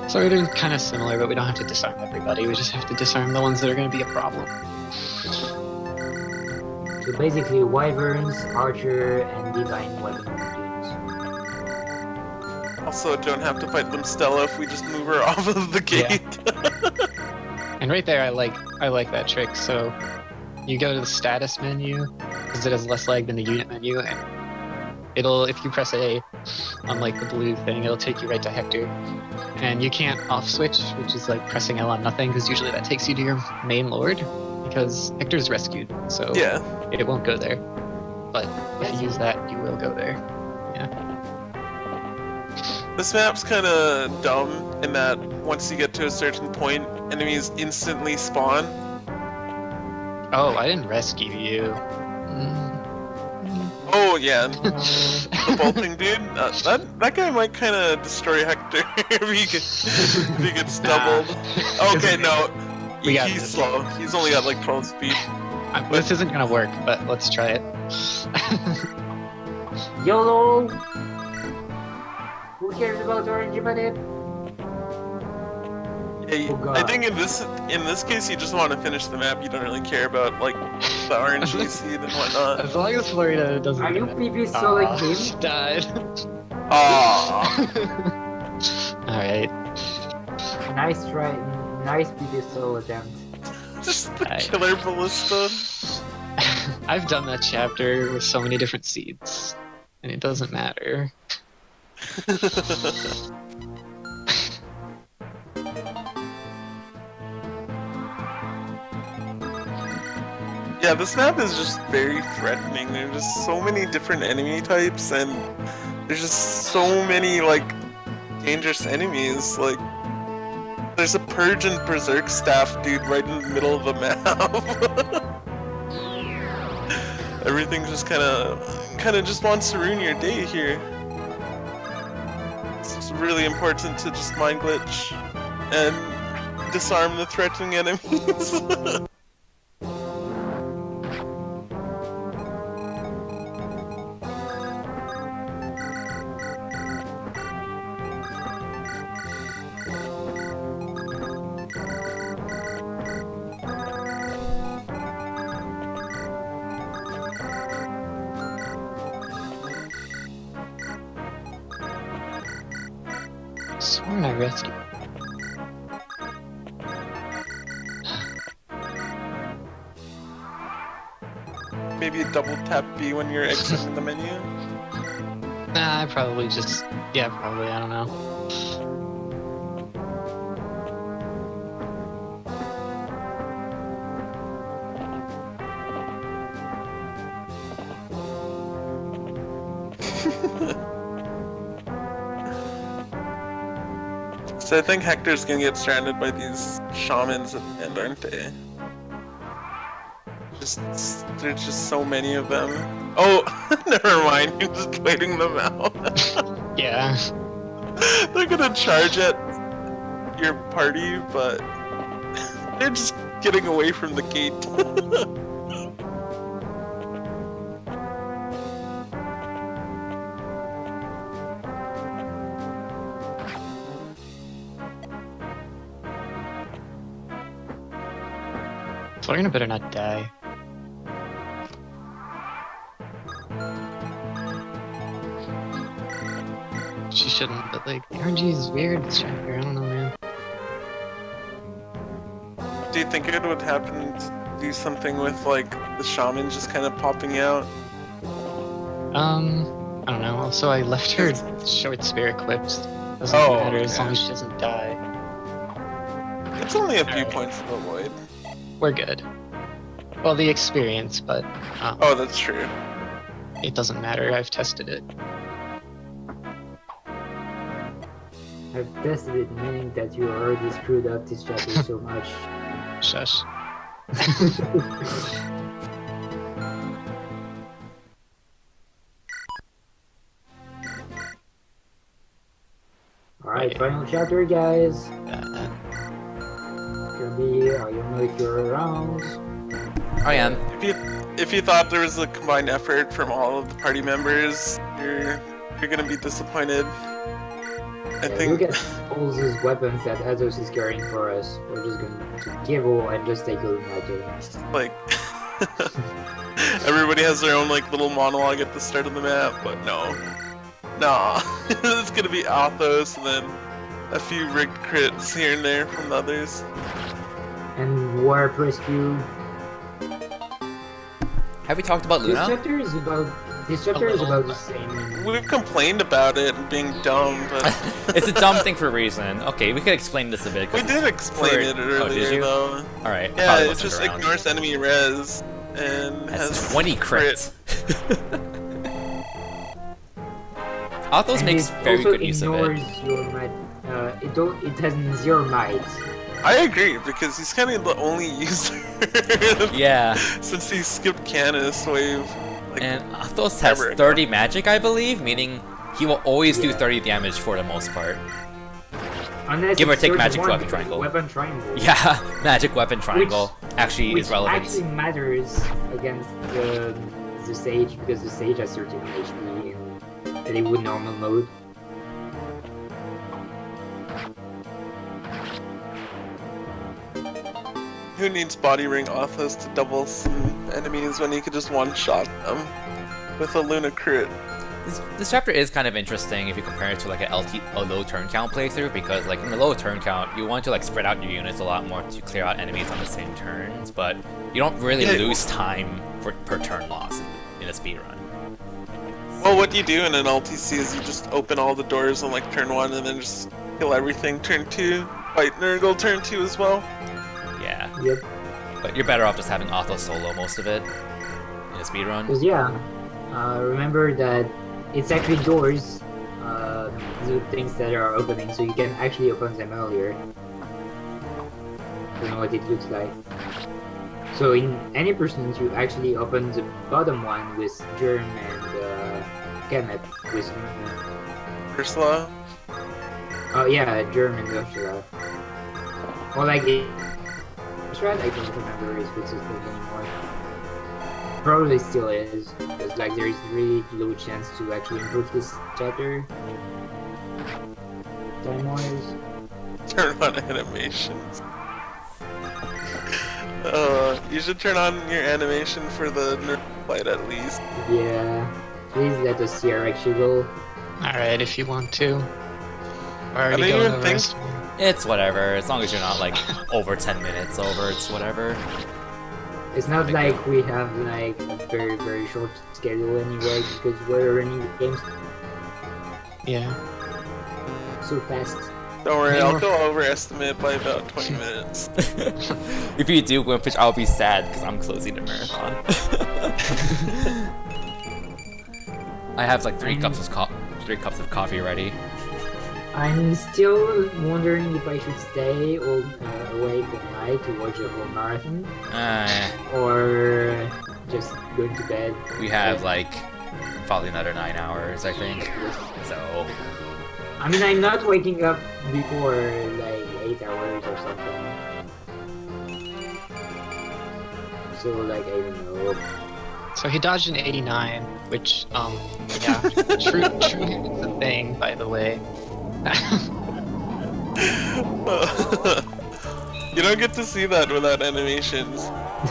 So we're doing kind of similar, but we don't have to disarm everybody. We just have to disarm the ones that are going to be a problem. So basically, wyverns, archer, and divine weapon dudes. Also, don't have to fight them Stella if we just move her off of the Yeah. gate. And right there, I like that trick. So you go to the status menu because it has less lag than the unit menu, and it'll, if you press A on like the blue thing, it'll take you right to Hector. And you can't off switch, which is like pressing L on nothing, because usually that takes you to your main lord, because Hector's rescued, so Yeah. it won't go there. But if you use that, you will go there. Yeah. This map's kind of dumb in that once you get to a certain point, enemies instantly spawn. Oh, I didn't rescue you. Oh yeah, the bolting dude. That guy might kind of destroy Hector if he gets doubled. Okay, no, We got he's this. slow. He's only got like 12 speed. This isn't gonna work, but let's try it. YOLO! Who cares about orange banana? Yeah, Oh, God. I think in this case, you just want to finish the map. You don't really care about like the RNG seed and whatnot. As long as Florida doesn't. Are you get it. PP soloing Aw, him? she died. Aww. Alright. Nice try, nice PP solo attempt. Just the killer ballista. I've done that chapter with so many different seeds, and it doesn't matter. Yeah, this map is just very threatening. There's just so many different enemy types, and there's just so many like dangerous enemies. Like, there's a Purge and Berserk staff dude right in the middle of the map. Everything just kind of just wants to ruin your day here. It's really important to just mind glitch and disarm the threatening enemies. Sworn I rescued. Maybe a double tap B when you're exiting the menu. Nah, I probably just. Yeah, probably. I don't know. So I think Hector's gonna get stranded by these shamans at the end, aren't they? There's just so many of them. Oh, never mind. You're just waiting them out. Yeah. They're gonna charge at your party, but they're just getting away from the gate. Florina better not die. She shouldn't, but like, the RNG is weird this chapter. I don't know, man. Do you think it would happen to do something with like the shaman just kind of popping out? I don't know. Also, I left her short spear equipped. Doesn't Oh, matter as okay. long as she doesn't die. It's only a few Alright. points to avoid. We're good. Well, the experience, but Oh, that's true. it doesn't matter. I've tested it. I've tested it, meaning that you already screwed up this chapter so much. Shush. Alright, final chapter, guys. Uh, Kirby, I don't know if you're around. I am. If you thought there was a combined effort from all of the party members, you're gonna be disappointed. I Yeah, think. look at all these weapons that Atos is carrying for us. We're just going to give all and just take Illuminator. Like everybody has their own like little monologue at the start of the map, but no, nah, it's gonna be Athos and then a few rigged crits here and there from the others. And Warp Rescue. Have we talked about This Luna? chapter is about. This chapter is about the same. We've complained about it and being dumb, but It's a dumb thing for a reason. Okay, we could explain this a bit. 'cause we did explain it Oh, did earlier you? though. Alright. Yeah, probably it wasn't just around. ignores enemy res and Has has 20 crits. Athos And makes it very also good use of it. ignores your it has zero might. I agree, because he's kind of the only user Yeah, since he skipped Canis wave. Like, and Athos has ever. 30 magic, I believe, meaning he will always do Yeah. 30 damage for the most part. Unless Give or it's take magic 31, weapon because triangle. Weapon triangle. Yeah, magic weapon triangle actually Which is relevant. actually matters against the Sage, because the Sage has 13 HP in Eliwood normal mode. who needs body ring Athos to double some enemies when he could just one-shot them with a Luna crit? This chapter is kind of interesting if you compare it to like a low turn count playthrough, because like in the low turn count, you want to like spread out your units a lot more to clear out enemies on the same turns, but you don't really Yeah. lose time per turn loss in a speedrun. Well, what you do in an LTC is you just open all the doors on like turn 1 and then just kill everything turn 2. Fight Nurgle turn 2 as well. Yeah, Yep. but you're better off just having Athos solo most of it in a speedrun. Because remember that it's actually doors, the things that are opening, so you can actually open them earlier. You know what it looks like. So in any percent, you actually open the bottom one with Germ and Kenneth with. Ursula. Oh yeah, Germ and Ursula. Or like it. I don't remember if it's a thing anymore. Probably still is, because like there is really low chance to actually improve this chapter. Time-wise. Turn on animations. You should turn on your animation for the Nurgle fight at least. Yeah. Please let us see our actual goal. Alright, if you want to. We're already don't going even over think- rest. It's whatever, as long as you're not like over 10 minutes over, it's whatever. It's not like we have like a very very short schedule anyway, because we're running games Yeah. so fast. Don't worry, I'll go overestimate by about 20 minutes. If you do, Gwimpage, I'll be sad because I'm closing the marathon. I have like 3 cups of coffee ready. I'm still wondering if I should stay all awake all night to watch a whole marathon, or just go to bed. We have like probably another 9 hours, I think. So I mean, I'm not waking up before like 8 hours or something. So like I don't know. So he dodged an 89, which, yeah, true is a thing, by the way. You don't get to see that without animations.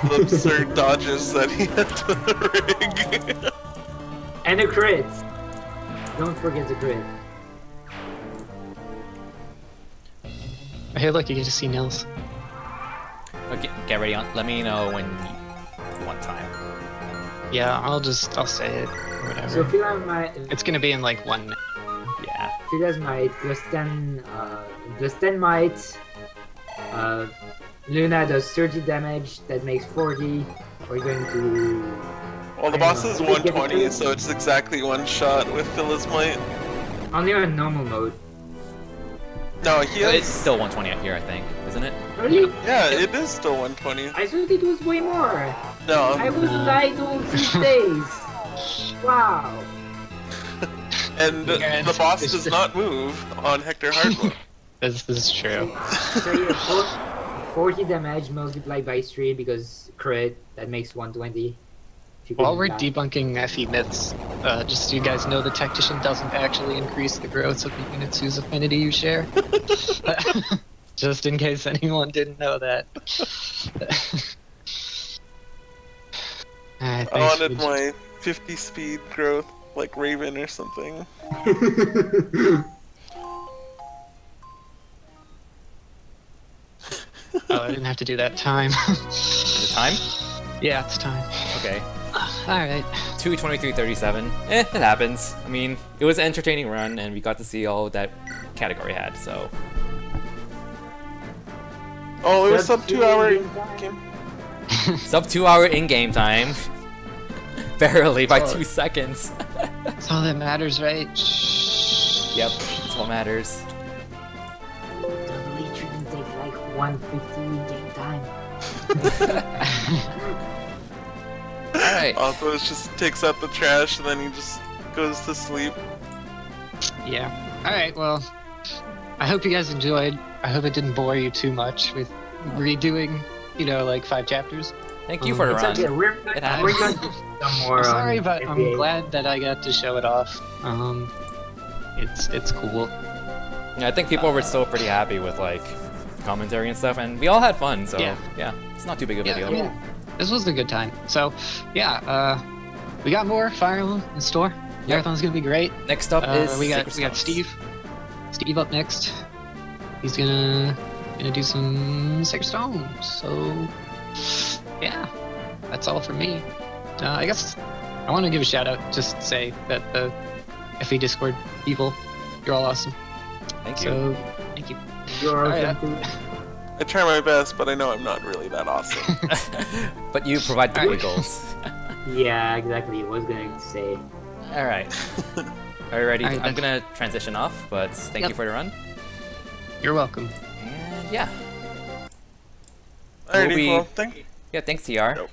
The absurd dodges that he had to rig. And a crit. Don't forget the crit. Hey, look, you get to see Nils. okay, get ready on. Let me know when you want time. Yeah, I'll say it, or whatever. So Phila might, It's gonna be in like 1 minute. Yeah. Phila's might plus 10 might. Luna does 30 damage. That makes 40. We're going to. Well, the boss is 120, so it's exactly one shot with Phyllis Might. Only on normal mode. No, he It's has. still 120 out here, I think, isn't it? Really? Yeah, it is still 120. I thought it was way more. I No, was lied all these days. Wow. and the boss does not move on Hector Hardwood. This is true. So yeah, 40 damage multiplied by 3 because crit, that makes 120. If you While can we're die. debunking FE myths, just so you guys know, the Tactician doesn't actually increase the growth of the units whose affinity you share. Just in case anyone didn't know that. Alright, I thanks wanted for- my 50 speed growth like Raven or something. Oh, I didn't have to do that time. Is it time? Yeah, it's time. Okay. Alright. 2:23:37. It happens. I mean, it was an entertaining run, and we got to see all that category had. So Oh, it was Sub sub 2 hour game time. game. sub 2 hour in-game time. Barely by 2 seconds. That's all that matters, right? Shh. Yep, that's what matters. The lead shouldn't take like 150 game time. Alright. Alphos just takes out the trash and then he just goes to sleep. Yeah. Alright, well, I hope you guys enjoyed. I hope it didn't bore you too much with redoing, you know, like 5 chapters. Thank you for the It's run. okay, we're happens. going to do some more. I'm sorry, on but I'm NBA. glad that I got to show it off. It's cool. Yeah, I think people were still pretty happy with like commentary and stuff, and we all had fun. So Yeah. it's not too big of a Yeah, deal. I mean, this was a good time. So, yeah, we got more Fire Emblem in store. Marathon's gonna be great. Next up is we got Sacred Stones. Steve. Steve up next. He's gonna do some Sacred Stones. So, yeah, that's all from me. I guess I want to give a shout out. Just to say that the FE Discord people, you're all awesome. Thank you. So, thank you. You're Alright, awesome too. I try my best, but I know I'm not really that awesome. But you provide the Alright. giggles. Yeah, exactly. I was going to say. All right. Are you ready? Alright, I'm then. gonna transition off, but thank you Yep. for the run. You're welcome. And yeah, Alrighty, be- well, thanks TR. Nope.